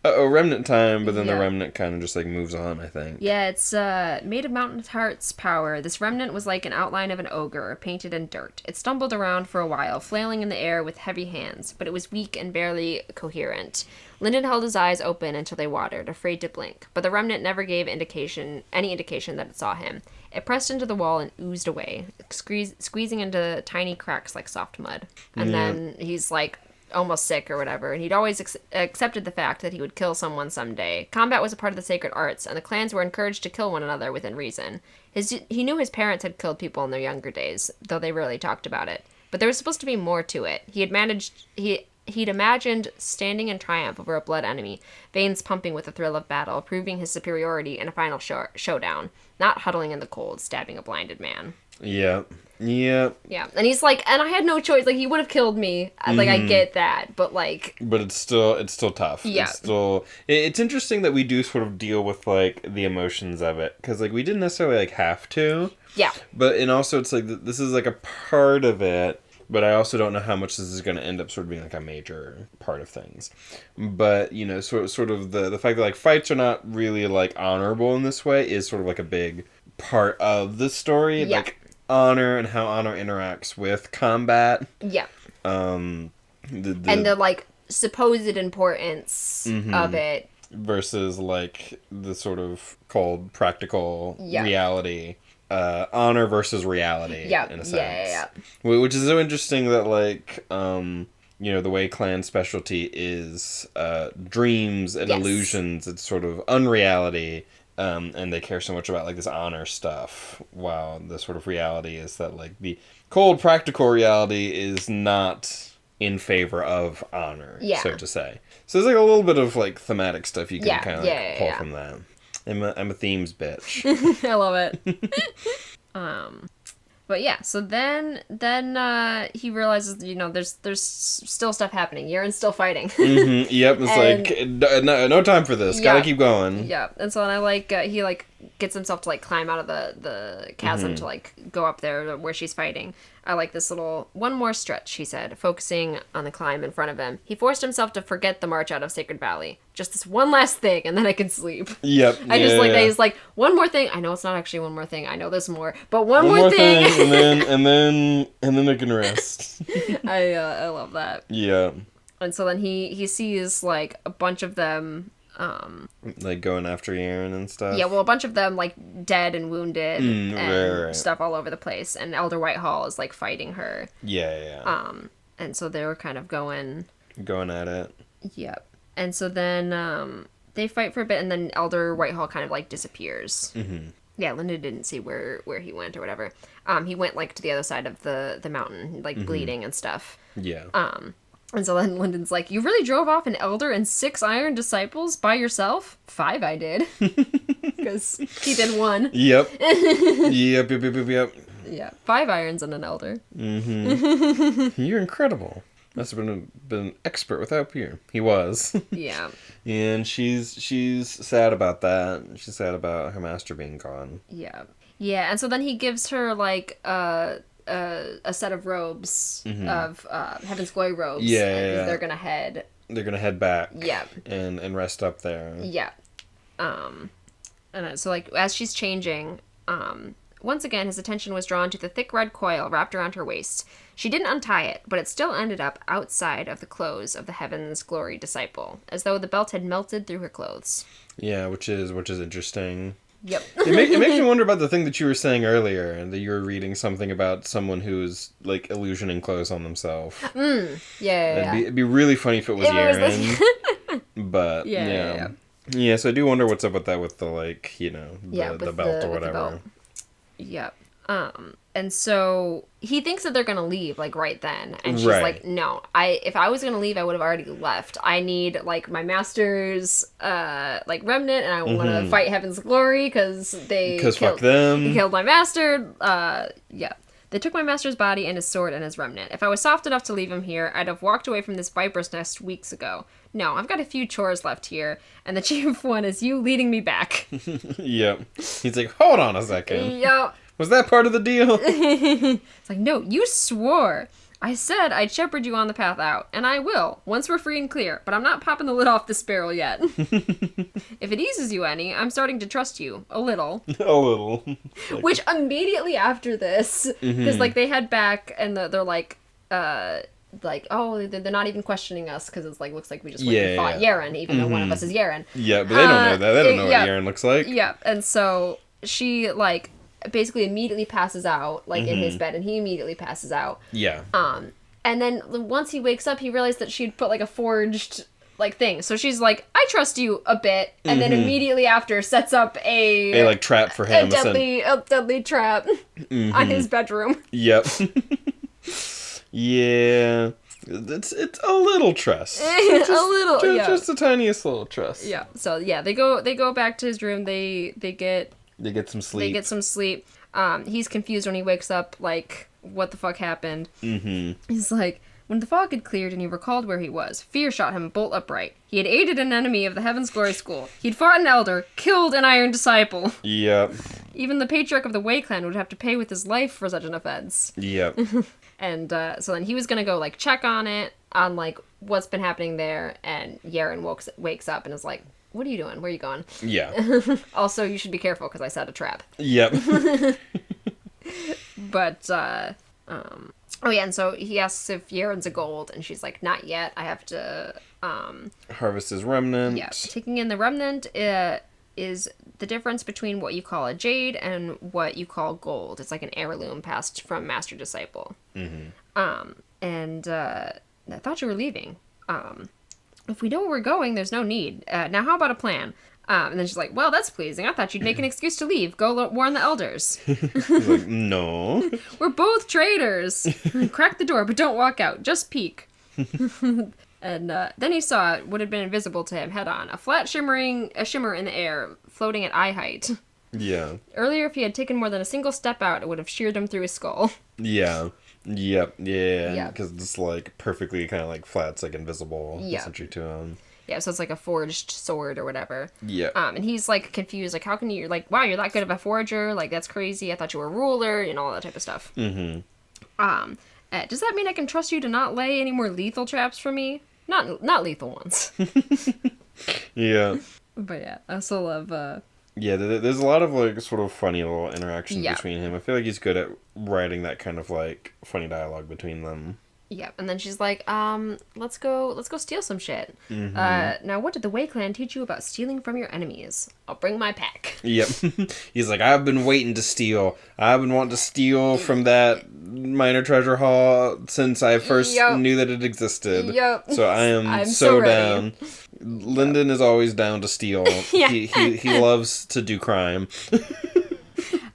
remnant time, but then the remnant kind of just, like, moves on, I think. Yeah, it's made of mountain heart's power. This remnant was like an outline of an ogre, painted in dirt. It stumbled around for a while, flailing in the air with heavy hands, but it was weak and barely coherent. Lyndon held his eyes open until they watered, afraid to blink, but the remnant never gave any indication that it saw him. It pressed into the wall and oozed away, squeezing into tiny cracks like soft mud. And then he's, like, almost sick or whatever, and he'd always accepted the fact that he would kill someone someday. Combat was a part of the sacred arts, and the clans were encouraged to kill one another within reason. He knew his parents had killed people in their younger days, though they rarely talked about it. But there was supposed to be more to it. He'd imagined standing in triumph over a blood enemy, veins pumping with the thrill of battle, proving his superiority in a final showdown, not huddling in the cold, stabbing a blinded man. Yeah. Yeah. Yeah. And he's like, and I had no choice. Like, he would have killed me. Like, I get that. But, like... But it's still tough. Yeah. It's interesting that we do sort of deal with, like, the emotions of it. Because, like, we didn't necessarily, like, have to. Yeah. And also, it's like, this is, like, a part of it. But I also don't know how much this is going to end up sort of being, like, a major part of things. But, sort of the fact that, like, fights are not really, like, honorable in this way is sort of, like, a big part of the story. Yeah. Like, honor and how honor interacts with combat. Yeah. And the, like, supposed importance of it. Versus, like, the sort of cold, practical reality. Honor versus reality, in a sense. Yeah. Which is so interesting that, like, the way clan specialty is dreams and illusions, it's sort of unreality, and they care so much about, like, this honor stuff, while the sort of reality is that, like, the cold, practical reality is not in favor of honor, so to say. So there's, like, a little bit of, like, thematic stuff you can kind of pull from that. I'm a themes bitch. I love it. But yeah, so then he realizes, there's still stuff happening. Yaren's still fighting. Yep, it's no time for this. Gotta keep going. Yeah, and so then he like gets himself to like climb out of the chasm to like go up there where she's fighting. I like this little one more stretch, he said, focusing on the climb in front of him. He forced himself to forget the march out of Sacred Valley. Just this one last thing, and then I can sleep. Yep. I just like that. He's like, one more thing. I know it's not actually one more thing. I know there's more, but one more thing. and then I can rest. I love that. Yeah. And so then he sees like a bunch of them Like, going after Aaron and stuff? Yeah, well, a bunch of them, like, dead and wounded and stuff all over the place. And Elder Whitehall is, like, fighting her. Yeah. And so they were kind of going at it. Yep. And so then they fight for a bit, and then Elder Whitehall kind of, like, disappears. Mm-hmm. Yeah, Linda didn't see where he went or whatever. He went, like, to the other side of the mountain, like, bleeding and stuff. Yeah. And so then Lyndon's like, you really drove off an elder and 6 iron disciples by yourself? 5 I did. Because he did 1. Yep. Yep. Yeah, 5 irons and an elder. Mm-hmm. You're incredible. Must have been an expert without peer. He was. Yeah. And she's sad about that. She's sad about her master being gone. Yeah. Yeah, and so then he gives her, like, a set of robes, of Heaven's Glory robes. Yeah. They're gonna head back. Yeah. And rest up there. Yeah. And so, like, as she's changing, once again, his attention was drawn to the thick red coil wrapped around her waist. She didn't untie it, but it still ended up outside of the clothes of the Heaven's Glory disciple, as though the belt had melted through her clothes. Yeah, which is interesting. Yep. It makes me wonder about the thing that you were saying earlier, and that you were reading something about someone who's, like, illusioning clothes on themselves. Yeah. It'd be really funny if it was Aaron. But, yeah, so I do wonder what's up with that, with the, like, you know, the belt or whatever. Yep. And so he thinks that they're gonna leave, like, right then, and she's like, no, if I was gonna leave, I would have already left. I need, like, my master's like, remnant, and I want to fight Heaven's Glory because fuck them. He killed my master. Yeah, they took my master's body and his sword and his remnant. If I was soft enough to leave him here, I'd have walked away from this viper's nest weeks ago. No, I've got a few chores left here, and the chief one is you leading me back. Yep. He's like, hold on a second. Yep. Was that part of the deal? It's like, no, you swore. I said I'd shepherd you on the path out, and I will, once we're free and clear, but I'm not popping the lid off this barrel yet. If it eases you any, I'm starting to trust you. A little. A little. Which immediately after this, because, like, they head back, and they're like, oh, they're not even questioning us, because it's like, looks like we just went and fought Yaren, even though one of us is Yaren. Yeah, but they don't know that. They don't know what Yaren looks like. Yeah, and so she, like, basically immediately passes out, like, in his bed, and he immediately passes out. Yeah. And then once he wakes up, he realized that she'd put, like, a forged, like, thing. So she's like, I trust you a bit, and then immediately after sets up a like, trap for him. A deadly trap on his bedroom. Yep. Yeah. It's a little trust. Just the tiniest little trust. Yeah. So, yeah, they go back to his room, they get some sleep. He's confused when he wakes up, like, what the fuck happened? He's like, when the fog had cleared and he recalled where he was, fear shot him bolt upright. He had aided an enemy of the Heaven's Glory School. He'd fought an elder, killed an iron disciple. Yep. Even the patriarch of the Way clan would have to pay with his life for such an offense. Yep. And so then he was gonna go, like, check on it, on, like, what's been happening there, and Yaren wakes up and is like, what are you doing? Where are you going? Yeah. Also, you should be careful because I set a trap. Yep. But, oh yeah, and so he asks if Yaren's a gold, and she's like, not yet. I have to, harvest his remnant. Yeah. Taking in the remnant is the difference between what you call a jade and what you call gold. It's like an heirloom passed from master disciple. And I thought you were leaving. If we know where we're going, there's no need. Now how about a plan? And then she's like, well, that's pleasing. I thought you'd make an excuse to leave. Go warn the elders. He's like, no. We're both traitors. Crack the door, but don't walk out. Just peek. And then he saw what had been invisible to him head on. A shimmer in the air, floating at eye height. Yeah. Earlier, if he had taken more than a single step out, it would have sheared him through his skull. Yeah. Yep. Yeah. Because it's, like, perfectly kind of, like, flat. It's, like, invisible. Yeah. Essentially to him. Yeah, so it's like a forged sword or whatever. Yeah. And he's, like, confused. Like, how can you... Like, wow, you're that good of a forger. Like, that's crazy. I thought you were a ruler. And all that type of stuff. Does that mean I can trust you to not lay any more lethal traps for me? Not lethal ones. Yeah. But yeah, I still love... Yeah, there's a lot of, like, sort of funny little interactions between him. I feel like he's good at writing that kind of, like, funny dialogue between them. Yep, and then she's like, let's go steal some shit. Now what did the Wei clan teach you about stealing from your enemies? I'll bring my pack. Yep. He's like, I've been waiting to steal. I've been wanting to steal from that minor treasure hall since I first knew that it existed. Yep. So I'm so down. Lyndon is always down to steal. He loves to do crime.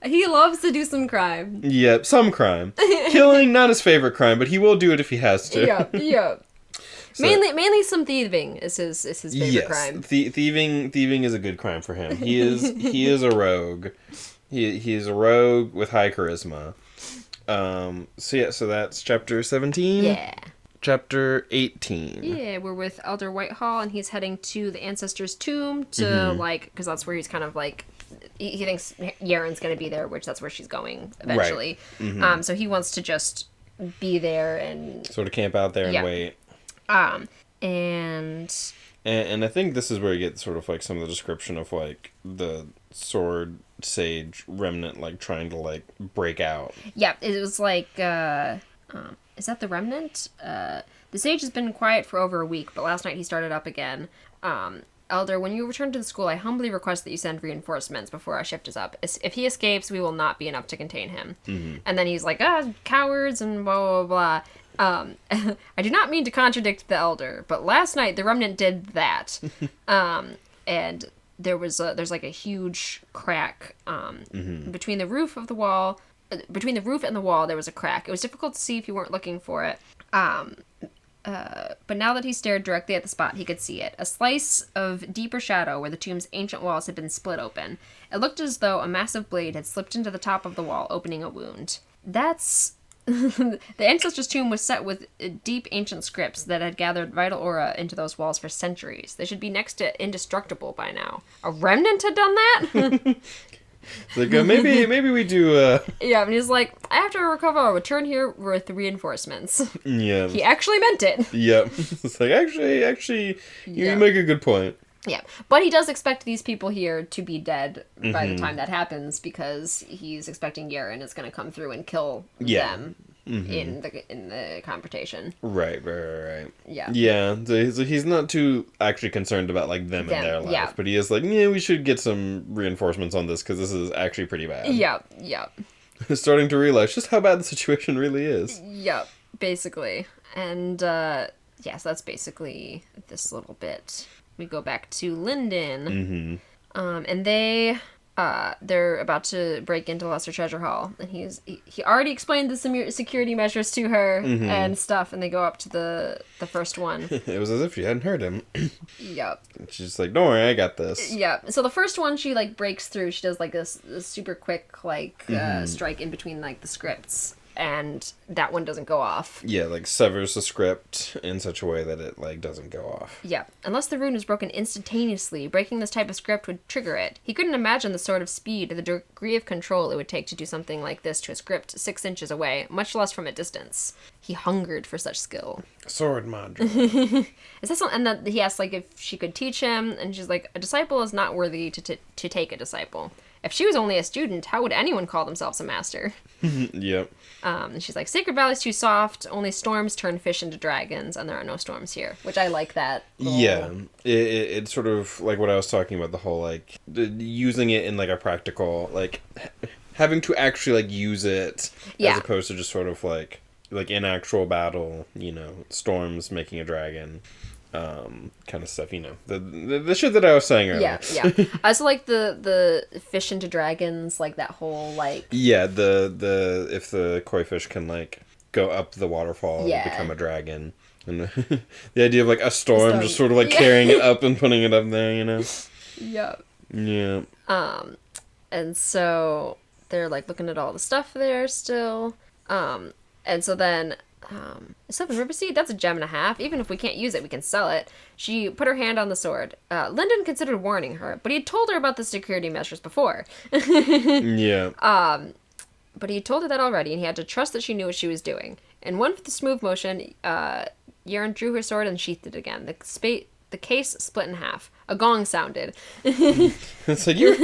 He loves to do some crime. Yep, some crime. Killing, not his favorite crime, but he will do it if he has to. Yep. So, mainly some thieving is his favorite crime. Thieving is a good crime for him. He is a rogue. He is a rogue with high charisma. So that's chapter 17. Yeah. Chapter 18. Yeah, we're with Elder Whitehall, and he's heading to the ancestor's tomb to because that's where he's kind of like. He thinks Yaren's going to be there, which that's where she's going eventually. Right. So he wants to just be there and sort of camp out there and wait. And I think this is where you get sort of like some of the description of like the sword sage remnant like trying to like break out. Yeah, it was like is that the remnant? The sage has been quiet for over a week, but last night he started up again. Elder, when you return to the school, I humbly request that you send reinforcements before our shift is up. If he escapes, we will not be enough to contain him. And then he's like, cowards and blah, blah, blah. I do not mean to contradict the Elder, but last night the remnant did that. And there's like a huge crack between the roof of the wall. Between the roof and the wall, there was a crack. It was difficult to see if you weren't looking for it. But now that he stared directly at the spot, he could see it. A slice of deeper shadow where the tomb's ancient walls had been split open. It looked as though a massive blade had slipped into the top of the wall, opening a wound. That's... The ancestor's tomb was set with deep ancient scripts that had gathered vital aura into those walls for centuries. They should be next to indestructible by now. A remnant had done that? Like, maybe we do, Yeah, and he's like, after I recover, I'll return here with reinforcements. Yeah. He actually meant it. Yep. It's like, actually, you make a good point. Yeah, but he does expect these people here to be dead by the time that happens, because he's expecting Yaren is going to come through and kill them in the confrontation. Right. Yeah. Yeah, so he's not too actually concerned about like them and their life, but he is like, we should get some reinforcements on this because this is actually pretty bad. Yeah. Starting to realize just how bad the situation really is. Yep, basically. And so that's basically this little bit. We go back to Lyndon, and they're about to break into Lesser Treasure Hall, and he already explained the security measures to her and stuff, and they go up to the first one. It was as if she hadn't heard him. Yep. She's just like, don't worry, I got this. Yep. So the first one, she like breaks through. She does like this super quick like strike in between like the scripts. And that one doesn't go off. Yeah, like severs the script in such a way that it like doesn't go off. Yeah, unless the rune is broken instantaneously, breaking this type of script would trigger it. He couldn't imagine the sort of speed or the degree of control it would take to do something like this to a script 6 inches away, much less from a distance. He hungered for such skill. Sword module. Is that something? And that he asked like if she could teach him, and she's like, a disciple is not worthy to take a disciple. If she was only a student, how would anyone call themselves a master? Yep. And she's like, Sacred Valley's too soft. Only storms turn fish into dragons, and there are no storms here. Which I like that. Yeah. It's sort of like what I was talking about, the whole, like, using it in, like, a practical, like, having to actually, like, use it as opposed to just sort of, like in actual battle, storms making a dragon. Kind of stuff, the shit that I was saying earlier. Yeah. I also like the fish into dragons, like that whole like. Yeah, the if the koi fish can like go up the waterfall and become a dragon, and the idea of like a storm just sort of like carrying it up and putting it up there, Yep. Yeah. And so they're like looking at all the stuff there still, and so then. 7 river seed, that's a gem and a half. Even if we can't use it, we can sell it. She put her hand on the sword. Lyndon considered warning her, but he had told her about the security measures before. Yeah. But he had told her that already, and he had to trust that she knew what she was doing. In one smooth motion, Yaren drew her sword and sheathed it again. The The case split in half. A gong sounded. It's like, what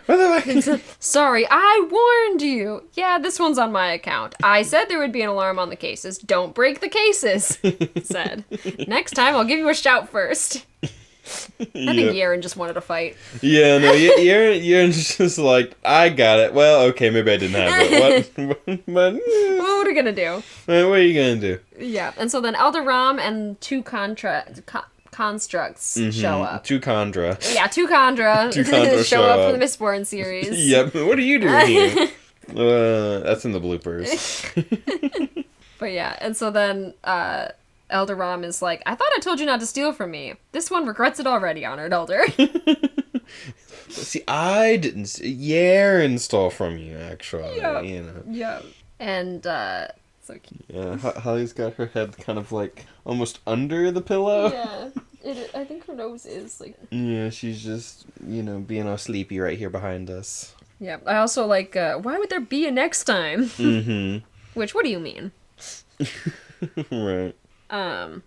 the fuck? Sorry, I warned you. Yeah, this one's on my account. I said there would be an alarm on the cases. Don't break the cases, said. Next time, I'll give you a shout first. I think Yaren just wanted a fight. Yeah, no, Yaren's just like, I got it. Well, okay, maybe I didn't have it. What? But, what are we gonna do? What are you gonna do? Yeah, and so then Elder Ram and two constructs show up. Two Chandra. Yeah, two Chandra show up for the Mistborn series. Yep, what are you doing here? That's in the bloopers. But yeah, and so then Elder Ram is like, I thought I told you not to steal from me. This one regrets it already, Honored Elder. See, I didn't. Yaren stole from you, actually. Yep. You know. Yeah. And, so cute. Yeah, Holly's got her head kind of like almost under the pillow. Yeah. I think her nose is like. Yeah, she's just, being all sleepy right here behind us. Yeah. I also like, why would there be a next time? Mm-hmm. Which, what do you mean? Right. And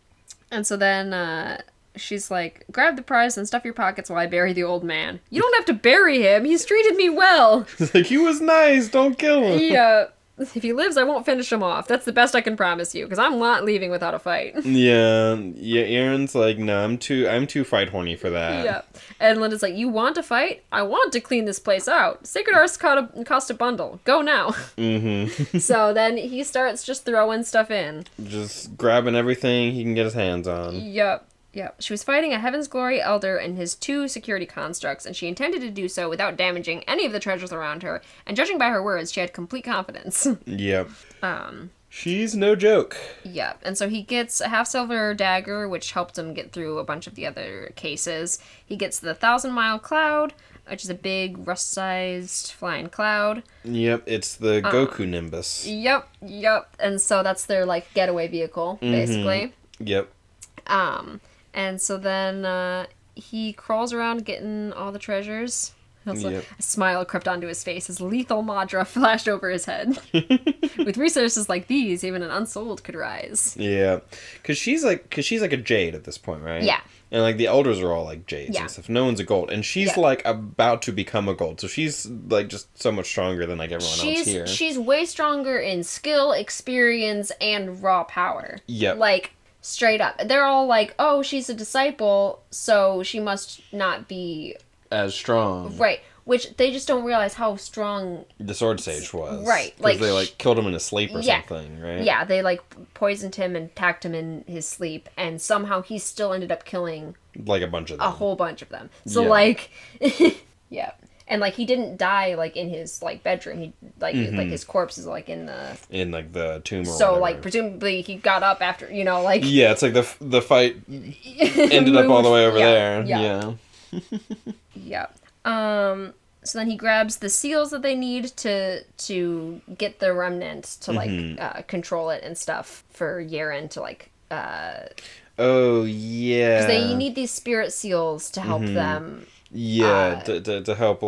so then, she's like, grab the prize and stuff your pockets while I bury the old man. You don't have to bury him. He's treated me well. It's like, he was nice. Don't kill him. Yeah. If he lives, I won't finish him off. That's the best I can promise you, because I'm not leaving without a fight. Yeah, Aaron's like, no, I'm too fight horny for that. Yeah. And Linda's like, you want to fight? I want to clean this place out. Sacred Arts cost a bundle. Go now. Mm-hmm. So then he starts just throwing stuff in. Just grabbing everything he can get his hands on. Yep. She was fighting a Heaven's Glory Elder and his 2 security constructs, and she intended to do so without damaging any of the treasures around her, and judging by her words, she had complete confidence. Yep. She's no joke. Yep. And so he gets a half-silver dagger, which helped him get through a bunch of the other cases. He gets the 1,000-mile cloud, which is a big, rust-sized flying cloud. Yep, it's the Goku Nimbus. Yep. And so that's their, getaway vehicle, basically. Yep. And so then he crawls around getting all the treasures. Also, a smile crept onto his face as lethal Madra flashed over his head. With resources like these, even an Unsouled could rise. Yeah, because she's like a jade at this point, right? Yeah. And the elders are all like jades and stuff. No one's a gold, and she's about to become a gold, so she's just so much stronger than everyone else here. She's way stronger in skill, experience, and raw power. Yep. Straight up. They're all like, oh, she's a disciple, so she must not be as strong. Right. Which they just don't realize how strong the Sword Sage was. Right. Because they killed him in his sleep or something, right? Yeah, they poisoned him and attacked him in his sleep, and somehow he still ended up killing a bunch of them. A whole bunch of them. So yeah. And he didn't die in his bedroom. He his corpse is in the tomb or so whatever. Presumably he got up after yeah, it's the fight ended up all the way over there. Yeah. So then he grabs the seals that they need to get the remnant to control it and stuff for Yaren to oh yeah. Because they need these spirit seals to help them. Yeah, to help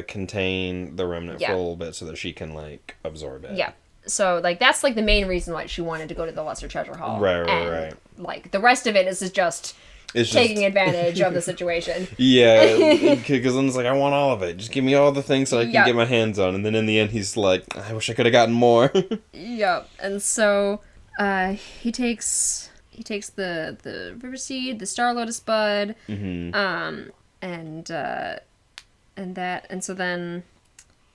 contain the remnant for a little bit so that she can absorb it. Yeah. So that's the main reason why she wanted to go to the Lesser Treasure Hall. Right. The rest of it is just taking advantage of the situation. Yeah, because then it's I want all of it. Just give me all the things that I can get my hands on. And then in the end, he's like, I wish I could have gotten more. Yep. And so he takes the River Seed, the Star Lotus Bud, and so then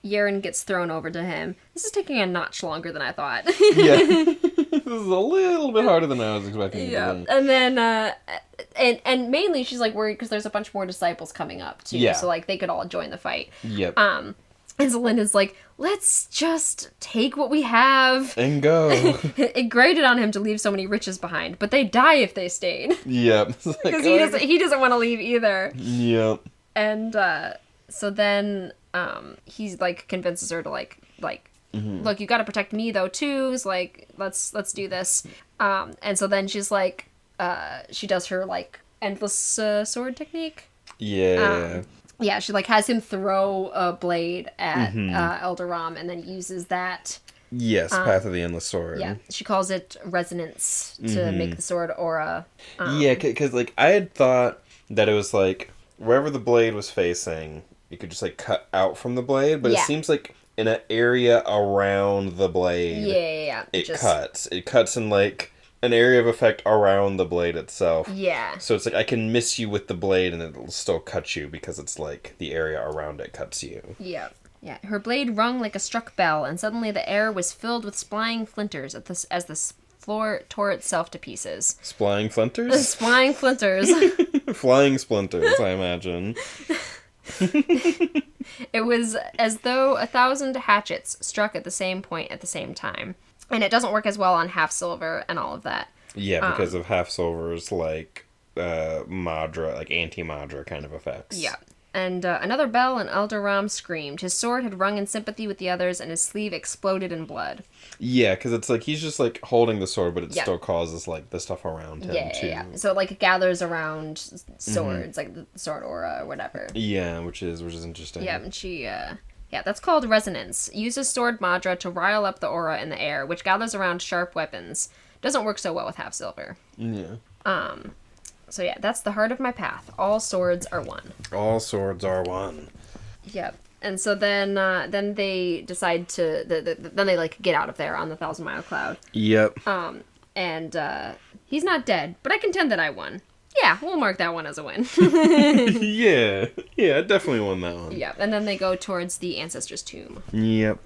Yaren gets thrown over to him. This is taking a notch longer than I thought. Yeah. This is a little bit harder than I was expecting. Yeah. And then and mainly she's worried because there's a bunch more disciples coming up too. Yeah. So they could all join the fight. Yep. And so Linda's let's just take what we have and go. It grated on him to leave so many riches behind, but they die if they stayed. Yep. Because he doesn't want to leave either. Yep. And so then he's convinces her to look, you got to protect me though too. It's let's do this. And so then she's she does her endless sword technique. Yeah. Yeah, she has him throw a blade at Elder Ram and then uses that. Yes, Path of the Endless Sword. Yeah, she calls it resonance to make the sword aura. Yeah, because I had thought that it was like wherever the blade was facing, you could just like cut out from the blade, but it seems like in an area around the blade, it cuts in like an area of effect around the blade itself. Yeah. So it's like I can miss you with the blade and it'll still cut you because it's like the area around it cuts you. Yeah. Yeah. Her blade rung like a struck bell, and suddenly the air was filled with splying flinters as the floor tore itself to pieces. Splying flinters? Splying flinters. Flying splinters, I imagine. It was as though 1,000 hatchets struck at the same point at the same time. And it doesn't work as well on half silver and all of that. Yeah, because of half silver's like Madra, like anti-Madra kind of effects. Yeah. And another bell, and Eldaram screamed. His sword had rung in sympathy with the others, and his sleeve exploded in blood. Yeah, because it's like he's just like holding the sword, but it still causes like the stuff around him too. Yeah. So it like gathers around swords, like the sword aura or whatever. Yeah, which is interesting. Yeah, and she that's called resonance. Uses sword Madra to rile up the aura in the air, which gathers around sharp weapons. Doesn't work so well with half silver. Yeah. So yeah, that's the heart of my path. All swords are one. All swords are one. Yep. And so then they decide to then they like get out of there on the 1,000-mile cloud. Yep. And he's not dead, but I contend that I won. Yeah, we'll mark that one as a win. yeah, I definitely won that one. Yep. And then they go towards the ancestor's tomb. Yep.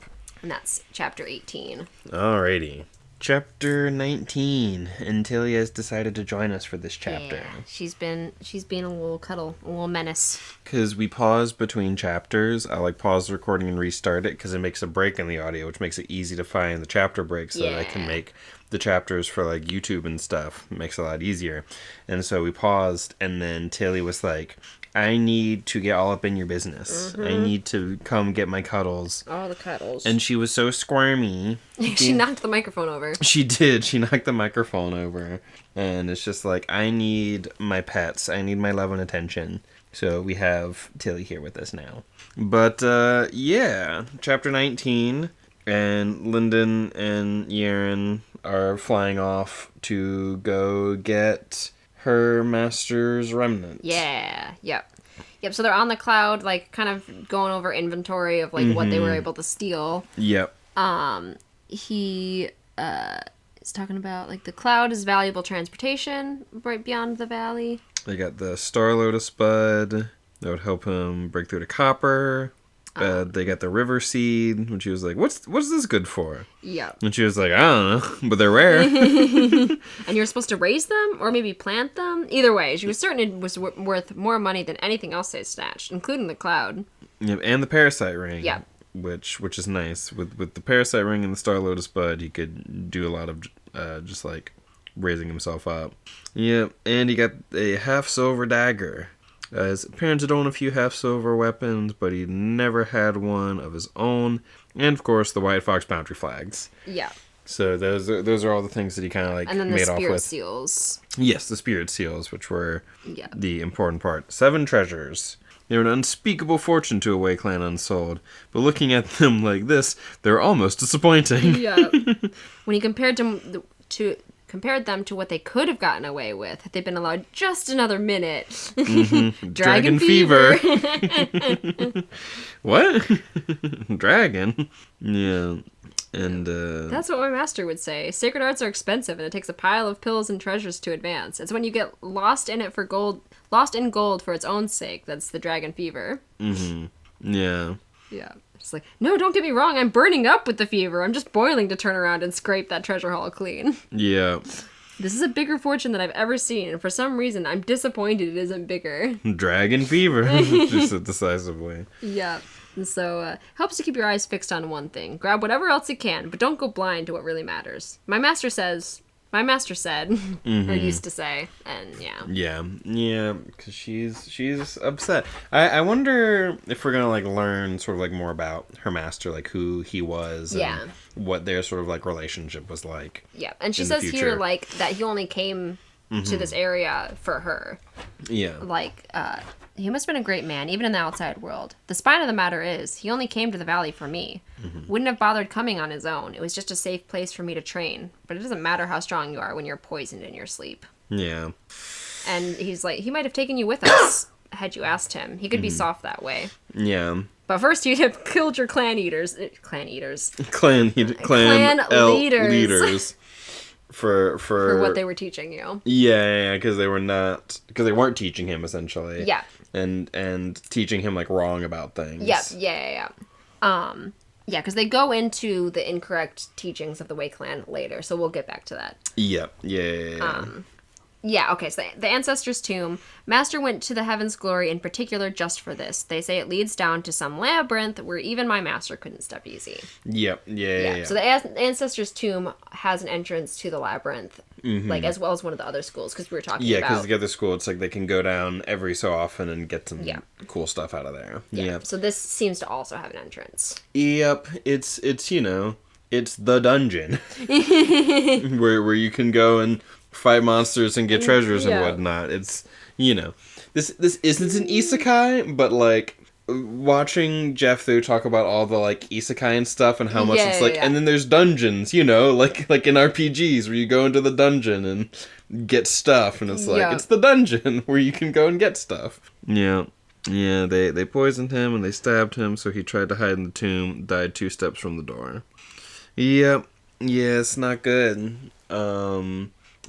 And that's chapter 18. Alrighty. Chapter 19. And Tilly has decided to join us for this chapter. Yeah, she's been a little cuddle, a little menace. Because we pause between chapters. I like pause the recording and restart it because it makes a break in the audio, which makes it easy to find the chapter breaks so that I can make the chapters for like YouTube and stuff. It makes it a lot easier. And so we paused, and then Tilly was like, I need to get all up in your business. I need to come get my cuddles. All the cuddles. And she was so squirmy. She knocked the microphone over. She did. She knocked the microphone over. And it's just like, I need my pets. I need my love and attention. So we have Tilly here with us now. But, yeah. Chapter 19. And Lyndon and Yaren are flying off to go get her master's remnant. Yeah. Yep. So they're on the cloud, like, kind of going over inventory of, like, what they were able to steal. Yep. He is talking about, like, the cloud is valuable transportation right beyond the valley. They got the Star Lotus Bud that would help him break through to copper. They got the river seed, which he was like, what's this good for? Yeah. And she was like, I don't know, but they're rare. And you're supposed to raise them or maybe plant them? Either way, she was certain it was worth more money than anything else they snatched, including the cloud. Yep, and the parasite ring. Yep. Which is nice. With the parasite ring and the Star Lotus Bud, he could do a lot of just like raising himself up. Yep, and he got a half silver dagger. His parents had owned a few half-silver weapons, but he never had one of his own. And, of course, the White Fox boundary flags. Yeah. So those are all the things that he kind of, like, made off with. And then the spirit seals. Yes, the spirit seals, which were the important part. 7 treasures. They were an unspeakable fortune to a Way clan Unsouled. But looking at them like this, they're almost disappointing. Yeah. When he compared them to what they could have gotten away with if they'd been allowed just another minute. Dragon fever. What? Dragon? Yeah. And that's what my master would say. Sacred arts are expensive, and it takes a pile of pills and treasures to advance. It's when you get lost in gold for its own sake that's the dragon fever. Yeah. Yeah. It's like, no, don't get me wrong, I'm burning up with the fever. I'm just boiling to turn around and scrape that treasure haul clean. Yeah. This is a bigger fortune than I've ever seen, and for some reason, I'm disappointed it isn't bigger. Dragon fever, she said decisively. Yeah. And so, helps to keep your eyes fixed on one thing. Grab whatever else you can, but don't go blind to what really matters. My master said, or used to say, and yeah. Yeah, because she's upset. I wonder if we're gonna like learn sort of like more about her master, like who he was, and what their sort of like relationship was like. Yeah, and she says here like that he only came to this area for her. Yeah, like he must have been a great man, even in the outside world. The spine of the matter is, he only came to the valley for me. Wouldn't have bothered coming on his own. It was just a safe place for me to train. But it doesn't matter how strong you are when you're poisoned in your sleep. Yeah. And he's like, he might have taken you with us had you asked him. He could be soft that way. Yeah. But first you'd have killed your clan leaders. Clan leaders. Clan leaders. For what they were teaching you. Yeah, because they weren't teaching him, essentially. Yeah. And teaching him, like, wrong about things. Yeah. Yeah, because they go into the incorrect teachings of the Way Clan later, so we'll get back to that. Yep. Yeah. Yeah, okay, so the Ancestor's Tomb. Master went to the Heaven's Glory in particular just for this. They say it leads down to some labyrinth where even my master couldn't step easy. Yep, yeah. So the Ancestor's Tomb has an entrance to the labyrinth, like, as well as one of the other schools, because we were talking about... Yeah, because the other school, it's like they can go down every so often and get some cool stuff out of there. Yeah, so this seems to also have an entrance. Yep, it's it's the dungeon. where you can go and fight monsters and get treasures and whatnot. It's, this isn't an isekai, but, like, watching Jeff Thu talk about all the, like, isekai and stuff and how much it's like, and then there's dungeons, like in RPGs where you go into the dungeon and get stuff, and it's like, it's the dungeon where you can go and get stuff. Yeah, they poisoned him and they stabbed him, so he tried to hide in the tomb, died 2 steps from the door. Yep, yeah, it's not good.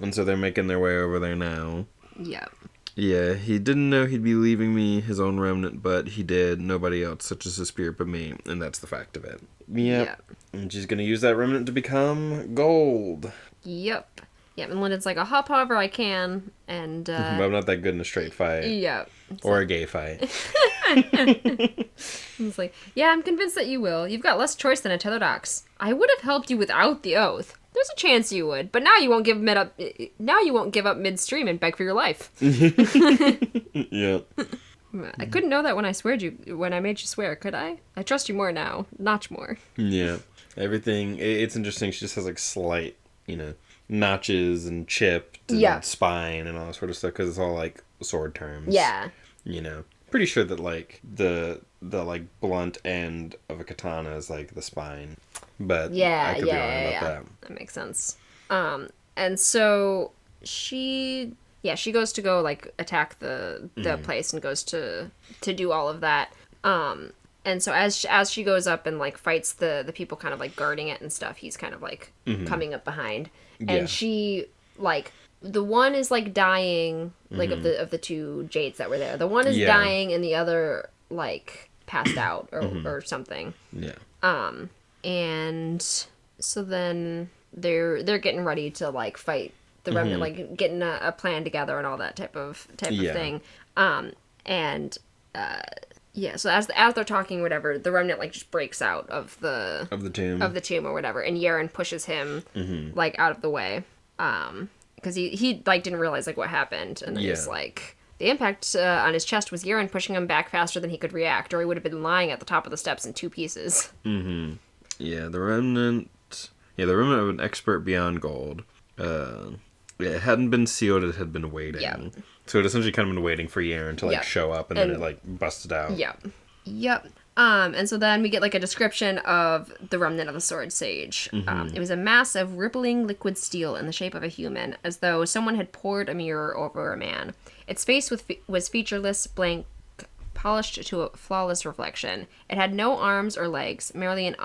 And so they're making their way over there now. Yeah. Yeah, he didn't know he'd be leaving me his own remnant, but he did. Nobody else touches his spirit but me, and that's the fact of it. Yep. And she's gonna use that remnant to become gold. Yep. And Lyndon's like, I'll hop however I can, and... but I'm not that good in a straight fight. Yep. Or a gay fight. He's like, yeah, I'm convinced that you will. You've got less choice than a tethered ox. I would have helped you without the oath. There's a chance you would, but now you won't give up. Now you won't give up midstream and beg for your life. Yeah. I couldn't know that when I made you swear, could I? I trust you more now, notch more. Yeah, everything. It's interesting. She just has like slight, notches and chipped and spine and all that sort of stuff because it's all like sword terms. Yeah. Pretty sure that like the like blunt end of a katana is like the spine. But I could be wrong about that. That makes sense. And so she goes to go like attack the place and goes to do all of that. And so as she goes up and like fights the people kind of like guarding it and stuff, he's kind of like coming up behind. And she like the one is like dying, like of the 2 Jades that were there. The one is dying and the other like passed out or something. Yeah. And so then they're getting ready to like fight the remnant, like getting a plan together and all that type of thing. So as they're talking, whatever, the remnant like just breaks out of the tomb or whatever, and Yaren pushes him like out of the way, because he like didn't realize like what happened, and then he's like. The impact on his chest was Yaren pushing him back faster than he could react, or he would have been lying at the top of the steps in 2 pieces. Mm-hmm. Yeah, the remnant of an expert beyond gold. It hadn't been sealed, it had been waiting. Yeah. So it essentially kind of been waiting for Yaren to like show up, and then it like busted out. Yep. And so then we get like a description of the remnant of the Sword Sage. It was a mass of rippling liquid steel in the shape of a human, as though someone had poured a mirror over a man. Its face was featureless, blank, polished to a flawless reflection. It had no arms or legs, merely an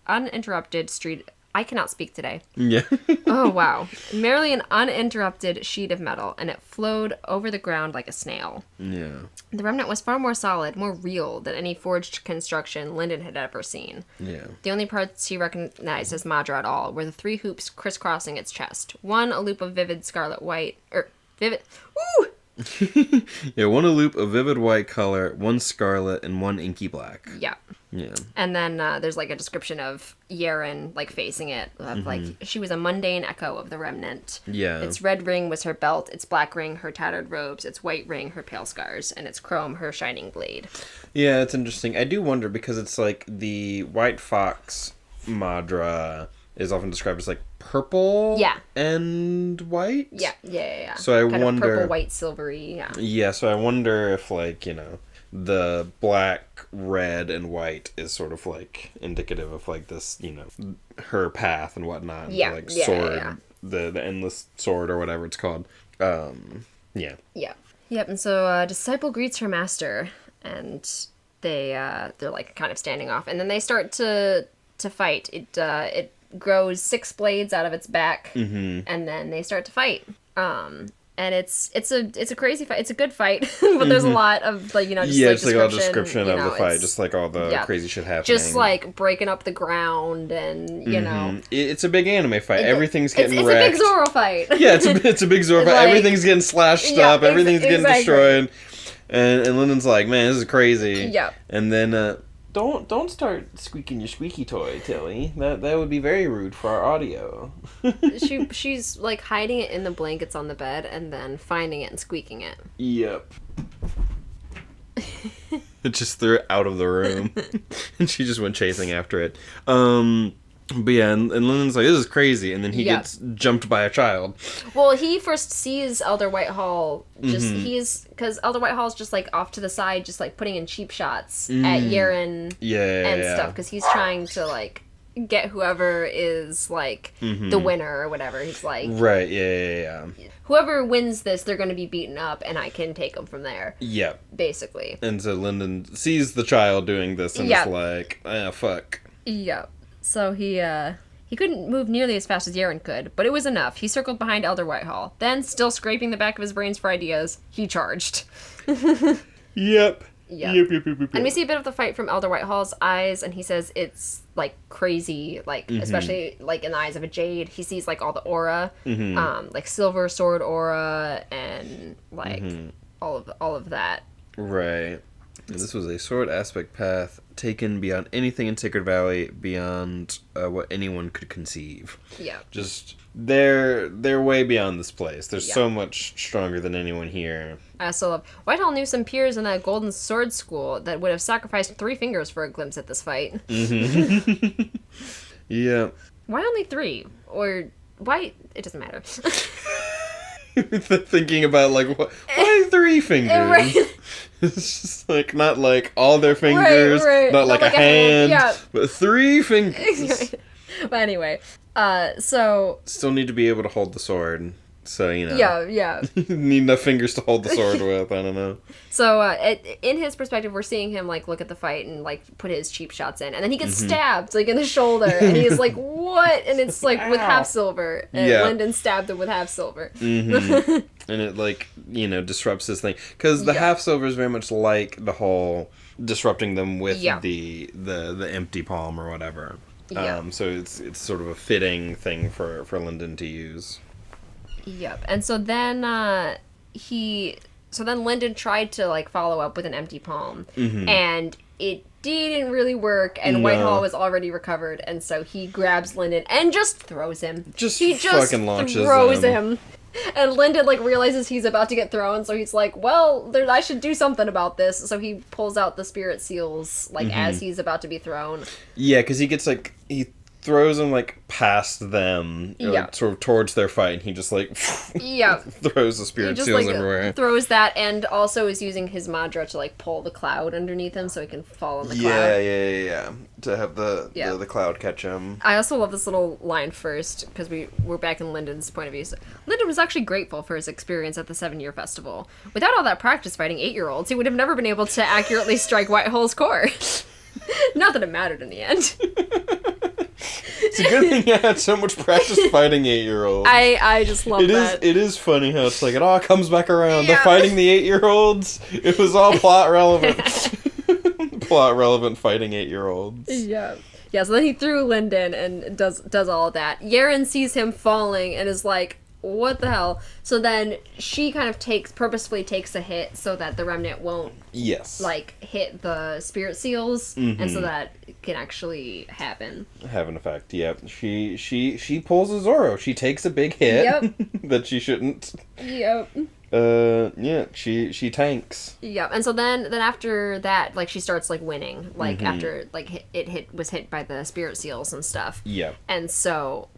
uninterrupted street... I cannot speak today. Yeah. Oh, wow. Merely an uninterrupted sheet of metal, and it flowed over the ground like a snail. Yeah. The remnant was far more solid, more real than any forged construction Lyndon had ever seen. Yeah. The only parts he recognized as Madra at all were the 3 hoops crisscrossing its chest. One, a loop of vivid scarlet white... vivid... Ooh! Yeah, one a loop of vivid white color, one scarlet, and one inky black. Yeah. Yeah. And then there's like a description of Yaren like facing it. Like she was a mundane echo of the remnant. Yeah. Its red ring was her belt, its black ring her tattered robes, its white ring her pale scars, and its chrome her shining blade. Yeah, it's interesting. I do wonder because it's like the white fox Madra is often described as like purple and white. Yeah. So I kind wonder of purple, white, silvery, Yeah, so I wonder if like, the black, red, and white is sort of like indicative of like this, her path and whatnot. Yeah. Like sword, the endless sword or whatever it's called. Yeah. Yeah. Yep, and so Disciple greets her master, and they're like kind of standing off, and then they start to fight. It grows 6 blades out of its back, and then they start to fight. And it's a crazy fight. It's a good fight, but there's a lot of like just it's like all description of the fight, just like all the crazy shit happening, just like breaking up the ground, and you know, it's a big anime fight. Everything's getting wrecked. It's a big Zoro fight. Yeah, it's a big Zoro fight. Like, everything's getting slashed up. Everything's getting destroyed, and Lyndon's like, man, this is crazy. Yeah, and then. Don't start squeaking your squeaky toy, Tilly. That would be very rude for our audio. She's like hiding it in the blankets on the bed and then finding it and squeaking it. Yep. It just threw it out of the room. And she just went chasing after it. But yeah, and Lyndon's like, this is crazy, and then he gets jumped by a child. Well, he first sees Elder Whitehall, because Elder Whitehall's just like off to the side, just like putting in cheap shots at Yaren and stuff, because he's trying to like get whoever is like the winner or whatever. He's like, right, yeah. Whoever wins this, they're going to be beaten up, and I can take them from there. Yep. Basically. And so Lyndon sees the child doing this, and is like, fuck. Yep. So he couldn't move nearly as fast as Yaren could, but it was enough. He circled behind Elder Whitehall. Then, still scraping the back of his brains for ideas, he charged. Yep. And we see a bit of the fight from Elder Whitehall's eyes, and he says it's like crazy, like especially like in the eyes of a jade. He sees like all the aura, like silver sword aura, and like all of that. Right. And this was a sword aspect path taken beyond anything in Sacred Valley, beyond what anyone could conceive. Yeah. Just, they're way beyond this place. They're so much stronger than anyone here. I also love, Whitehall knew some peers in that Golden Sword School that would have sacrificed 3 fingers for a glimpse at this fight. Yeah. Why only 3? Or, why? It doesn't matter. Thinking about, like, why 3 fingers? Right. It's just, like, not, like, all their fingers, not like a hand, but 3 fingers. But anyway, so... Still need to be able to hold the sword, so, you know. Yeah. Need enough fingers to hold the sword with, I don't know. So, in his perspective, we're seeing him, like, look at the fight and, like, put his cheap shots in. And then he gets stabbed, like, in the shoulder. And he's like, what? And it's, like, with half silver. And Lyndon stabbed him with half silver. And it, like, you know, disrupts this thing. Because the half silver is very much like the whole disrupting them with the empty palm or whatever. So it's sort of a fitting thing for Lyndon to use. Yep. And so then Lyndon tried to like follow up with an empty palm, and it didn't really work, and Whitehall was already recovered, and so he grabs Lyndon and just throws him. He just fucking launches throws him. And Lyndon, like, realizes he's about to get thrown, so he's like, well, I should do something about this. So he pulls out the spirit seals, like, as he's about to be thrown. Yeah, because he gets, like, he throws them, like, past them, or, like, sort of towards their fight, and he just, like, throws the spirit seals everywhere. Throws that, and also is using his Madra to, like, pull the cloud underneath him so he can fall on the cloud. Yeah. To have the cloud catch him. I also love this little line first, because we're back in Lyndon's point of view. So, Lyndon was actually grateful for his experience at the 7-year festival. Without all that practice fighting 8-year-olds, he would have never been able to accurately strike Whitehall's core. Not that it mattered in the end. It's a good thing I had so much practice fighting 8-year-olds. I just love that. It is funny how it's like, it all comes back around. The fighting the 8-year-olds, it was all plot relevant. Plot relevant fighting 8-year-olds. Yeah, so then he threw Lyndon and does all of that. Yaren sees him falling and is like, what the hell? So then she kind of purposefully takes a hit so that the remnant won't like hit the spirit seals, and so that it can actually happen. Have an effect. Yep. She pulls a Zoro. She takes a big hit that she shouldn't. Yep. She tanks. Yep. And so then after that, like, she starts like winning, like after like it was hit by the spirit seals and stuff. Yep. And so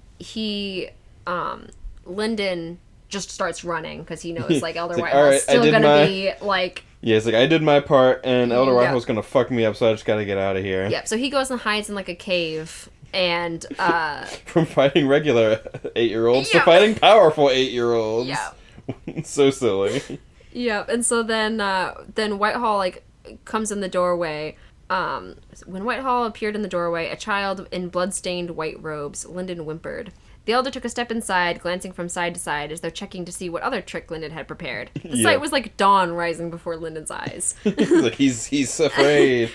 Lyndon just starts running because he knows, like, Elder Whitehall's still gonna be, like... Yeah, it's like, I did my part, and Elder Whitehall's gonna fuck me up, so I just gotta get out of here. Yep, so he goes and hides in, like, a cave, and, From fighting regular 8-year-olds to fighting powerful 8-year-olds. Yeah. So silly. Yeah, and so then Whitehall, like, comes in the doorway. When Whitehall appeared in the doorway, a child in blood-stained white robes, Lyndon whimpered. The elder took a step inside, glancing from side to side as though checking to see what other trick Lyndon had prepared. The sight was like dawn rising before Lyndon's eyes. Like he's afraid.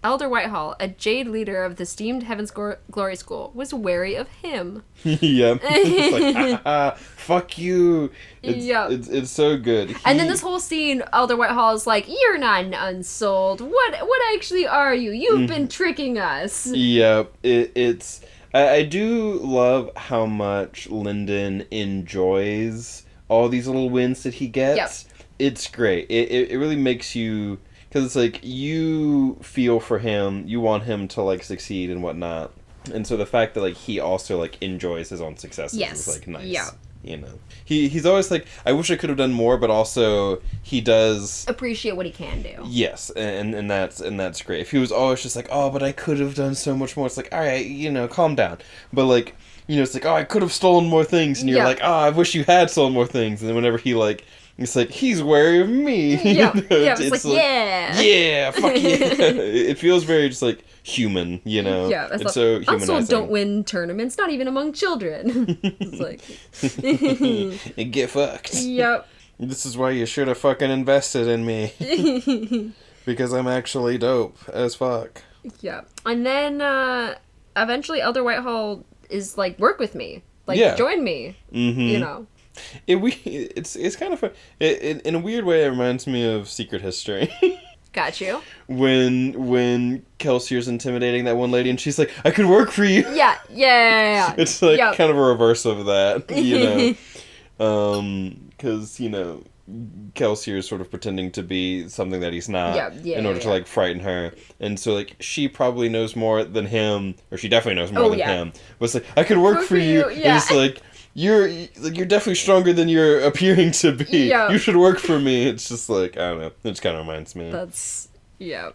Elder Whitehall, a jade leader of the esteemed Heaven's Glory School, was wary of him. Yep. It's like, fuck you. It's so good. And then this whole scene, Elder Whitehall is like, you're not an Unsouled. What actually are you? You've been tricking us. Yep. It's... I do love how much Lyndon enjoys all these little wins that he gets. Yep. It's great. It really makes you... Because it's like, you feel for him, you want him to, like, succeed and whatnot. And so the fact that, like, he also, like, enjoys his own successes is, like, nice. Yeah. You know? He's always like, I wish I could have done more, but also he does... appreciate what he can do. Yes, and that's great. If he was always just like, oh, but I could have done so much more, it's like, alright, you know, calm down. But, like, you know, it's like, oh, I could have stolen more things, and you're like, oh, I wish you had stolen more things. And then whenever he, like... It's like, he's wary of me. Yeah, it's like, yeah. Yeah, fuck yeah. It feels very just, like, human, you know? Yeah, it's like, so humanizing. Unsouled don't win tournaments, not even among children. It's like... And get fucked. Yep. This is why you should have fucking invested in me. Because I'm actually dope as fuck. Yeah. And then, eventually Elder Whitehall is like, work with me. Like, join me. Mm-hmm. You know? It's kind of fun. In a weird way, it reminds me of Secret History. Got you. When Kelsier's intimidating that one lady, and she's like, "I could work for you." Yeah. It's like kind of a reverse of that, you know, because you know, Kelsier is sort of pretending to be something that he's not, in order to like frighten her, and so like she probably knows more than him, or she definitely knows more than him. But it's like, I could work for you. Yeah. And it's like. You're definitely stronger than you're appearing to be. Yeah. You should work for me. It's just like, I don't know. It just kind of reminds me. Yeah,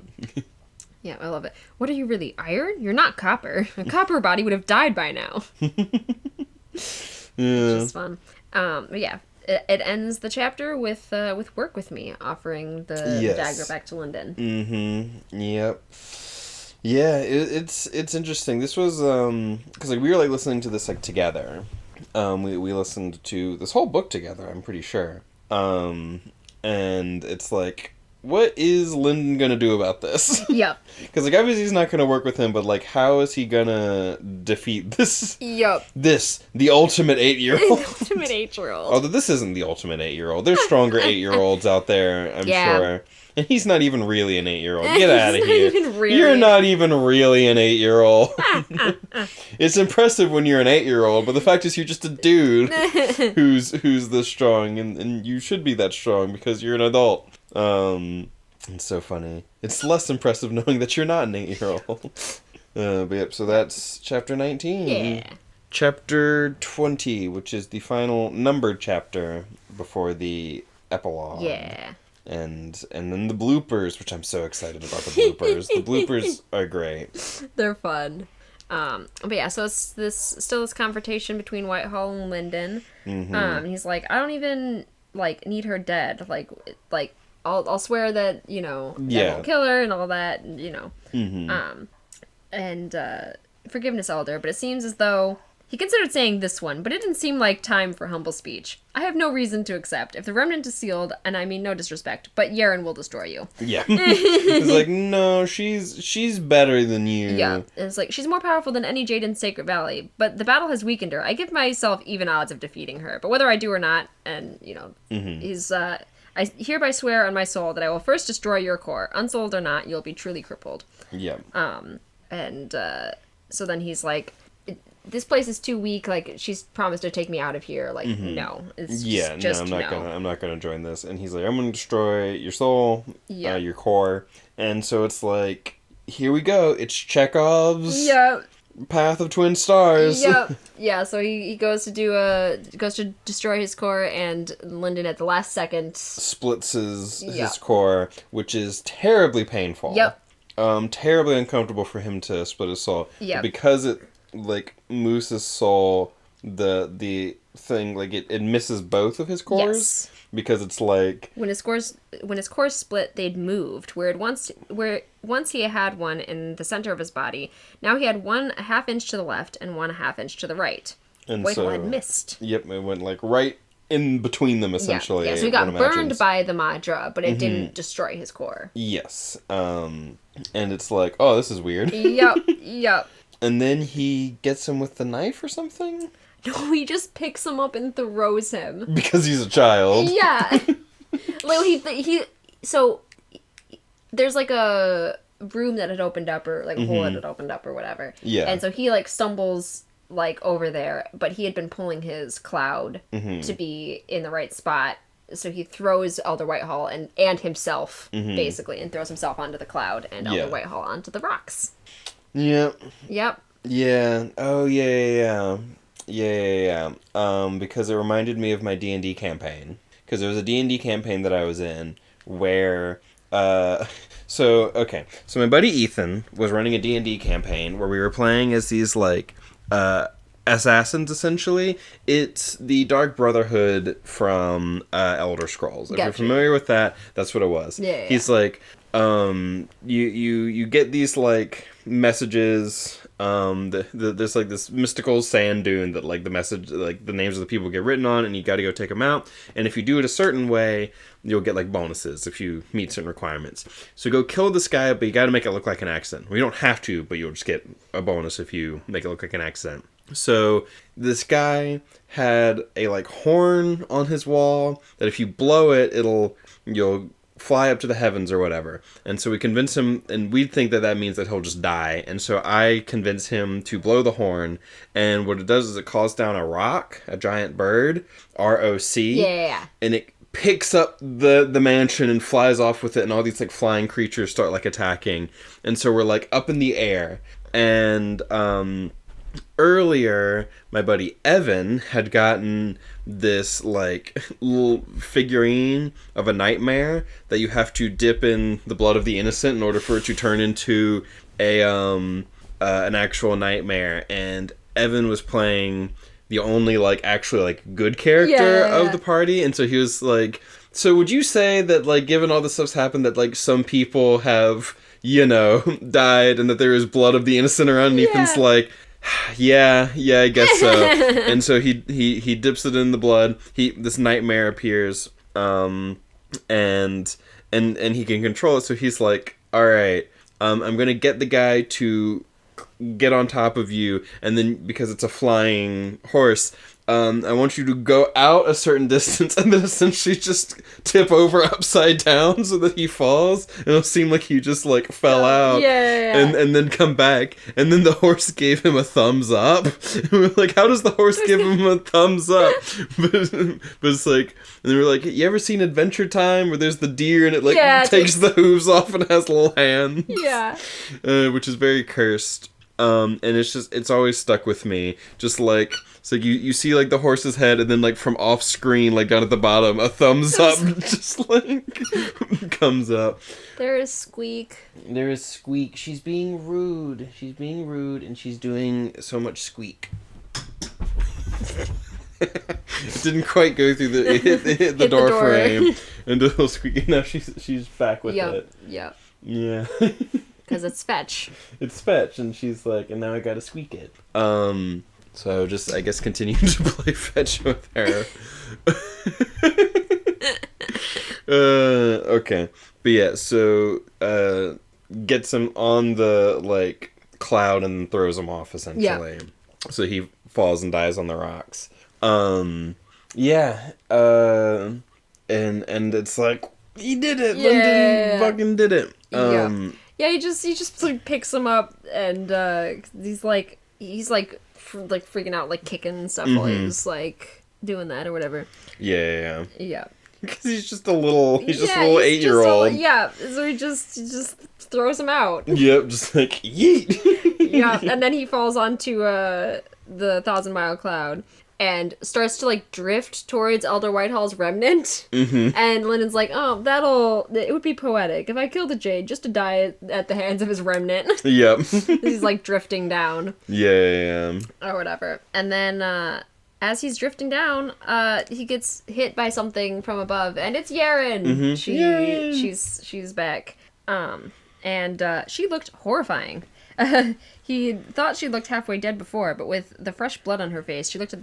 I love it. What are you really, iron? You're not copper. A copper body would have died by now. It's just fun. But yeah, it ends the chapter with work with me, offering the dagger back to Lyndon. Mm-hmm. Yep. Yeah, it's interesting. This was, because like, we were like listening to this like together. We listened to this whole book together, I'm pretty sure. And it's like, what is Lyndon gonna do about this? Yep. Because, like, obviously he's not gonna work with him, but, like, how is he gonna defeat this? Yep. The ultimate 8-year-old? The ultimate 8-year-old. Although this isn't the ultimate 8-year-old. There's stronger 8-year-olds out there, I'm sure. And he's not even really an 8-year-old. Get out of here. You're not even really an 8-year-old. It's impressive when you're an 8-year-old, but the fact is you're just a dude who's this strong, and you should be that strong because you're an adult. It's so funny. It's less impressive knowing that you're not an 8-year-old. But yep, so that's chapter 19. Yeah. Chapter 20, which is the final numbered chapter before the epilogue. Yeah. And then the bloopers, which I'm so excited about the bloopers. The bloopers are great. They're fun. But yeah, so it's this confrontation between Whitehall and Lyndon. Mm-hmm. He's like, I don't even need her dead. Like I'll swear that, you know, that won't kill her and all that, you know. Mm-hmm. And forgiveness, Elder, but it seems as though he considered saying this one, but it didn't seem like time for humble speech. I have no reason to accept. If the remnant is sealed, and I mean no disrespect, but Yaren will destroy you. Yeah. He's like, no, she's better than you. Yeah. And it's like, she's more powerful than any jade in Sacred Valley, but the battle has weakened her. I give myself even odds of defeating her, but whether I do or not, and, you know, he's, I hereby swear on my soul that I will first destroy your core. Unsouled or not, you'll be truly crippled. Yeah. So then he's like, this place is too weak. Like, she's promised to take me out of here. Like, no, it's just I'm not gonna join this. And he's like, I'm gonna destroy your soul, your core. And so it's like, here we go. It's Chekhov's Path of Twin Stars. Yeah. So he goes to destroy his core, and Lyndon at the last second splits his core, which is terribly painful. Yep. Terribly uncomfortable for him to split his soul. Yeah. Because it, like, Moose's soul the thing, like it misses both of his cores. Yes. Because it's like when his cores split, they'd moved. Where once he had one in the center of his body, now he had one a half inch to the left and one a half inch to the right. And Whitehall had missed. Yep, it went like right in between them essentially. Yeah, so he got burned by the Madra, but it didn't destroy his core. Yes. And it's like, oh, this is weird. Yep. And then he gets him with the knife or something? No, he just picks him up and throws him. Because he's a child. Yeah. Like, so, there's like a room that had opened up, or like a hole that had opened up or whatever. Yeah. And so he like stumbles like over there, but he had been pulling his cloud to be in the right spot. So he throws Elder Whitehall and himself, basically, and throws himself onto the cloud and Elder Whitehall onto the rocks. Yep. Yep. Yeah. Oh, yeah. Because it reminded me of my D&D campaign. Because there was a D&D campaign that I was in where... So my buddy Ethan was running a D&D campaign where we were playing as these, like, assassins, essentially. It's the Dark Brotherhood from Elder Scrolls. If you're familiar with that, that's what it was. Yeah. He's like, you get these, like, messages... there's like this mystical sand dune that like the message, like the names of the people get written on, and you got to go take them out. And if you do it a certain way, you'll get like bonuses if you meet certain requirements. So go kill this guy, but you got to make it look like an accident. Well, you don't have to, but you'll just get a bonus if you make it look like an accident. So this guy had a like horn on his wall that if you blow it, you'll fly up to the heavens or whatever. And so we convince him, and we think that means that he'll just die. And so I convince him to blow the horn, and what it does is it calls down a rock, a giant bird, ROC. Yeah. And it picks up the mansion and flies off with it, and all these like flying creatures start like attacking. And so we're like up in the air. And earlier, my buddy Evan had gotten this like little figurine of a nightmare that you have to dip in the blood of the innocent in order for it to turn into an actual nightmare. And Evan was playing the only like actually like good character of the party, and so he was like, so would you say that like given all this stuff's happened that like some people have, you know, died and that there is blood of the innocent around? And Ethan's like, yeah, I guess so. And so he dips it in the blood. This nightmare appears, and he can control it. So he's like, all right, I'm gonna get the guy to get on top of you, and then because it's a flying horse, I want you to go out a certain distance and then essentially just tip over upside down so that he falls. And it'll seem like he just like fell out. Yeah. And then come back. And then the horse gave him a thumbs up. And we're like, how does the horse give him a thumbs up? But it's like, and then we're like, you ever seen Adventure Time where there's the deer and it like takes the hooves off and has little hands? Yeah. Which is very cursed. And it's always stuck with me. Just like, so you see like the horse's head, and then like from off screen, like down at the bottom, a thumbs up just like comes up. There is Squeak. She's being rude. And she's doing so much squeak. It didn't quite go through hit the door frame and a little squeaky. Now she's back with it. Yep. Yeah. Because it's fetch. It's fetch, and she's like, and now I gotta squeak it. So just, I guess, continue to play fetch with her. Okay. But yeah, so, gets him on the, like, cloud and throws him off, essentially. Yeah. So he falls and dies on the rocks. Yeah. And it's like, he did it! Yeah. London fucking did it! Yeah, he just like picks him up, and he's freaking out, like kicking and stuff while he's like doing that or whatever. Yeah. Yeah. Because he's just a little 8-year-old. Yeah, so he just throws him out. Yep, just like yeet. Yeah, and then he falls onto the 1,000-mile cloud and starts to like drift towards Elder Whitehall's remnant. Mm-hmm. And Lyndon's like, oh, it would be poetic if I killed a jade just to die at the hands of his remnant. Yep. He's like drifting down. Yeah. Or whatever. And then as he's drifting down, he gets hit by something from above, and it's Yaren. She's back. And she looked horrifying. He thought she looked halfway dead before, but with the fresh blood on her face, she looked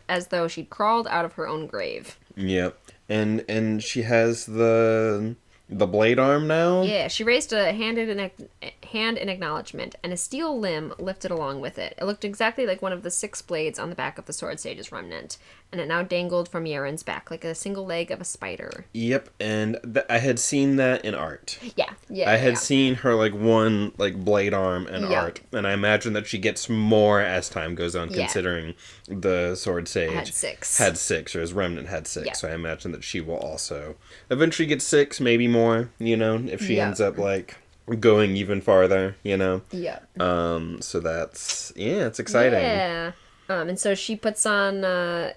as though she'd crawled out of her own grave. Yep. And she has the blade arm now? Yeah, she raised a hand in acknowledgement, and a steel limb lifted along with it. It looked exactly like one of the 6 blades on the back of the Sword Sage's remnant, and it now dangled from Yaren's back like a single leg of a spider. Yep, and I had seen that in art. Yeah. I had seen her, like, one, like, blade arm in art, and I imagine that she gets more as time goes on, considering the Sword Sage had 6, or his remnant had 6, so I imagine that she will also eventually get 6, maybe more, if she ends up, like, going even farther, so that's, it's exciting. Yeah. And so she puts on, her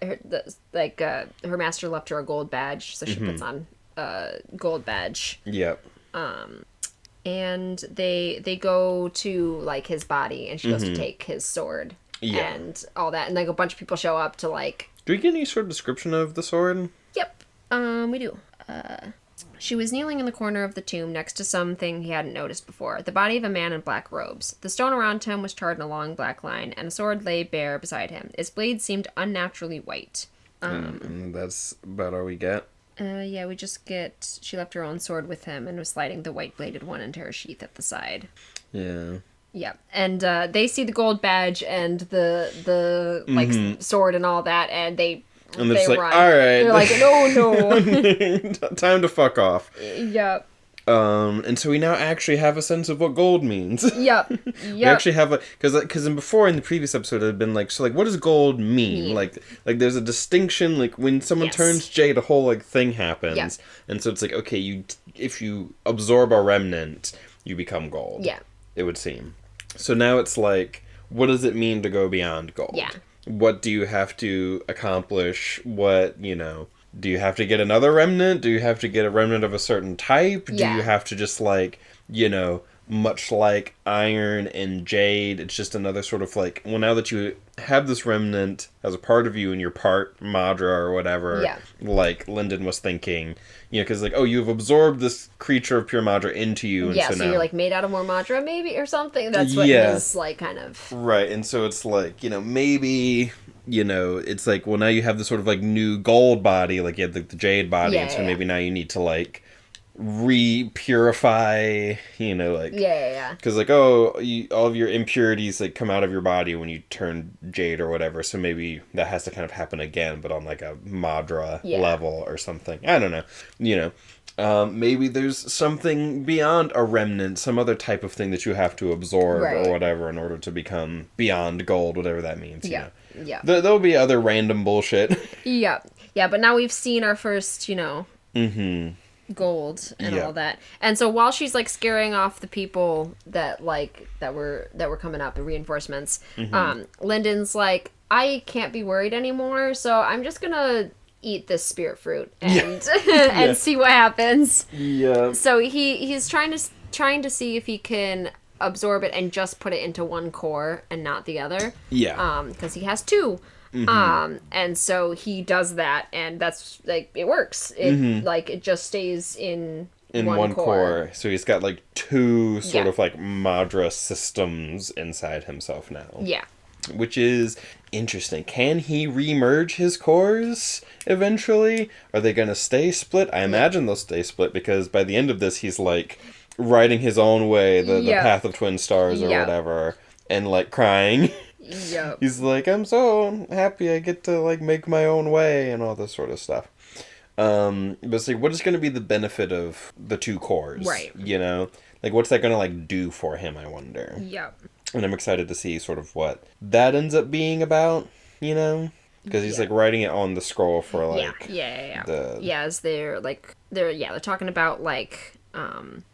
master left her a gold badge, so she puts on a gold badge. Yep. And they go to, like, his body, and she goes to take his sword. Yeah. And all that, and, like, a bunch of people show up to, like... Do we get any sort of description of the sword? Yep. We do. She was kneeling in the corner of the tomb next to something he hadn't noticed before. The body of a man in black robes. The stone around him was charred in a long black line, and a sword lay bare beside him. Its blade seemed unnaturally white. And that's about all we get? Yeah, we just get... She left her own sword with him and was sliding the white-bladed one into her sheath at the side. Yeah. Yeah, and they see the gold badge and the like, sword and all that, and they... And it's like, run. All right. They're like, no. Time to fuck off. Yep. And so we now actually have a sense of what gold means. Yep. We actually have because before in the previous episode it had been like, so like, what does gold mean? Like there's a distinction, like when someone turns jade, a whole like thing happens. Yep. And so it's like, okay, if you absorb a remnant, you become gold. Yeah. It would seem. So now it's like, what does it mean to go beyond gold? Yeah. What do you have to accomplish? What, do you have to get another remnant? Do you have to get a remnant of a certain type? Do you have to just, like, much like iron and jade, it's just another sort of, like, well, now that you have this remnant as a part of you and you're part Madra or whatever, like Lyndon was thinking, because, like, oh, you've absorbed this creature of pure Madra into you. And so now, you're, like, made out of more Madra, maybe, or something? That's what his, like, kind of... Right, and so it's, like, maybe... it's like, well, now you have this sort of, like, new gold body, like, you have the jade body, and so maybe now you need to, like, re-purify, like... Yeah. Because, like, all of your impurities, like, come out of your body when you turn jade or whatever, so maybe that has to kind of happen again, but on, like, a Madra level or something. I don't know, maybe there's something beyond a remnant, some other type of thing that you have to absorb or whatever in order to become beyond gold, whatever that means, Yeah. There'll be other random bullshit. Yeah, but now we've seen our first, gold and all that. And so while she's, like, scaring off the people that were coming up, the reinforcements, Lyndon's like, I can't be worried anymore, so I'm just gonna eat this spirit fruit and and see what happens. Yeah. So he's trying to see if he can absorb it and just put it into one core and not the other. Yeah. Because he has 2. And so he does that, and that's, like, it works. It like, it just stays in one core. So he's got, like, 2 sort of, like, Madra systems inside himself now. Yeah. Which is interesting. Can he remerge his cores eventually? Are they going to stay split? I imagine they'll stay split, because by the end of this, he's, like, riding his own way, the path of twin stars or whatever, and, like, crying. Yep. He's like, I'm so happy I get to, like, make my own way and all this sort of stuff. But it's like, what is going to be the benefit of the 2 cores? Right. Like, what's that going to, like, do for him, I wonder? Yep. And I'm excited to see sort of what that ends up being about, Because he's, like, writing it on the scroll for, like... as they're talking about, like...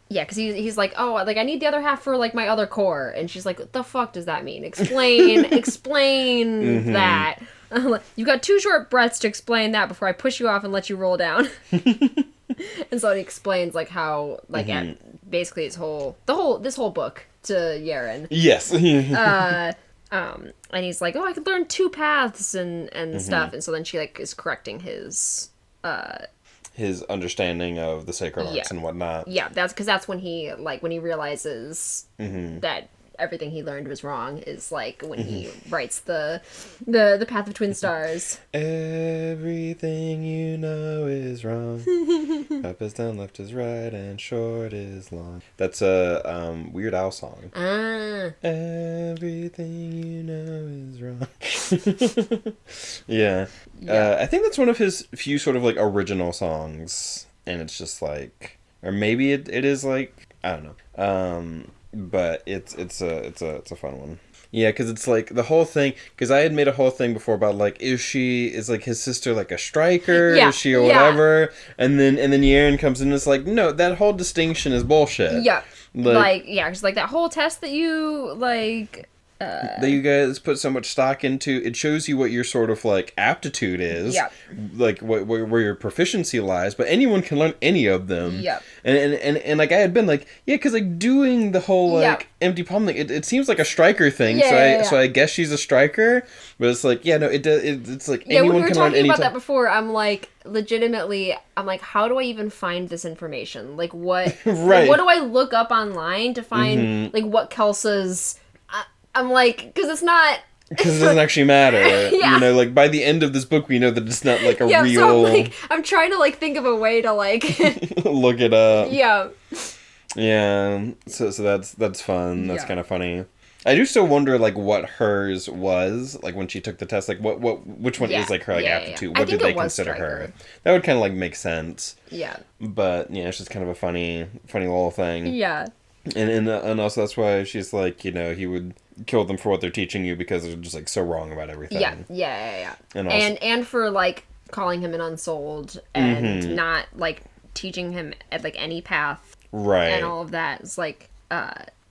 because he's like, oh, like, I need the other half for, like, my other core. And she's like, what the fuck does that mean? Explain that. You've got 2 short breaths to explain that before I push you off and let you roll down. And so he explains, like, how, like, basically this whole book to Yaren. Yes. And he's like, oh, I could learn 2 paths and stuff. And so then she, like, is correcting his understanding of the sacred arts and whatnot. Yeah, that's when he, like, when he realizes that everything he learned was wrong, is, like, when he writes the Path of Twin Stars. Everything you know is wrong. Up is down, left is right, and short is long. That's a Weird Al song. Everything you know is wrong. Yeah. I think that's one of his few sort of, like, original songs. And it's just, like... Or maybe it is, like... I don't know. But it's a fun one. Yeah, because it's like the whole thing. Because I had made a whole thing before about like, is like his sister like a striker? Yeah, is she or whatever? And then Yaren comes in and it's like, no, that whole distinction is bullshit. Yeah, like because like that whole test that you like. That you guys put so much stock into, it shows you what your sort of like aptitude is, like where your proficiency lies. But anyone can learn any of them. And like I had been like, because like doing the whole like empty palm thing, it seems like a striker thing. So I guess she's a striker. But it's like it's like anyone can learn any. When we were talking about that before, I'm like legitimately, how do I even find this information? Like what? Right. Like, what do I look up online to find like what Kelsa's? I'm like, because it's not... Because it doesn't actually matter. You know, like, by the end of this book, we know that it's not, like, a real... So I'm, like, I'm trying to, like, think of a way to, like... look it up. Yeah. Yeah. So that's fun. That's kind of funny. I do still wonder, like, what hers was, like, when she took the test. Like, which one is, like, her, like, aptitude? What did they consider her? That would kind of, like, make sense. Yeah. But, yeah, it's just kind of a funny little thing. Yeah. And also that's why she's like, you know, he would kill them for what they're teaching you because they're just like so wrong about everything. Yeah. And for like calling him an Unsouled and not like teaching him at like any path. Right. And all of that. It's like,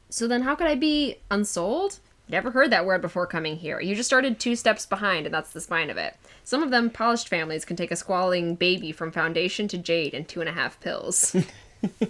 so then how could I be Unsouled? Never heard that word before coming here. You just started 2 steps behind, and that's the spine of it. Some of them polished families can take a squalling baby from foundation to jade in 2.5 pills.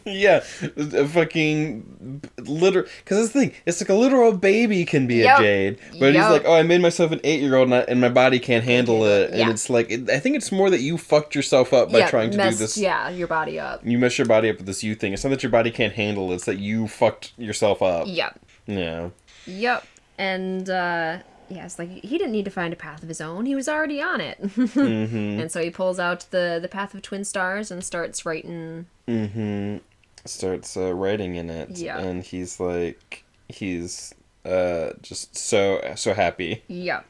Yeah, a fucking literal. Because that's the thing, it's like a literal baby can be a jade, but he's like, oh, I made myself an 8-year-old and my body can't handle it, and it's like, I think it's more that you fucked yourself up by trying to do this. Yeah, your body up. You mess your body up with this you thing. It's not that your body can't handle it; it's that you fucked yourself up. Yep. Yeah. Yep. And it's like he didn't need to find a path of his own; he was already on it. And so he pulls out the Path of Twin Stars and starts writing. Starts writing in it, and he's like, just so happy. Yeah.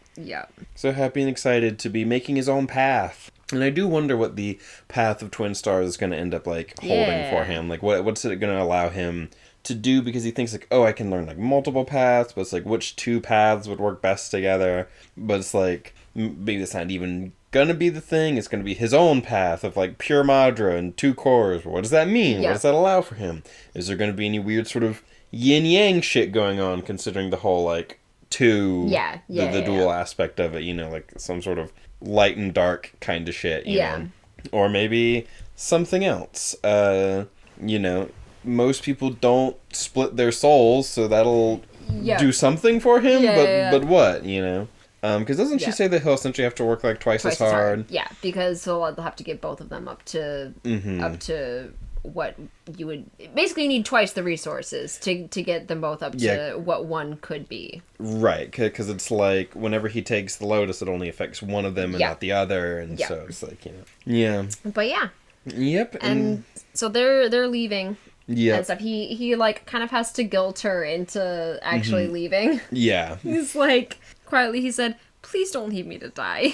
So happy and excited to be making his own path. And I do wonder what the Path of Twin Stars is going to end up like holding for him. Like, what's it going to allow him to do? Because he thinks like, oh, I can learn like multiple paths, but it's like which 2 paths would work best together. But it's like maybe it's not even gonna be the thing. It's gonna be his own path of like pure Madra and 2 cores. What does that mean? What does that allow for him? Is there gonna be any weird sort of yin yang shit going on, considering the whole like 2 the dual aspect of it, you know, like some sort of light and dark kind of shit, you know? Or maybe something else. You know, most people don't split their souls, so that'll do something for him, but what, you know? Because doesn't she say that he'll essentially have to work like twice as hard? Yeah, because he'll have to get both of them up to what you would basically need twice the resources to get them both up to what one could be. Right, because it's like whenever he takes the Lotus, it only affects one of them and not the other, and so it's like, you know. Yeah. But yeah. Yep. And so they're leaving. Yeah. And stuff. He like kind of has to guilt her into actually leaving. Yeah. He's like quietly he said, "Please don't leave me to die."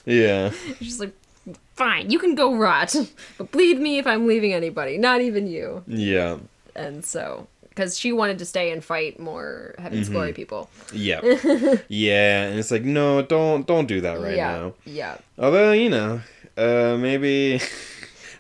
Yeah. She's like, "Fine, you can go rot, but believe me if I'm leaving anybody, not even you." Yeah. And so, because she wanted to stay and fight more Heaven's Glory people. Yeah. Yeah, and it's like, no, don't do that right now. Yeah. Although, you know, maybe.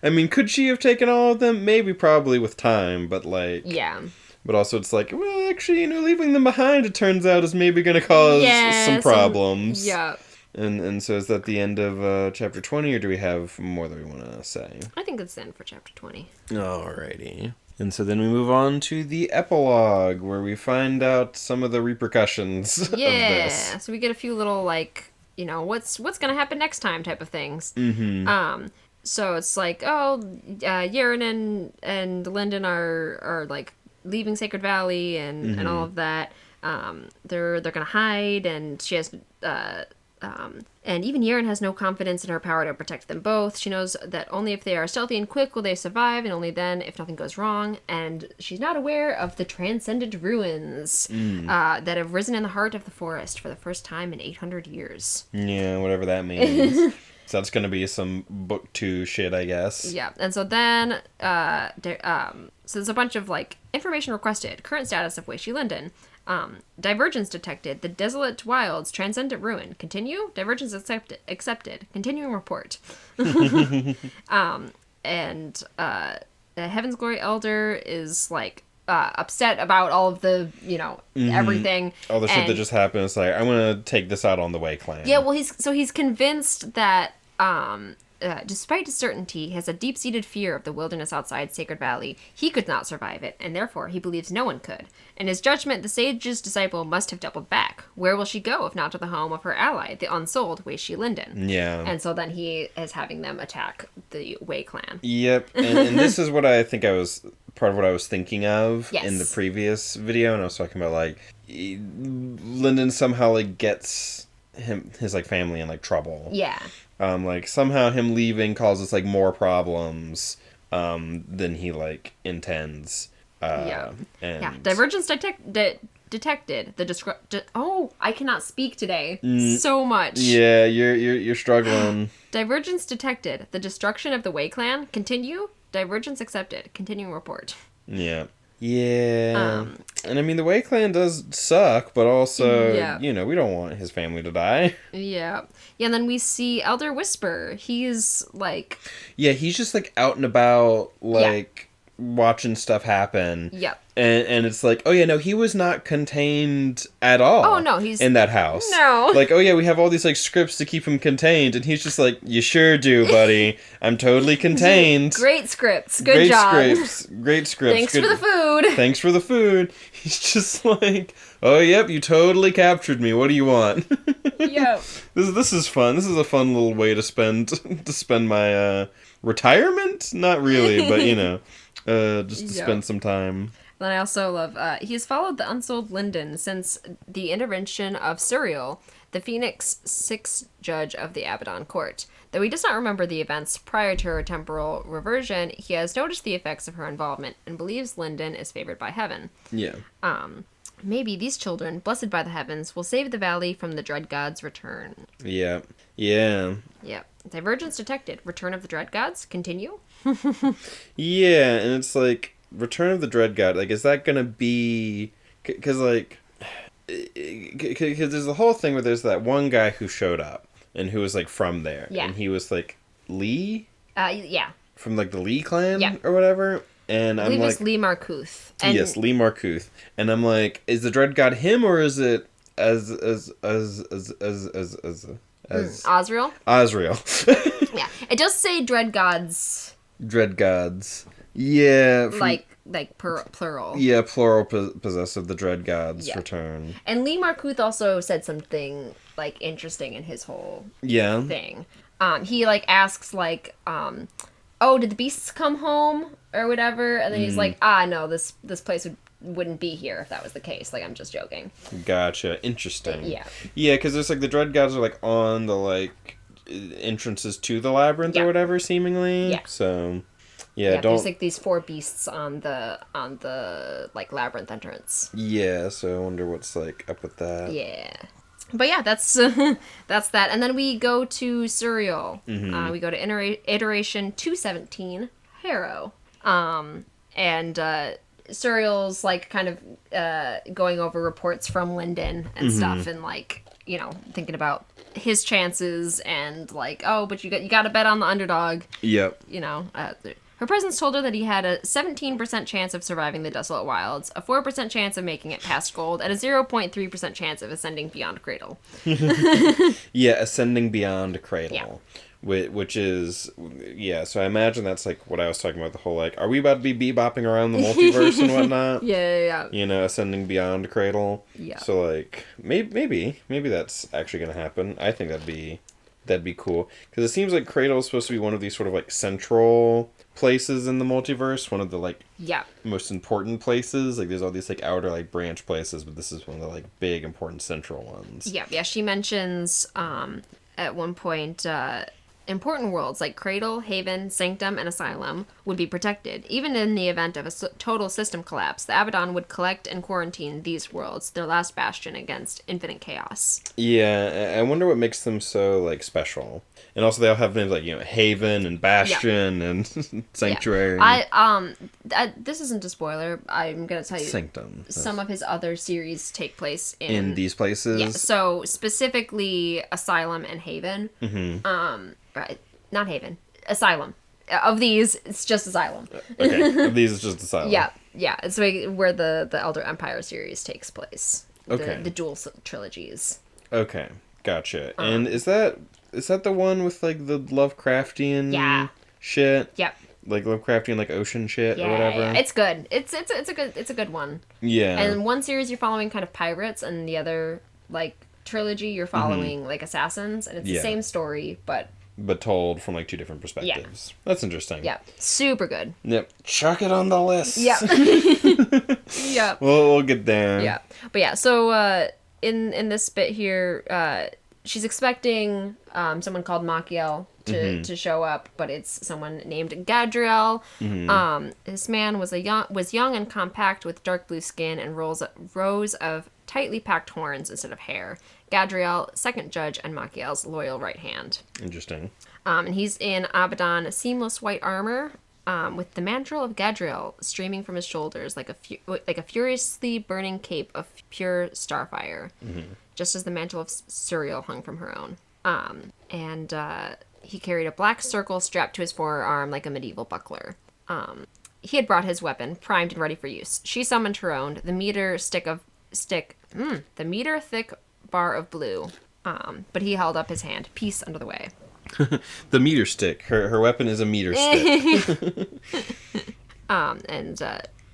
I mean, could she have taken all of them? Maybe, probably with time, but like. Yeah. But also it's like, well, actually, you know, leaving them behind, it turns out, is maybe going to cause some problems. Yeah. And so is that the end of chapter 20, or do we have more that we want to say? I think it's the end for chapter 20. Alrighty. And so then we move on to the epilogue, where we find out some of the repercussions of this. Yeah, so we get a few little, like, you know, what's going to happen next time type of things. Mm-hmm. So it's like, Yaren and Lyndon are like, leaving Sacred Valley and all of that. They're gonna hide, and she has... and even Yaren has no confidence in her power to protect them both. She knows that only if they are stealthy and quick will they survive, and only then if nothing goes wrong. And she's not aware of the transcendent ruins that have risen in the heart of the forest for the first time in 800 years. Yeah, whatever that means. So that's going to be some book 2 shit, I guess. Yeah, and so then, so there's a bunch of, like, information requested. Current status of Wei Shi Linden. Divergence detected. The desolate wilds. Transcendent ruin. Continue. Divergence accepted. Continuing report. And the Heaven's Glory Elder is, like, upset about all of the, you know, everything. All the shit that just happened. It's like, I'm going to take this out on the Wei clan. Yeah, well, he's convinced that, despite his certainty, he has a deep-seated fear of the wilderness outside Sacred Valley. He could not survive it, and therefore he believes no one could. In his judgment, the sage's disciple must have doubled back. Where will she go if not to the home of her ally, the Unsouled Wei Shi Linden? Yeah. And so then he is having them attack the Wei clan. Yep, and this is what I think part of what I was thinking of in the previous video, and I was talking about, like, Linden somehow, like, gets his, like, family in, like, trouble. Yeah. Like, somehow him leaving causes, like, more problems than he, like, intends. Divergence detected. I cannot speak today so much. Yeah, you're struggling. Divergence detected. The destruction of the Wei clan. Continue. Divergence accepted. Continuing report. Yeah. Yeah. And I mean, the Wei clan does suck, but also, you know, we don't want his family to die. Yeah. Yeah, and then we see Elder Whisper. He's, like... Yeah, he's just, like, out and about, like, watching stuff happen. Yep. And it's like, oh yeah, no, he was not contained at all. Oh no, he's in that house. No. Like, oh yeah, we have all these, like, scripts to keep him contained, and he's just like, you sure do, buddy. I'm totally contained. Great scripts. Good job. Great scripts. Thanks for the food. Thanks for the food. He's just like, oh yep, you totally captured me. What do you want? Yep. This is fun. This is a fun little way to spend my retirement. Not really, but you know, just to spend some time. Then I also love, he has followed the Unsouled Linden since the intervention of Suriel, the Phoenix Sixth Judge of the Abaddon Court. Though he does not remember the events prior to her temporal reversion, he has noticed the effects of her involvement and believes Linden is favored by heaven. Yeah. Maybe these children, blessed by the heavens, will save the valley from the Dread God's return. Yeah. Yeah. Yeah. Divergence detected. Return of the Dread Gods. Continue. Yeah, and it's like... Return of the Dread God, like, is that gonna be... Because, like... Because there's the whole thing where there's that one guy who showed up, and who was, like, from there. Yeah. And he was, like, Lee? Yeah. From, like, the Lee clan? Or whatever? And I believe it's Lee Markuth. Yes, Lee Markuth. And I'm like, is the Dread God him, or is it Azrael? Azrael. Yeah. It does say Dread Gods. Dread Gods. Yeah. Plural. Yeah, plural possessive, the Dread Gods return. And Lee Markuth also said something, like, interesting in his whole thing. He, like, asks, like, oh, did the beasts come home? Or whatever. And then he's like, no, this place wouldn't be here if that was the case. Like, I'm just joking. Gotcha. Interesting. Yeah. Yeah, because there's, like, the Dread Gods are, like, on the, like, entrances to the labyrinth or whatever, seemingly. Yeah. So... Yeah, there's like these 4 beasts on the like labyrinth entrance. Yeah, so I wonder what's like up with that. Yeah, but yeah, that's that. And then we go to Suriel. We go to iteration 217, Harrow. And Suriel's like kind of going over reports from Linden and stuff, and like, you know, thinking about his chances and like, oh, but you got to bet on the underdog. Yep. You know. Her presence told her that he had a 17% chance of surviving the desolate wilds, a 4% chance of making it past gold, and a 0.3% chance of ascending beyond Cradle. Yeah, ascending beyond Cradle. Yeah. which is, yeah, so I imagine that's, like, what I was talking about, the whole, like, are we about to be bebopping around the multiverse and whatnot? Yeah. You know, ascending beyond Cradle. Yeah. So, like, maybe that's actually going to happen. I think that'd be cool. Because it seems like Cradle is supposed to be one of these sort of, like, central places in the multiverse. One of the, like, most important places. Like, there's all these, like, outer, like, branch places, but this is one of the, like, big, important central ones. Yeah, she mentions, at one point, important worlds like Cradle, Haven, Sanctum, and Asylum would be protected. Even in the event of a total system collapse, the Abaddon would collect and quarantine these worlds, their last bastion against infinite chaos. Yeah, I wonder what makes them so, like, special. And also they all have names like, you know, Haven and Bastion and Sanctuary. This isn't a spoiler. I'm going to tell you. Sanctum. Some of his other series take place in these places? Yeah, so specifically Asylum and Haven. Right, not Haven. Asylum. Of these, it's just Asylum. Okay, of these, it's just Asylum. Yeah. It's where the Elder Empire series takes place. Okay. The dual trilogies. Okay, gotcha. And is that the one with, like, the Lovecraftian shit? Yep. Like Lovecraftian, like, ocean shit or whatever? Yeah, it's good. It's a good one. Yeah. And one series you're following kind of pirates, and the other, like, trilogy you're following, like, assassins, and it's the same story, but told from, like, two different perspectives. That's interesting. Yeah. Super good. Yep. Chuck it on the list. Yep. Yep. We'll get there. Yeah. But yeah, so in this bit here, she's expecting someone called Machiel to show up, but it's someone named Gadriel. This man was young and compact with dark blue skin and rows of tightly packed horns instead of hair. Gadriel, second judge, and Machiel's loyal right hand. Interesting. And he's in Abaddon seamless white armor, with the mantle of Gadriel streaming from his shoulders like a furiously burning cape of pure starfire, just as the mantle of Suriel hung from her own. And he carried a black circle strapped to his forearm like a medieval buckler. He had brought his weapon, primed and ready for use. She summoned her own, the meter thick bar of blue. But he held up his hand, peace under the way. The meter stick. Her weapon is a meter stick.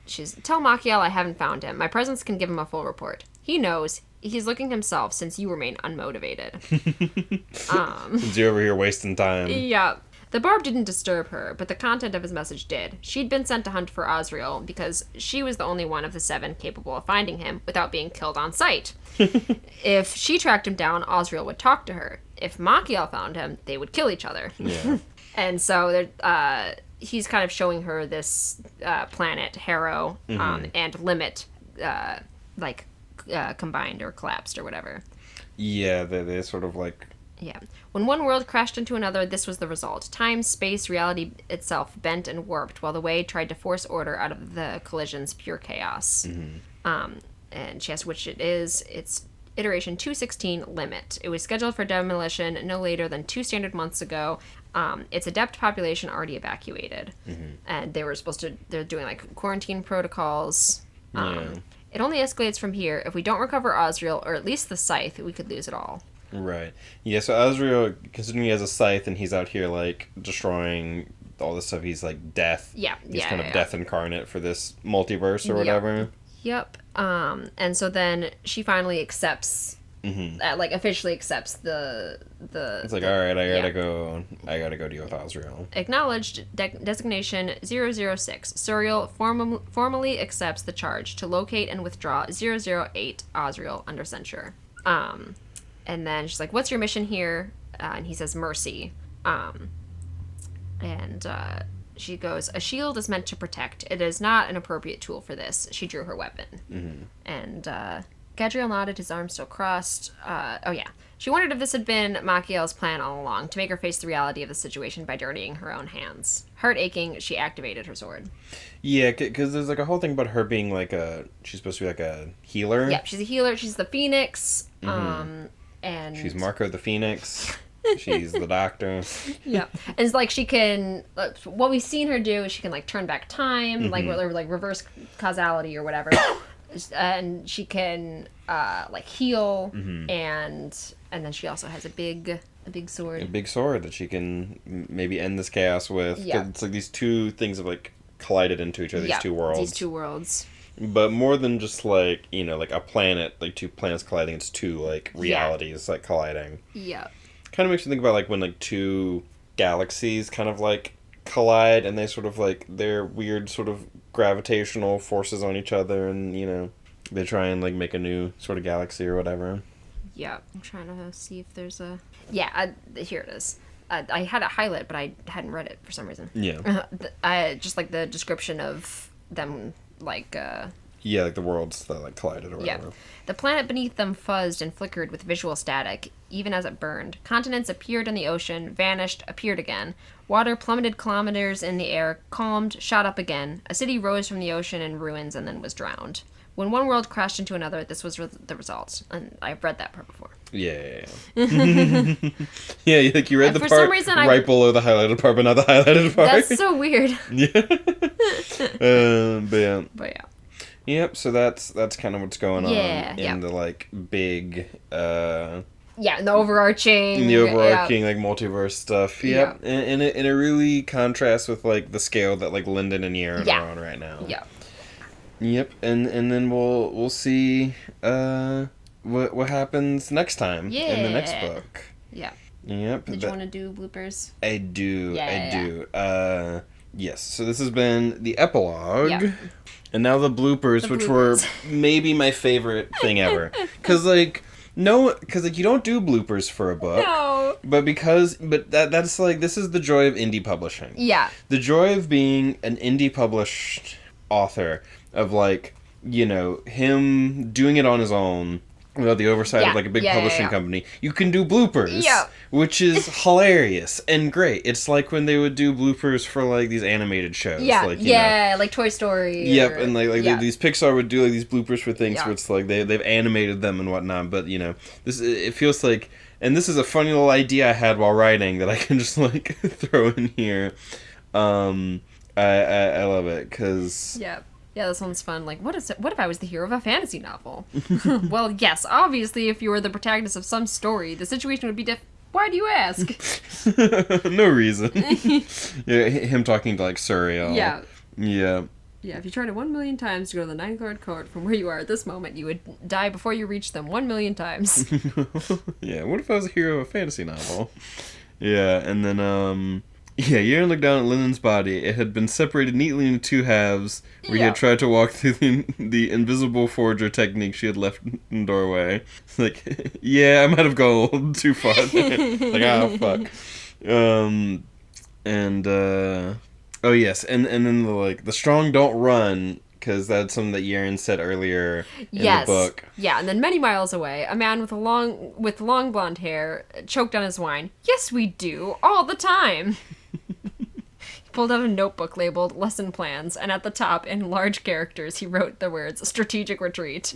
She's, tell Machiel I haven't found him. My presence can give him a full report. He knows. He's looking himself since you remain unmotivated. Since you're over here wasting time. Yeah. The barb didn't disturb her, but the content of his message did. She'd been sent to hunt for Azrael because she was the only one of the 7 capable of finding him without being killed on sight. If she tracked him down, Azrael would talk to her. If Machiel found him, they would kill each other. Yeah. And so he's kind of showing her this planet, Harrow, and Limit, combined or collapsed or whatever. Yeah, they sort of like... Yeah. When one world crashed into another, this was the result. Time, space, reality itself bent and warped while the Way tried to force order out of the collision's pure chaos. And she asked which it is. It's iteration 216 Limit. It was scheduled for demolition no later than 2 standard months ago. Its adept population already evacuated. And they're doing like quarantine protocols. It only escalates from here. If we don't recover Azrael, or at least the Scythe, we could lose it all. Right. Yeah, so Azrael, considering he has a scythe and he's out here, like, destroying all this stuff, he's, like, death. Yeah. He's kind of death incarnate for this multiverse or whatever. Yep. And so then she finally accepts, officially accepts the... It's like, alright, I gotta go deal with Azrael. Acknowledged designation 006. Suriel formally accepts the charge to locate and withdraw 008 Azrael under censure. And then she's like, what's your mission here? And he says, mercy. She goes, a shield is meant to protect. It is not an appropriate tool for this. She drew her weapon. And Gadriel nodded, his arms still crossed. She wondered if this had been Machiel's plan all along, to make her face the reality of the situation by dirtying her own hands. Heart aching, she activated her sword. Yeah, because there's like a whole thing about her being like she's supposed to be like a healer. Yeah, she's a healer. She's the Phoenix. And she's Marco the Phoenix. She's the doctor. Yeah. And it's like she can, what we've seen her do is she can like turn back time, or like reverse causality or whatever. and she can like heal, and then she also has a big sword. A big sword that she can maybe end this chaos with. Yeah. It's like these two things have like collided into each other. These two worlds. These two worlds. But more than just like, you know, like a planet, like two planets colliding, it's two like realities like colliding. Yeah. Kind of makes you think about like when like two galaxies kind of like collide and they sort of like they're weird sort of gravitational forces on each other, and you know they try and like make a new sort of galaxy or whatever. Yeah, I'm trying to see if there's a here it is. I had it highlighted, but I hadn't read it for some reason. Yeah. Just like the description of them, like like the worlds that like collided or whatever. Yeah. The planet beneath them fuzzed and flickered with visual static, even as it burned. Continents appeared in the ocean, vanished, appeared again. Water plummeted kilometers in the air, calmed, shot up again. A city rose from the ocean in ruins and then was drowned. When one world crashed into another, this was the result. And I've read that part before. Yeah. Yeah, like you read the part some reason right below the highlighted part, but not the highlighted part. That's so weird. Yeah. But yeah. Yep, so that's kind of what's going on in the like big in the overarching like multiverse stuff. Yep. Yeah. And it really contrasts with like the scale that like Lyndon and Yaren are on right now. Yeah. Yep, and then we'll see what happens next time in the next book. Yeah. Yep. Did you want to do bloopers? I do. Yes. So this has been the epilogue. Yeah. And now the bloopers, which were maybe my favorite thing ever. Cuz like you don't do bloopers for a book. No. But that's like this is the joy of indie publishing. Yeah. The joy of being an indie published author, of like, you know, him doing it on his own without the oversight of like a big publishing company. You can do bloopers, which is hilarious and great. It's like when they would do bloopers for like these animated shows, like like Toy Story. Yep, and like these Pixar would do like these bloopers for things where it's like they've animated them and whatnot. But you know, it feels like, and this is a funny little idea I had while writing that I can just like throw in here. I love it because Yeah, this one's fun. Like, what if I was the hero of a fantasy novel? Well, yes, obviously, if you were the protagonist of some story, the situation would be different. Why do you ask? No reason. Him talking to, like, Suriel. Yeah. Yeah, if you tried it 1 million times to go to the 9th card from where you are at this moment, you would die before you reach them 1 million times. Yeah, what if I was a hero of a fantasy novel? Yeah, and then, Yaren looked down at Lyndon's body. It had been separated neatly into two halves, where he had tried to walk through the invisible forger technique she had left in the doorway. It's like, I might have gone too far there. Like, fuck. Oh yes, and then the strong don't run, because that's something that Yaren said earlier in the book. Yeah, and then many miles away, a man with long blonde hair choked on his wine. Yes, we do, all the time. He pulled out a notebook labeled lesson plans, and at the top, in large characters, he wrote the words strategic retreat.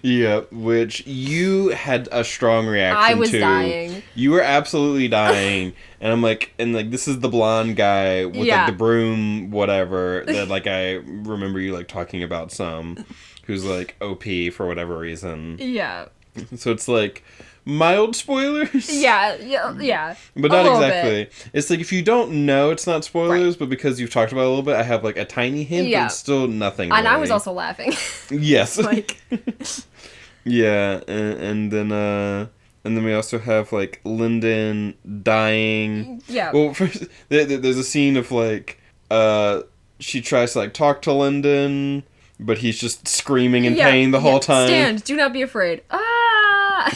Yeah, which you had a strong reaction to. I was dying. You were absolutely dying. And I'm like, this is the blonde guy with like the broom, whatever, that like I remember you like talking about who's like OP for whatever reason. Yeah. So it's like mild spoilers. Yeah. But not exactly. It's like if you don't know, it's not spoilers, but because you've talked about it a little bit, I have like a tiny hint, but it's still nothing. And really. I was also laughing. Yes. Like. Yeah, and then we also have, like, Lyndon dying. Yeah. Well, first, there's a scene of, like, she tries to, like, talk to Lyndon, but he's just screaming in pain the whole time. Stand, do not be afraid. Ah!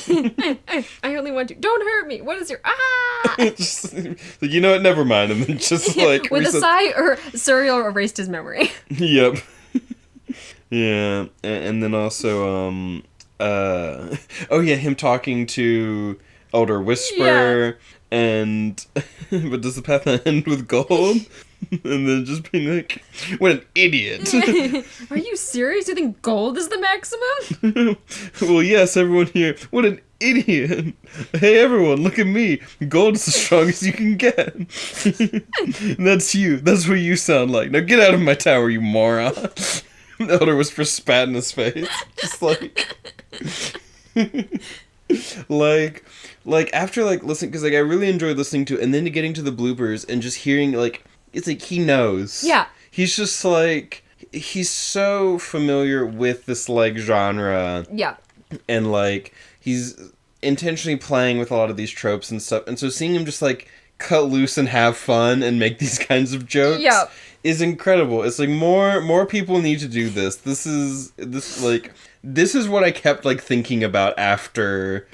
I only want to. Don't hurt me. What is your... Ah! Just, like, you know what, never mind. And then just, like... With a sigh, Suriel erased his memory. Yep. Yeah, and then also, him talking to Elder Whisper, and but does the path end with gold? And then just being like, what an idiot. Are you serious? You think gold is the maximum? Well, yes, everyone here. What an idiot. Hey, everyone, look at me. Gold is the strongest you can get. That's you. That's what you sound like. Now get out of my tower, you moron. Elder Whisper spat in his face. Just like after listening, because I really enjoyed listening to it, and then getting to the bloopers and just hearing it's he knows. Yeah. He's just he's so familiar with this genre. Yeah. And he's intentionally playing with a lot of these tropes and stuff, and so seeing him just cut loose and have fun and make these kinds of jokes is incredible. It's more people need to do this. This is what I kept thinking about after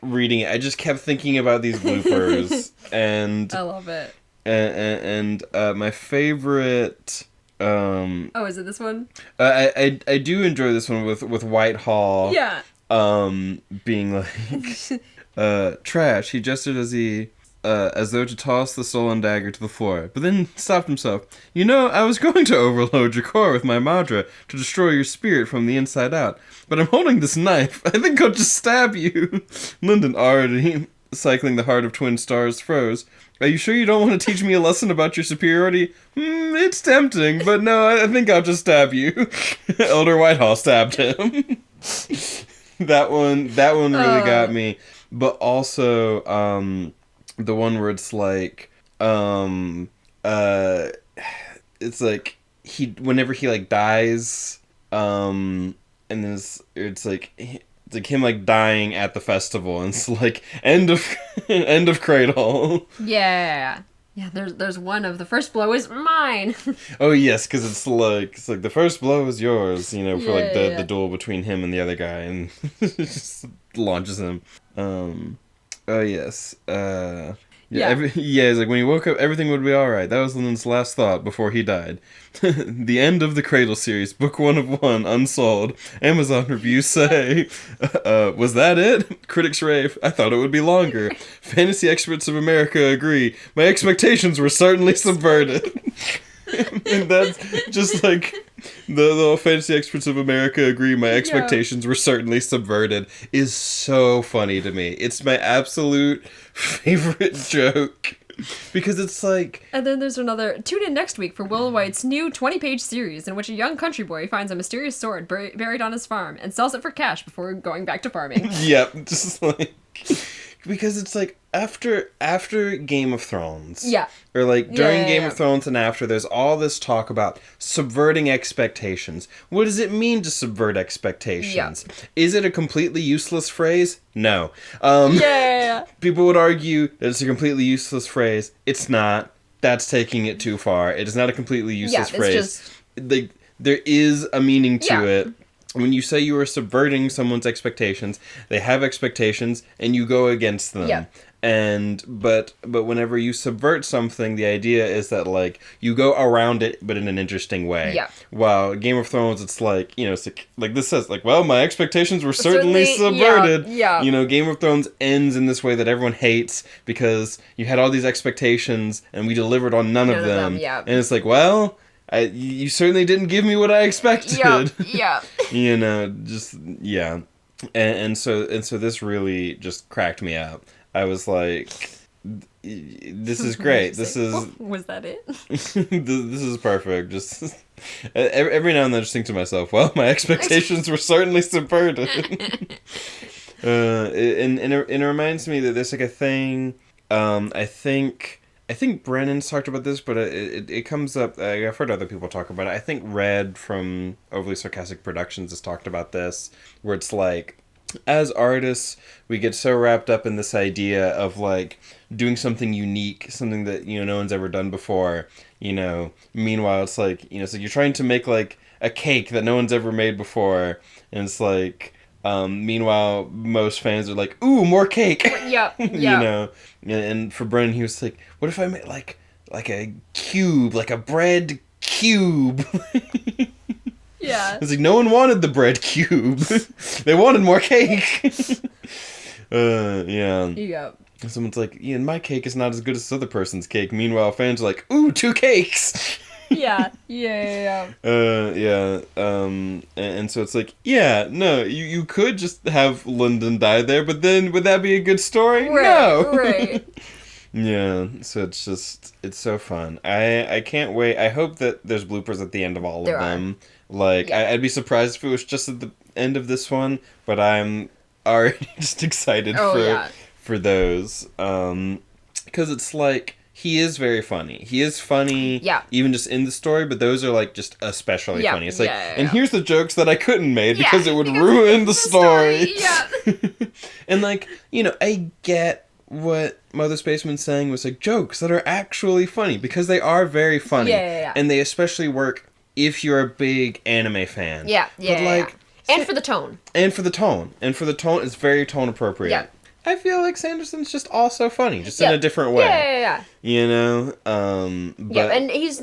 reading it. I just kept thinking about these bloopers and I love it. And my favorite is it this one? I do enjoy this one with Whitehall. Yeah. Being trash. He gestured as though to toss the stolen dagger to the floor, but then stopped himself. I was going to overload your core with my Madra to destroy your spirit from the inside out, but I'm holding this knife. I think I'll just stab you. Lyndon, already cycling the heart of twin stars, froze. Are you sure you don't want to teach me a lesson about your superiority? It's tempting, but no, I think I'll just stab you. Elder Whitehall stabbed him. That one really got me. But also, the one where it's whenever he dies, and then it's him dying at the festival, and it's end of Cradle. Yeah. Yeah, there's one of the first blow is mine. Oh yes, because it's the first blow is yours, for the duel between him and the other guy, and it just launches him. Oh yes. It's when he woke up, everything would be alright. That was Lyndon's last thought before he died. The end of the Cradle series, book 1 of 1, Unsouled. Amazon reviews say, was that it? Critics rave. I thought it would be longer. Fantasy experts of America agree. My expectations were certainly subverted. And that's just the Fantasy Experts of America agree my expectations were certainly subverted is so funny to me. It's my absolute favorite joke. Because it's And then there's another... Tune in next week for Will Wight's new 20-page series in which a young country boy finds a mysterious sword buried on his farm and sells it for cash before going back to farming. Yep, just because it's after Game of Thrones. Yeah. Or during Game of Thrones and after, there's all this talk about subverting expectations. What does it mean to subvert expectations? Yeah. Is it a completely useless phrase? No. People would argue that it's a completely useless phrase. It's not. That's taking it too far. It is not a completely useless phrase. There is a meaning to it. When you say you are subverting someone's expectations, they have expectations, and you go against them. Yeah. But whenever you subvert something, the idea is that you go around it, but in an interesting way. Yeah. While Game of Thrones, it's this says well, my expectations were certainly subverted. Yeah. Game of Thrones ends in this way that everyone hates because you had all these expectations and we delivered on none of them. Yeah. And it's well. You certainly didn't give me what I expected. Yeah. And so this really just cracked me up. I was this is great. This is... Was that it? This is perfect. Just every now and then I just think to myself, well, my expectations were certainly subverted. And it reminds me that there's a thing, I think Brennan's talked about this, but it comes up. I've heard other people talk about it. I think Red from Overly Sarcastic Productions has talked about this, where it's as artists, we get so wrapped up in this idea of doing something unique, something that no one's ever done before. Meanwhile, it's it's you're trying to make a cake that no one's ever made before, and it's meanwhile, most fans are ooh, more cake. Yeah. And for Brennan, he was what if I made a cube, a bread cube? Yeah. It's no one wanted the bread cube. They wanted more cake. Yeah. Yeah. Someone's Ian, my cake is not as good as this other person's cake. Meanwhile, fans are ooh, 2 cakes. Yeah. And so it's no, you could just have Lyndon die there, but then would that be a good story? Right, no. Right. Yeah, so it's so fun. I can't wait. I hope that there's bloopers at the end of all of them. Like, I'd be surprised if it was just at the end of this one, but I'm already just excited for those. Because it's like, he is very funny. He is funny, even just in the story, but those are like just especially funny. It's like, and here's the jokes that I couldn't make because it would ruin the story. And like, you know, I get what Mother Spaceman's saying was like jokes that are actually funny because they are very funny. And they especially work if you're a big anime fan. And for the tone. And for the tone. It's very tone appropriate. I feel like Sanderson's just also funny, just in a different way. You know? And he's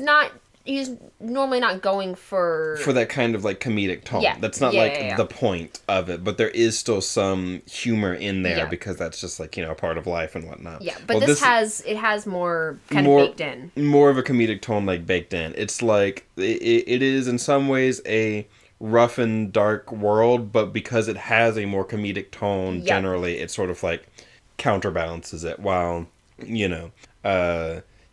normally not going for that kind of like comedic tone. That's not the point of it, but there is still some humor in there because that's just like, you know, a part of life and whatnot. But this has more kind of baked in. More of a comedic tone like baked in. It's like it is in some ways a rough and dark world, but because it has a more comedic tone, generally it sort of like counterbalances it. While, you know,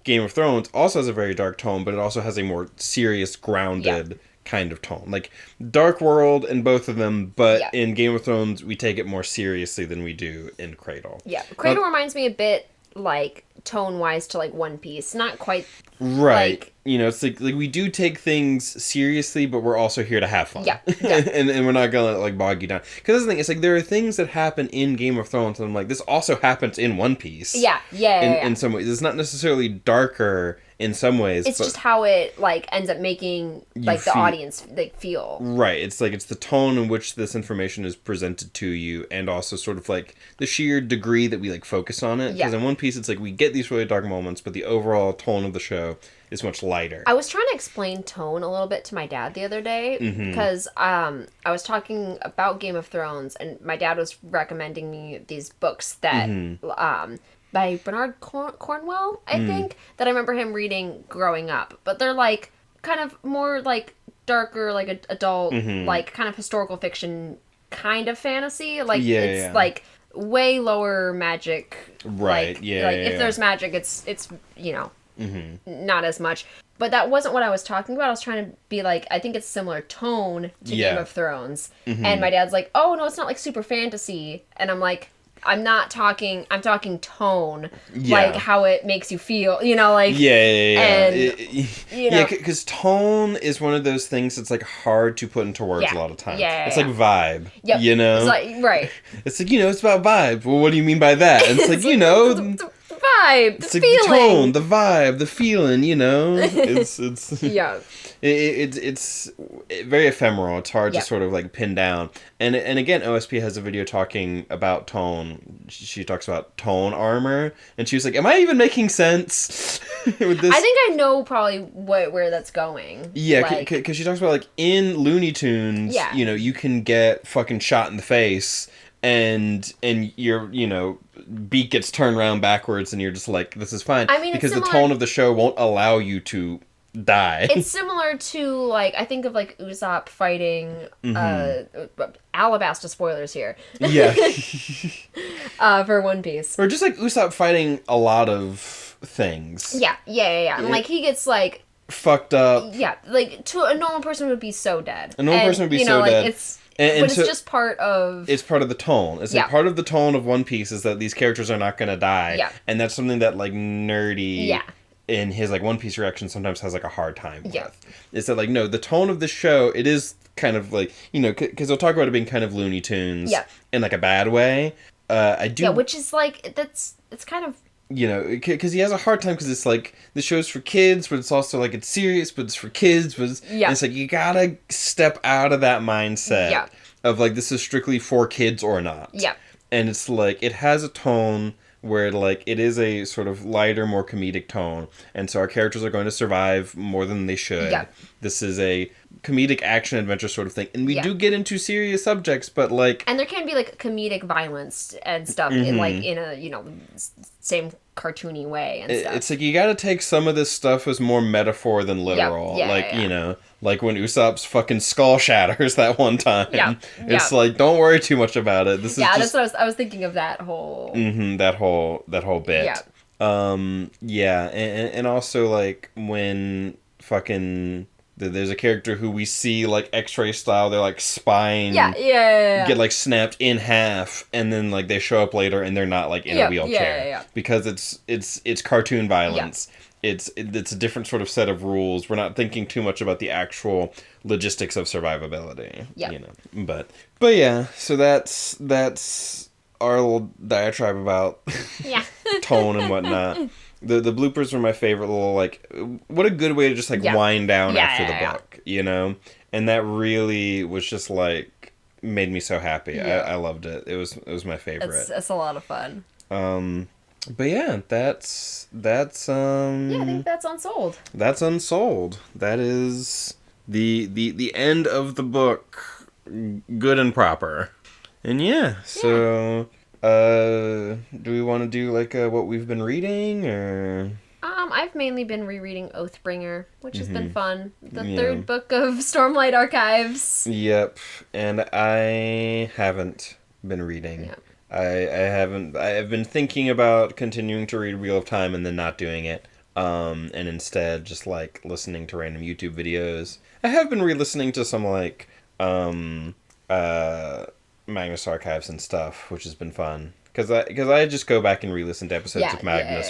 Game of Thrones also has a very dark tone, but it also has a more serious, grounded kind of tone. Like, dark world in both of them, but in Game of Thrones we take it more seriously than we do in Cradle. Cradle reminds me a bit like tone-wise to like One Piece. Not quite like, you know, it's like we do take things seriously, but we're also here to have fun. and we're not gonna like bog you down. Because that's the thing, it's like there are things that happen in Game of Thrones, and I'm like, this also happens in One Piece. In some ways, it's not necessarily darker in some ways. It's just how it like ends up making like the audience like feel. Right. It's like it's the tone in which this information is presented to you, and also sort of like the sheer degree that we like focus on it. Because in One Piece, it's like we get these really dark moments, but the overall tone of the show is much lighter. I was trying to explain tone a little bit to my dad the other day because I was talking about Game of Thrones, and my dad was recommending me these books that by Bernard Cornwell, I think, that I remember him reading growing up. But they're like kind of more like darker, like adult, like kind of historical fiction kind of fantasy. Like it's like way lower magic. Right. Like, if there's magic, it's you know, not as much. But that wasn't what I was talking about. I was trying to be like, I think it's similar tone to Game of Thrones. And my dad's like, oh no, it's not like super fantasy. And I'm like, I'm talking tone, like how it makes you feel, you know, like... And, you know... because tone is one of those things that's, like, hard to put into words a lot of times. It's like vibe, you know? It's like, right. It's like, you know, it's about vibe. Well, what do you mean by that? And it's like, you know... The vibe, the feeling. The tone, the vibe, the feeling, you know? It's it's very ephemeral. It's hard to sort of like pin down. And again, OSP has a video talking about tone. She talks about tone armor, and she was like, "Am I even making sense with this?" I think I know probably where that's going. Yeah, because she talks about like in Looney Tunes, you know, you can get fucking shot in the face, and your, you know, beak gets turned around backwards, and you're just like, this is fine. I mean, because the tone of the show won't allow you to die. It's similar to, like, I think of, like, Usopp fighting, Alabasta spoilers here. Yeah. For One Piece. Or just, like, Usopp fighting a lot of things. Yeah. And, like, he gets, like... fucked up. Yeah, like, to a normal person would be so dead. A normal person would be so dead. It's... but it's just part of... It's part of the tone. It's like part of the tone of One Piece is that these characters are not going to die. Yeah. And that's something that, like, nerdy... in his, like, One Piece reaction sometimes has, like, a hard time with. It's that, like, no, the tone of the show, it is kind of, like, you know, because they'll talk about it being kind of Looney Tunes in, like, a bad way. I do... Yeah, which is, like, it's kind of... You know, because he has a hard time because it's, like, the show's for kids, but it's also, like, it's serious, but it's for kids, but it's... And it's, like, you gotta step out of that mindset of, like, this is strictly for kids or not. And it's, like, it has a tone... where, like, it is a sort of lighter, more comedic tone. And so our characters are going to survive more than they should. This is a comedic action-adventure sort of thing. And we do get into serious subjects, but, like... And there can be, like, comedic violence and stuff in, like, in a, you know, same cartoony way and stuff. It's like, you gotta take some of this stuff as more metaphor than literal. You know... Like when Usopp's fucking skull shatters that one time. It's like, don't worry too much about it. This is that's what I was thinking of that whole... that whole bit. Yeah, and also, like, when fucking... There's a character who we see, like, X-ray style, their, like, spine get, like, snapped in half, and then, like, they show up later and they're not, like, in a wheelchair. Because it's cartoon violence. It's a different sort of set of rules. We're not thinking too much about the actual logistics of survivability. You know. But yeah, so that's our little diatribe about tone and whatnot. The bloopers were my favorite little, like, what a good way to just, like, wind down after the book, you know? And that really was just, like, made me so happy. I loved it. It was my favorite. It's a lot of fun. But yeah, that's I think that's Unsouled. That's Unsouled. That is the end of the book, good and proper. And so... do we want to do, like, what we've been reading, or... I've mainly been rereading Oathbringer, which has been fun. The third book of Stormlight Archives. Yep, and I haven't been reading. Yep. I've been thinking about continuing to read Wheel of Time and then not doing it, and instead just, like, listening to random YouTube videos. I have been re-listening to some, like, Magnus Archives and stuff, which has been fun. Because I just go back and re-listen to episodes of Magnus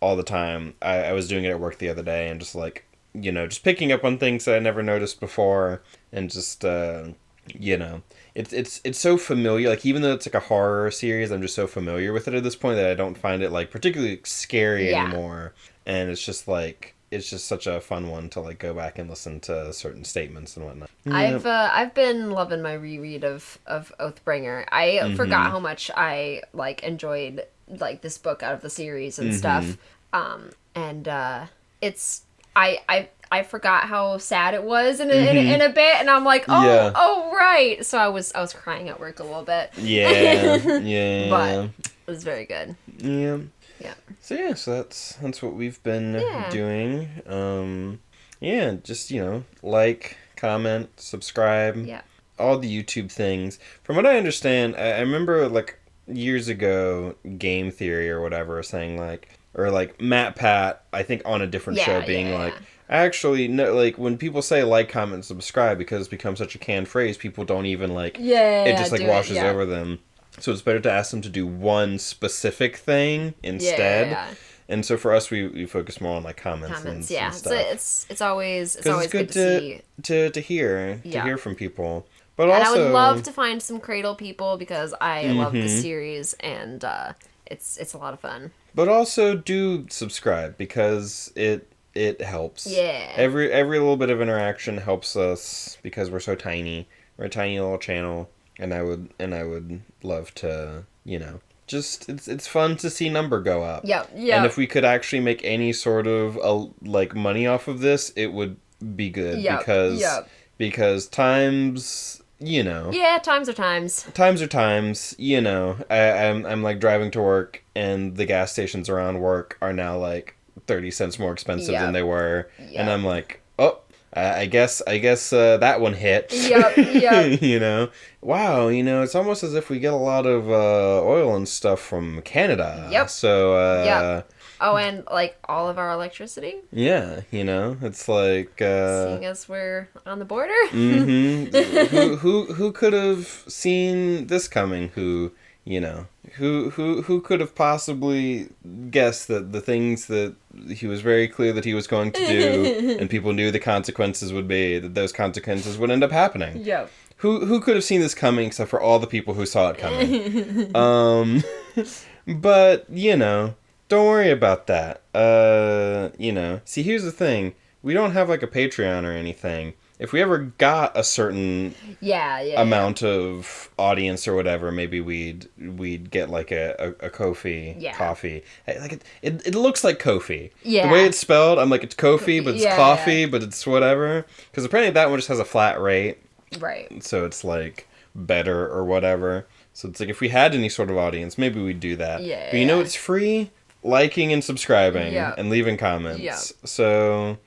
all the time. I was doing it at work the other day and just, like, you know, just picking up on things that I never noticed before, and just, you know, it's so familiar. Like, even though it's, like, a horror series, I'm just so familiar with it at this point that I don't find it, like, particularly scary anymore. And it's just, like... It's just such a fun one to, like, go back and listen to certain statements and whatnot. I've been loving my reread of Oathbringer. I forgot how much I, like, enjoyed, like, this book out of the series and stuff. It's I forgot how sad it was in a bit, and I'm like, oh right. So I was crying at work a little bit. Yeah. But it was very good. Yeah. Yeah. So that's what we've been doing. Just, you know, like, comment, subscribe. Yeah. All the YouTube things. From what I understand, I remember, like, years ago, Game Theory or whatever saying, like, or, like, Matt Pat, I think on a different show being like, actually, no, like, when people say like, comment, subscribe, because it's become such a canned phrase, people don't even, like, it just, like, washes over them. So it's better to ask them to do one specific thing instead. And so for us, we focus more on, like, comments and stuff. So it's always good to hear from people. But and also, I would love to find some Cradle people, because I love the series, and it's a lot of fun. But also do subscribe, because it helps. Yeah. Every little bit of interaction helps us, because we're so tiny. We're a tiny little channel. And I would love to, you know, just, it's fun to see number go up. Yeah. And if we could actually make any sort of, like, money off of this, it would be good. Because times, you know. Yeah, times are times. Times are times, you know. I'm, like, driving to work, and the gas stations around work are now, like, 30 cents more expensive than they were. And I'm like, oh. I guess that one hit. Yep. You know? Wow, you know, it's almost as if we get a lot of oil and stuff from Canada. Yep. So, Oh, and, like, all of our electricity? Yeah, you know, it's like... seeing as we're on the border? Who could have seen this coming? Who, you know... Who could have possibly guessed that the things that he was very clear that he was going to do, and people knew the consequences would be, that those consequences would end up happening? Yep. Who could have seen this coming except for all the people who saw it coming? But, you know, don't worry about that. You know, see, here's the thing. We don't have, like, a Patreon or anything. If we ever got a certain amount of audience or whatever, maybe we'd get, like, a Ko-fi coffee. Like, it looks like Ko-fi. Yeah. The way it's spelled, I'm like, it's Ko-fi, but it's coffee, but it's whatever. Because apparently that one just has a flat rate. Right. So it's, like, better or whatever. So it's like, if we had any sort of audience, maybe we'd do that. Yeah. But you know it's free? liking and subscribing and leaving comments. Yep. So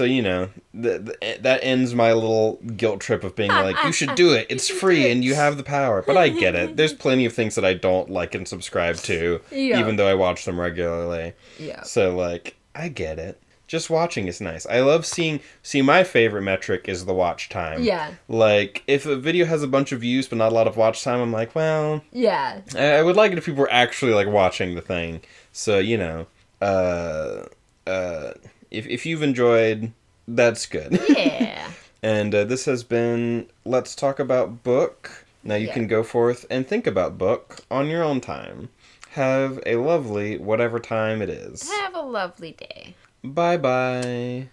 you know, that ends my little guilt trip of being like, you should do it. It's free and you have the power. But I get it. There's plenty of things that I don't like and subscribe to, even though I watch them regularly. Yeah. So like, I get it. Just watching is nice. I love seeing my favorite metric is the watch time. Yeah. Like, if a video has a bunch of views but not a lot of watch time, I'm like, well... Yeah. I would like it if people were actually, like, watching the thing. So, you know, if you've enjoyed, that's good. Yeah. And this has been Let's Talk About Book. Now you can go forth and think about book on your own time. Have a lovely whatever time it is. Have a lovely day. Bye-bye.